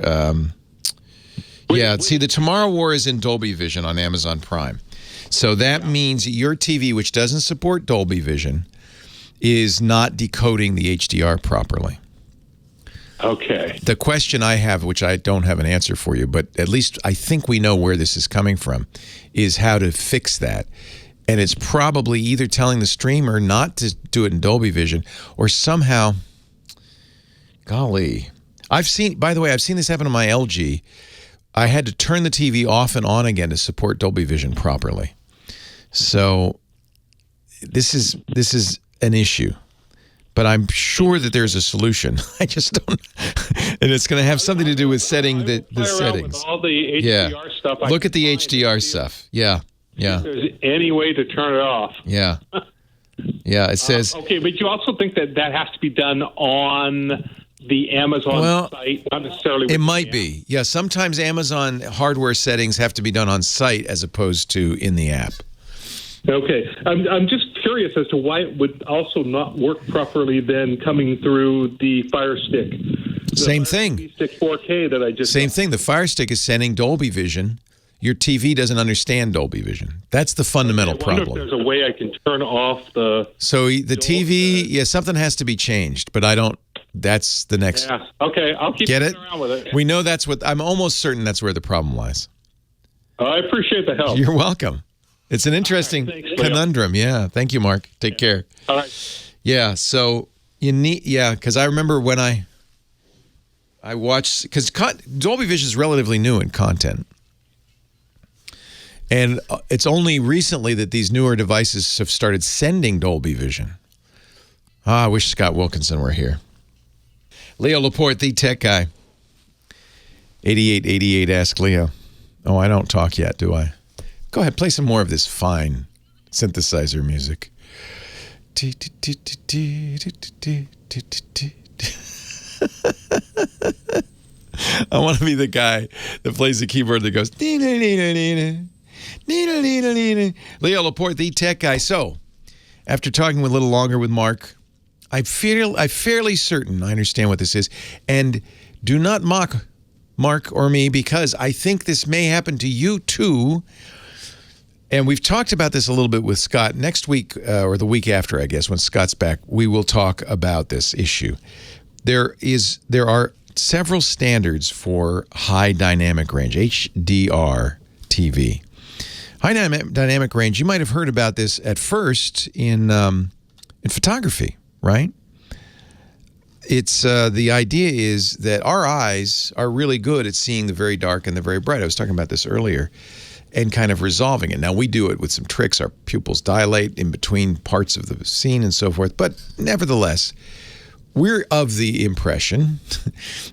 See, the Tomorrow War is in Dolby Vision on Amazon Prime. So that means your TV, which doesn't support Dolby Vision, is not decoding the HDR properly. Okay. The question I have, which I don't have an answer for you, but at least I think we know where this is coming from, is how to fix that. And it's probably either telling the streamer not to do it in Dolby Vision or somehow, golly. By the way, I've seen this happen on my LG. I had to turn the TV off and on again to support Dolby Vision properly. So this is an issue. But I'm sure that there's a solution. I just don't. And it's going to have something to do with setting the settings. With all the HDR stuff. Look at the HDR stuff. Yeah. If there's any way to turn it off. Yeah. Yeah, it says. Okay, but you also think that has to be done on the Amazon site, not necessarily. It might be. Yeah, sometimes Amazon hardware settings have to be done on site as opposed to in the app. Okay. I'm just curious as to why it would also not work properly then coming through the Fire Stick. Same thing. Stick 4K that I just... Same thing. The Fire Stick is sending Dolby Vision. Your TV doesn't understand Dolby Vision. That's the fundamental problem. I wonder if there's a way I can turn off the... So the TV, something has to be changed, but I don't... That's the next... Yeah. Okay, I'll keep around with it. We know that's what... I'm almost certain that's where the problem lies. I appreciate the help. You're welcome. It's an interesting conundrum. Yeah. Thank you, Mark. Take care. All right. Yeah. So you need, because I remember when I watched, because Dolby Vision is relatively new in content. And it's only recently that these newer devices have started sending Dolby Vision. I wish Scott Wilkinson were here. Leo Laporte, the tech guy. 8888 Ask Leo. Oh, I don't talk yet, do I? Go ahead, play some more of this fine synthesizer music. I want to be the guy that plays the keyboard that goes... Leo Laporte, the tech guy. So, after talking a little longer with Mark, I'm fairly certain I understand what this is. And do not mock Mark or me, because I think this may happen to you too. And we've talked about this a little bit with Scott. Next week, or the week after, I guess, when Scott's back, we will talk about this issue. There are several standards for high dynamic range, HDR TV. High dynamic range, you might have heard about this at first in photography, right? It's the idea is that our eyes are really good at seeing the very dark and the very bright. I was talking about this earlier. And kind of resolving it. Now, we do it with some tricks. Our pupils dilate in between parts of the scene and so forth. But nevertheless, we're of the impression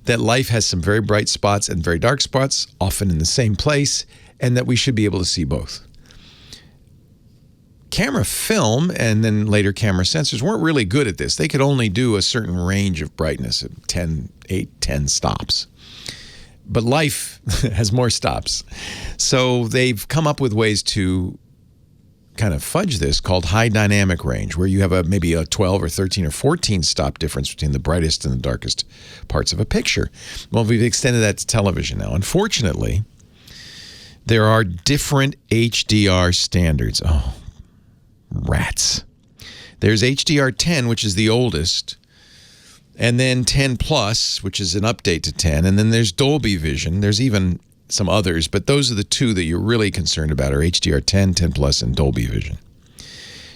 that life has some very bright spots and very dark spots, often in the same place, and that we should be able to see both. Camera film and then later camera sensors weren't really good at this. They could only do a certain range of brightness, 8, 10 stops. but life has more stops. So they've come up with ways to kind of fudge this called high dynamic range, where you have maybe a 12 or 13 or 14 stop difference between the brightest and the darkest parts of a picture. Well, we've extended that to television now. Unfortunately, there are different HDR standards. Oh, rats. There's HDR10, which is the oldest, and then 10 Plus, which is an update to 10, and then there's Dolby Vision. There's even some others, but those are the two that you're really concerned about are HDR10, 10 Plus, and Dolby Vision.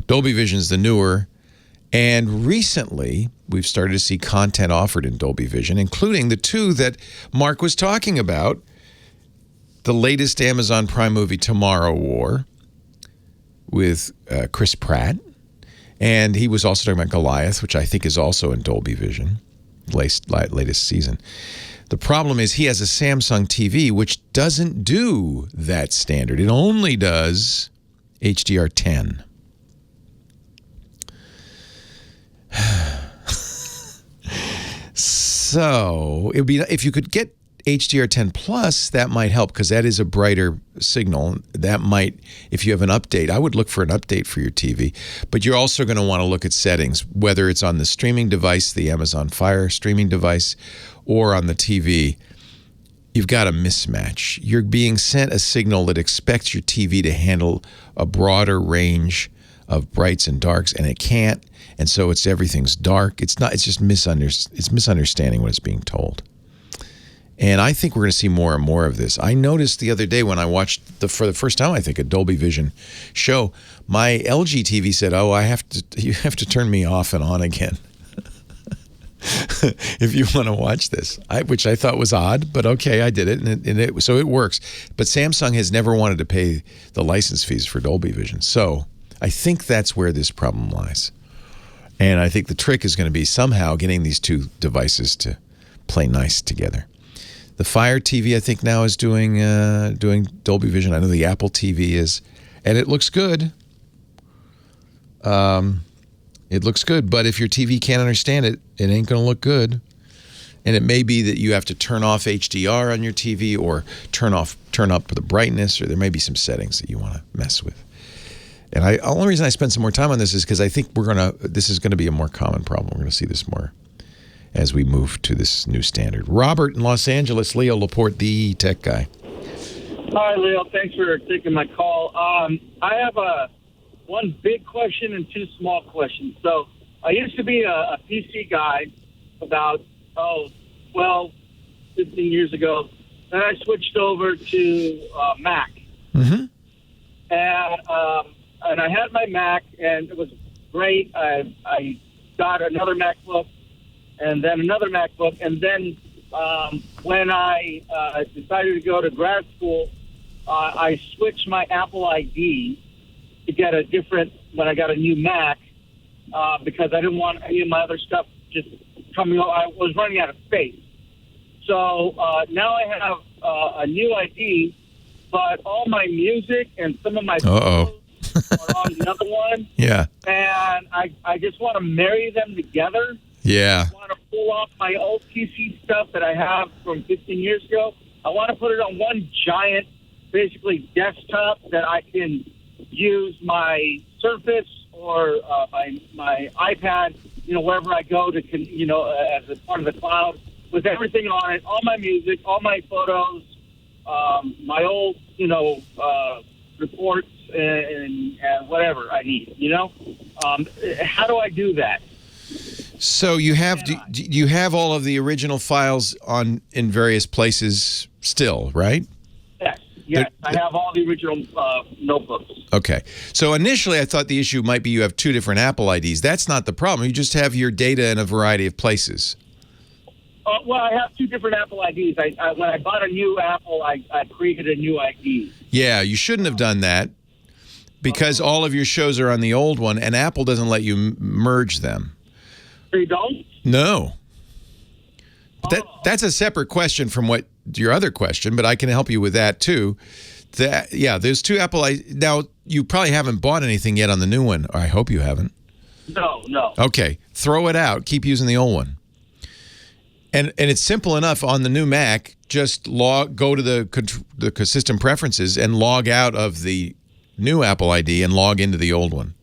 Dolby Vision is the newer, and recently we've started to see content offered in Dolby Vision, including the two that Mark was talking about, the latest Amazon Prime movie, Tomorrow War, with Chris Pratt. And he was also talking about Goliath, which I think is also in Dolby Vision, latest season. The problem is he has a Samsung TV, which doesn't do that standard. It only does HDR10. So it would be, if you could get HDR10 Plus, that might help because that is a brighter signal. That might, if you have an update, I would look for an update for your TV. But you're also going to want to look at settings, whether it's on the streaming device, the Amazon Fire streaming device, or on the TV. You've got a mismatch. You're being sent a signal that expects your TV to handle a broader range of brights and darks, and it can't. And so everything's dark. It's not. It's just misunderstanding what it's being told. And I think we're going to see more and more of this. I noticed the other day when I watched for the first time, I think, a Dolby Vision show, my LG TV said, "Oh, you have to turn me off and on again if you want to watch this," which I thought was odd, but okay, I did it, so it works. But Samsung has never wanted to pay the license fees for Dolby Vision, so I think that's where this problem lies. And I think the trick is going to be somehow getting these two devices to play nice together. The Fire TV, I think, now is doing Dolby Vision. I know the Apple TV is, and it looks good. It looks good, but if your TV can't understand it, it ain't going to look good. And it may be that you have to turn off HDR on your TV or turn up the brightness, or there may be some settings that you want to mess with. And the only reason I spend some more time on this is because I think this is going to be a more common problem. We're going to see this more as we move to this new standard. Robert in Los Angeles, Leo Laporte, the tech guy. Hi, Leo. Thanks for taking my call. I have one big question and two small questions. So I used to be a PC guy about, 12, 15 years ago. Then I switched over to Mac. Mm-hmm. And I had my Mac, and it was great. I got another MacBook, and then another MacBook. And then when I decided to go to grad school, I switched my Apple ID to get when I got a new Mac, because I didn't want any of my other stuff just coming up. I was running out of space. So now I have a new ID, but all my music and some of my photos are on the other one. Yeah. And I just want to marry them together. Yeah. I want to pull off my old PC stuff that I have from 15 years ago. I want to put it on one giant, basically, desktop that I can use my Surface or my iPad, wherever I go to, as a part of the cloud, with everything on it, all my music, all my photos, my old, reports and whatever I need, How do I do that? So do you have all of the original files in various places still, right? Yes, I have all the original notebooks. Okay. So initially I thought the issue might be you have two different Apple IDs. That's not the problem. You just have your data in a variety of places. Well, I have two different Apple IDs. When I bought a new Apple, I created a new ID. Yeah, you shouldn't have done that because all of your shows are on the old one, and Apple doesn't let you merge them. You don't? No. That's a separate question from what your other question, but I can help you with that too. There's two Apple IDs. Now, you probably haven't bought anything yet on the new one. Or I hope you haven't. No. Okay. Throw it out. Keep using the old one. And it's simple enough on the new Mac. Just go to the system preferences and log out of the new Apple ID and log into the old one.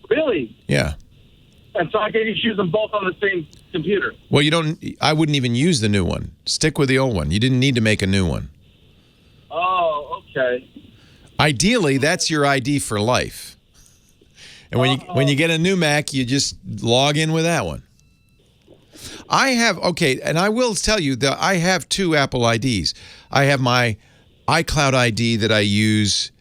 Really? Yeah. And so I can just use them both on the same computer. Well, I wouldn't even use the new one. Stick with the old one. You didn't need to make a new one. Oh, okay. Ideally, that's your ID for life. And when you get a new Mac, you just log in with that one. And I will tell you that I have two Apple IDs. I have my iCloud ID that I use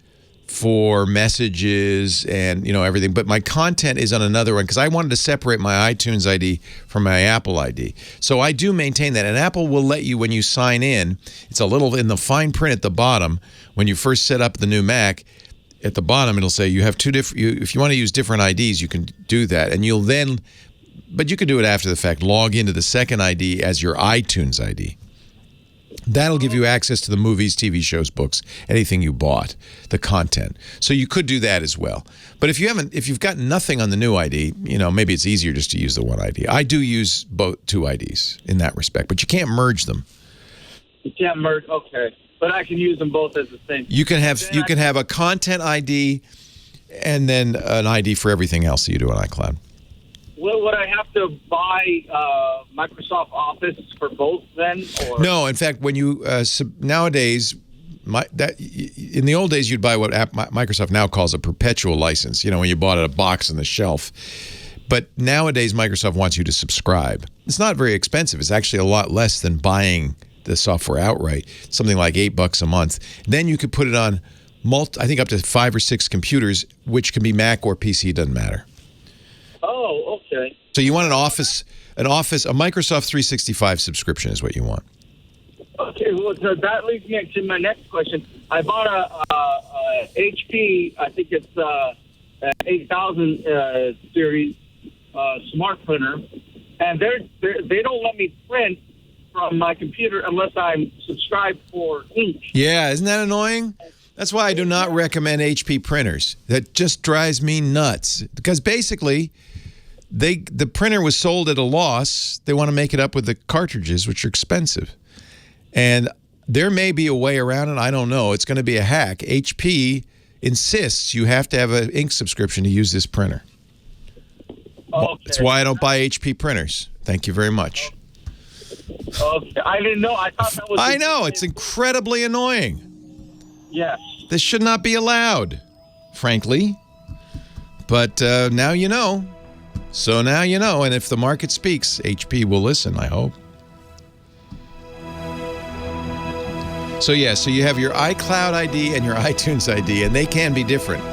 for messages and everything, but my content is on another one because I wanted to separate my iTunes ID from my Apple ID. So I do maintain that, and Apple will let you, when you sign in, it's a little in the fine print at the bottom when you first set up the new Mac. At the bottom, it'll say you have two different. If you want to use different IDs, you can do that, and you'll then. But you can do it after the fact. Log into the second ID as your iTunes ID. That'll give you access to the movies, TV shows, books, anything you bought, the content. So you could do that as well. But if you've got nothing on the new ID, maybe it's easier just to use the one ID. I do use two IDs in that respect, but you can't merge them. You can't merge. Okay, but I can use them both as the same. You can have a content ID and then an ID for everything else that you do on iCloud. Would I have to buy Microsoft Office for both then? Or? No, in fact, when you nowadays, in the old days, you'd buy what Microsoft now calls a perpetual license. When you bought a box on the shelf. But nowadays, Microsoft wants you to subscribe. It's not very expensive. It's actually a lot less than buying the software outright. Something like $8 a month. Then you could put it on I think up to 5 or 6 computers, which can be Mac or PC. Doesn't matter. Oh, okay. So you want a Microsoft 365 subscription is what you want. Okay, well, so that leads me to my next question. I bought a HP, I think it's 8000 series smart printer, and they don't let me print from my computer unless I'm subscribed for ink. Yeah, isn't that annoying? That's why I do not recommend HP printers. That just drives me nuts. Because basically, the printer was sold at a loss. They want to make it up with the cartridges, which are expensive. And there may be a way around it. I don't know. It's going to be a hack. HP insists you have to have an ink subscription to use this printer. Okay. That's why I don't buy HP printers. Thank you very much. Okay. I didn't know. I thought that was... I know. It's incredibly annoying. Yes. This should not be allowed, frankly. But now you know. So now you know. And if the market speaks, HP will listen, I hope. So you have your iCloud ID and your iTunes ID, and they can be different.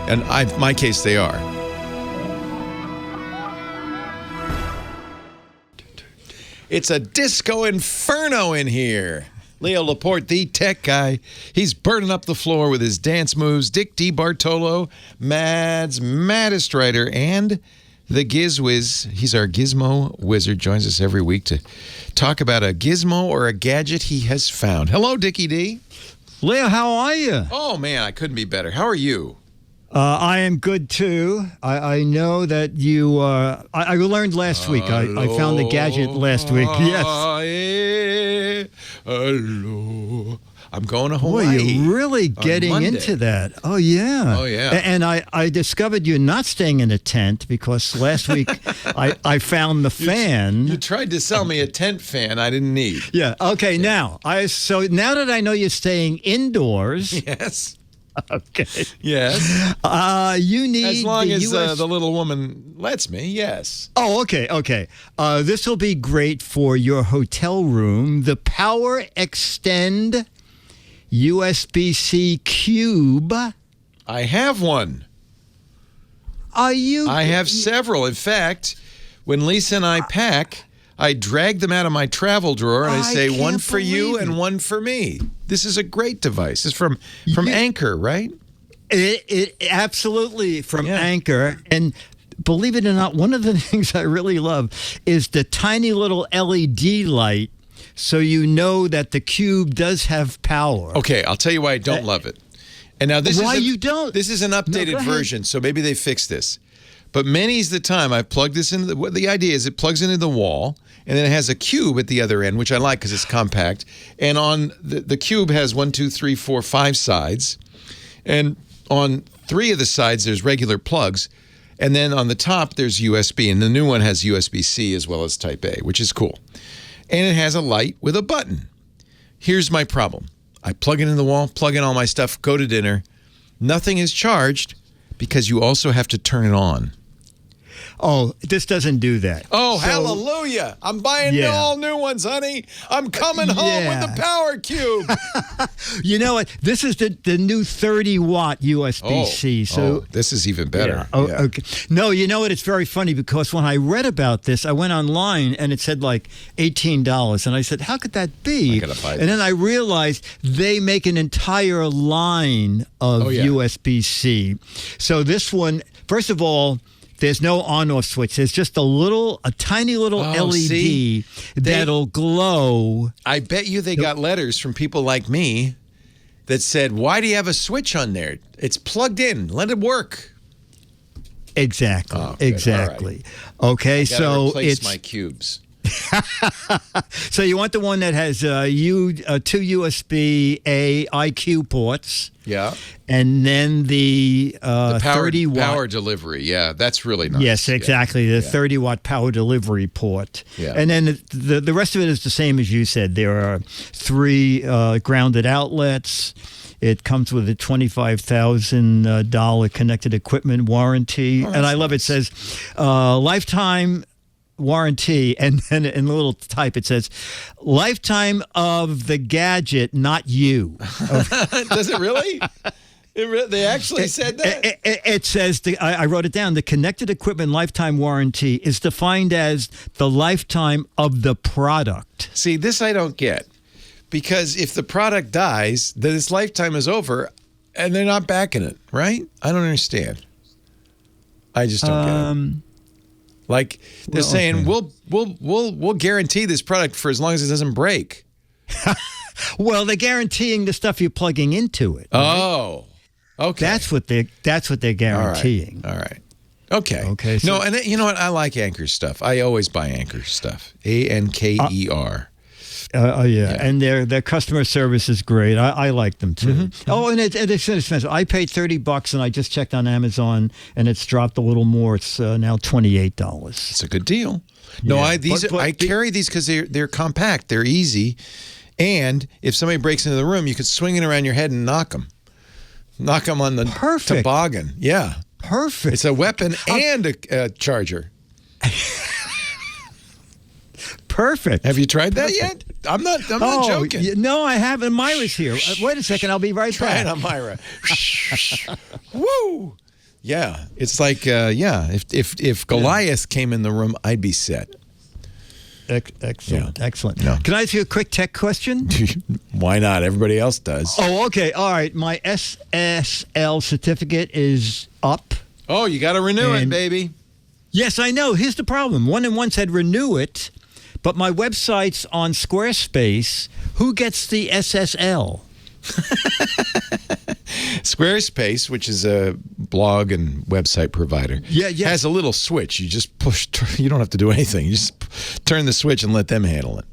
And in my case, they are. It's a disco inferno in here. Leo Laporte, the tech guy, he's burning up the floor with his dance moves. Dick DeBartolo, Mad's maddest writer, and the GizWiz. He's our gizmo wizard, joins us every week to talk about a gizmo or a gadget he has found. Hello, Dickie D. Leo, how are you? Oh, man, I couldn't be better. How are you? I am good, too. I know that you... I learned last week. I found the gadget last week. Yes. Hello. I'm going to Hawaii. Boy, you're really getting into that. Oh, yeah. Oh, yeah. And I discovered you're not staying in a tent because last week I found the fan. You tried to sell me a tent fan I didn't need. Yeah. Okay, now that I know you're staying indoors. Yes. Okay. Yes. You need as long as the little woman lets me. Yes. Oh, okay. Okay. This will be great for your hotel room. The Power Extend USB-C Cube. I have one. Are you? I have several. In fact, when Lisa and I pack, I drag them out of my travel drawer and I say one for you and one for me. This is a great device. It's from Anchor, right? It absolutely from Anchor. And believe it or not, one of the things I really love is the tiny little LED light, so you know that the Cube does have power. Okay, I'll tell you why I don't love it. And now this you don't? This is an updated version, so maybe they fixed this. But many's the time I've plugged this into the idea is it plugs into the wall, and then it has a cube at the other end, which I like because it's compact. And on the cube has 1, 2, 3, 4, 5 sides. And on 3 of the sides, there's regular plugs. And then on the top, there's USB. And the new one has USB-C as well as Type A, which is cool. And it has a light with a button. Here's my problem. I plug it in the wall, plug in all my stuff, go to dinner. Nothing is charged because you also have to turn it on. Oh, this doesn't do that. Oh, so, hallelujah. I'm buying all new ones, honey. I'm coming home with the power cube. You know what? This is the new 30-watt USB-C. So this is even better. Yeah. Okay. No, you know what? It's very funny because when I read about this, I went online and it said like $18. And I said, how could that be? And then I realized they make an entire line of USB-C. So this one, first of all, there's no on-off switch. There's just a tiny little LED that'll glow. I bet you they got letters from people like me that said, why do you have a switch on there? It's plugged in. Let it work. Exactly. Oh, exactly. Right. Okay, so it's my cubes. So you want the one that has 2 USB-A IQ ports. Yeah. And then the 30-watt power delivery. Yeah, that's really nice. Yes, exactly. The 30-watt power delivery port. Yeah. And then the rest of it is the same as you said. There are 3 grounded outlets. It comes with a $25,000 connected equipment warranty. And I love it. It says lifetime warranty, and then in a little type it says lifetime of the gadget, not you. Does it really? They actually said that? It says, I wrote it down, the connected equipment lifetime warranty is defined as the lifetime of the product. See, this I don't get. Because if the product dies, then its lifetime is over, and they're not backing it, right? I don't understand. I just don't get it. Like they're saying, we'll guarantee this product for as long as it doesn't break. Well, they're guaranteeing the stuff you're plugging into it. Right? Oh, okay. That's what they're guaranteeing. All right. Okay. Okay. So, no, and you know what? I like Anchor stuff. I always buy Anchor stuff. ANKER. Yeah, and their customer service is great. I like them too. Mm-hmm. Oh, and it's expensive. I paid $30, and I just checked on Amazon, and it's dropped a little more. It's now $28. It's a good deal. No, I carry these because they're compact. They're easy, and if somebody breaks into the room, you can swing it around your head and knock them. Knock them on the toboggan. Yeah, perfect. It's a weapon and a charger. Perfect. Have you tried that yet? I'm not joking. No, I haven't. Myra's here. Wait a second. I'll be right back. Try it on Myra. Woo! Yeah, it's like If Goliath came in the room, I'd be set. Excellent. Excellent. No. Can I ask you a quick tech question? Why not? Everybody else does. Oh, okay. All right. My SSL certificate is up. Oh, you got to renew it, baby. Yes, I know. Here's the problem. 1&1 said renew it. But my website's on Squarespace. Who gets the SSL? Squarespace, which is a blog and website provider, has a little switch. You just push. You don't have to do anything. You just turn the switch and let them handle it.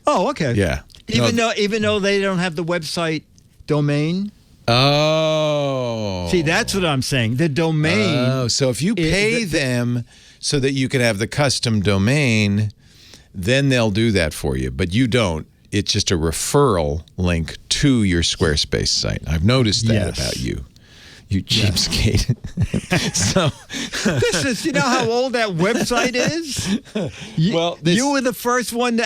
Oh, okay. Yeah. Even though they don't have the website domain. Oh. See, that's what I'm saying. The domain. Oh, so if you pay them so that you can have the custom domain, then they'll do that for you. But you don't. It's just a referral link to your Squarespace site. I've noticed that about you. You cheapskate. So this is, you know how old that website is? You were the first one to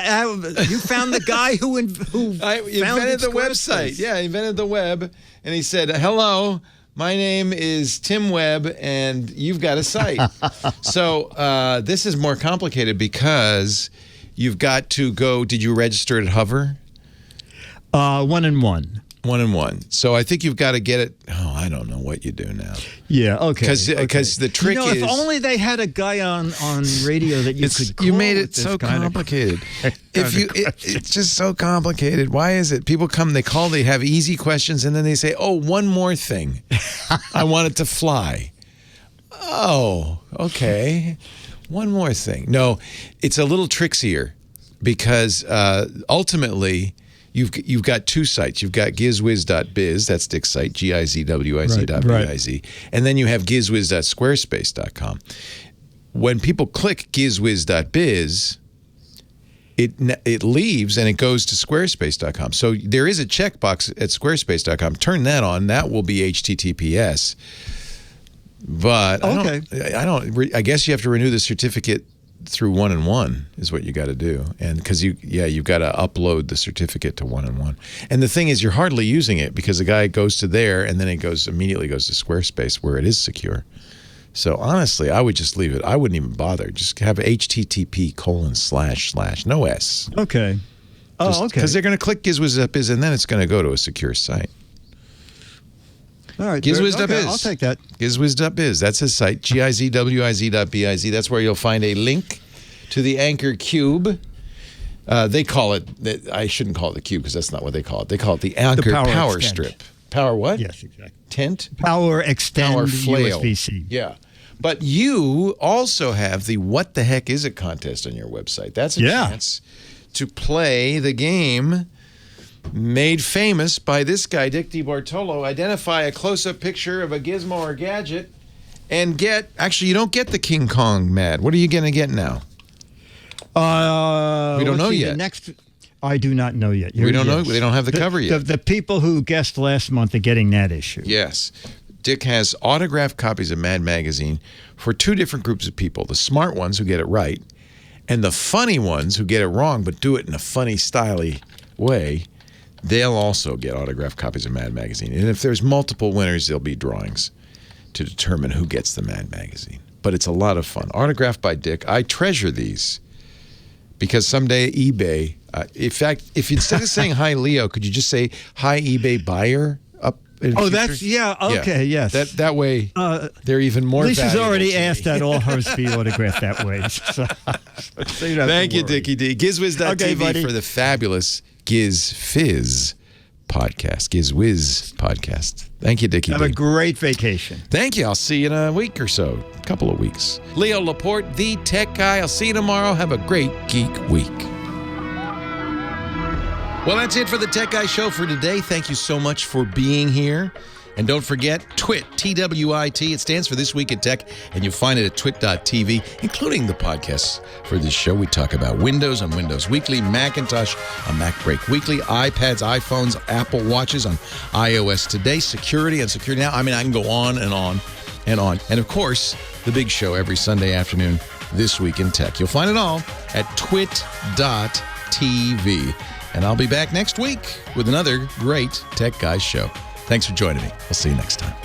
you found the guy who invented the website. Yeah, I invented the web. And he said, hello, my name is Tim Webb, and you've got a site. So this is more complicated because you've got to go. Did you register at Hover? 1&1. 1&1. So I think you've got to get it. Oh, I don't know what you do now. Yeah, okay. Because the trick is, if only they had a guy on radio that you could call. You made it so complicated. It's just so complicated. Why is it? People come, they call, they have easy questions, and then they say, "Oh, one more thing. I want it to fly." Oh, okay. One more thing. No, it's a little trickier because ultimately you've got two sites. You've got gizwiz.biz, that's Dick's site, gizwiz.biz, Right. and then you have gizwiz.squarespace.com. When people click gizwiz.biz, it leaves and it goes to squarespace.com. So there is a checkbox at squarespace.com. Turn that on. That will be HTTPS. But I guess you have to renew the certificate through 1&1 is what you got to do. And because you've got to upload the certificate to 1&1. And the thing is, you're hardly using it because the guy goes to there and then it immediately goes to Squarespace where it is secure. So honestly, I would just leave it. I wouldn't even bother. Just have http:// no S. Okay. Okay. Because they're going to click gizwiz.biz and then it's going to go to a secure site. All right. Gizwiz.biz. Okay, I'll take that. Gizwiz.biz. That's his site. gizwiz.biz. That's where you'll find a link to the Anchor Cube. They call it, I shouldn't call it the Cube because that's not what they call it. They call it the Anchor Power Strip. Power what? Yes, exactly. Tent? Power Extend Power Flail. USB-C. Yeah. But you also have the What the Heck Is It contest on your website. That's a chance to play the game made famous by this guy, Dick DeBartolo. Identify a close-up picture of a gizmo or gadget and actually, you don't get the King Kong Mad. What are you going to get now? We don't know yet. I do not know yet. We don't know. They don't have the cover yet. The people who guessed last month are getting that issue. Yes. Dick has autographed copies of Mad Magazine for two different groups of people. The smart ones who get it right and the funny ones who get it wrong but do it in a funny, styly way. They'll also get autographed copies of Mad Magazine. And if there's multiple winners, there'll be drawings to determine who gets the Mad Magazine. But it's a lot of fun. Autographed by Dick. I treasure these because someday eBay, in fact, if instead of saying, hi, Leo, could you just say, hi, eBay buyer? Okay, yes. That way, they're even more Lisa's valuable already to me. asked that all hers be autographed that way. So you don't have Thank to you, worry. Dickie D. Gizwiz.tv buddy. for the fabulous Giz Fizz podcast. Giz Whiz podcast. Thank you, Dickie Have D. a great vacation. Thank you. I'll see you in a week or so. A couple of weeks. Leo Laporte, the tech guy. I'll see you tomorrow. Have a great geek week. Well, that's it for the Tech Guy Show for today. Thank you so much for being here. And don't forget, TWiT, TWiT. It stands for This Week in Tech, and you'll find it at twit.tv, including the podcasts for this show. We talk about Windows on Windows Weekly, Macintosh on MacBreak Weekly, iPads, iPhones, Apple Watches on iOS Today, security on Security Now. I mean, I can go on and on and on. And, of course, the big show every Sunday afternoon, This Week in Tech. You'll find it all at twit.tv. And I'll be back next week with another great Tech Guys show. Thanks for joining me. I'll see you next time.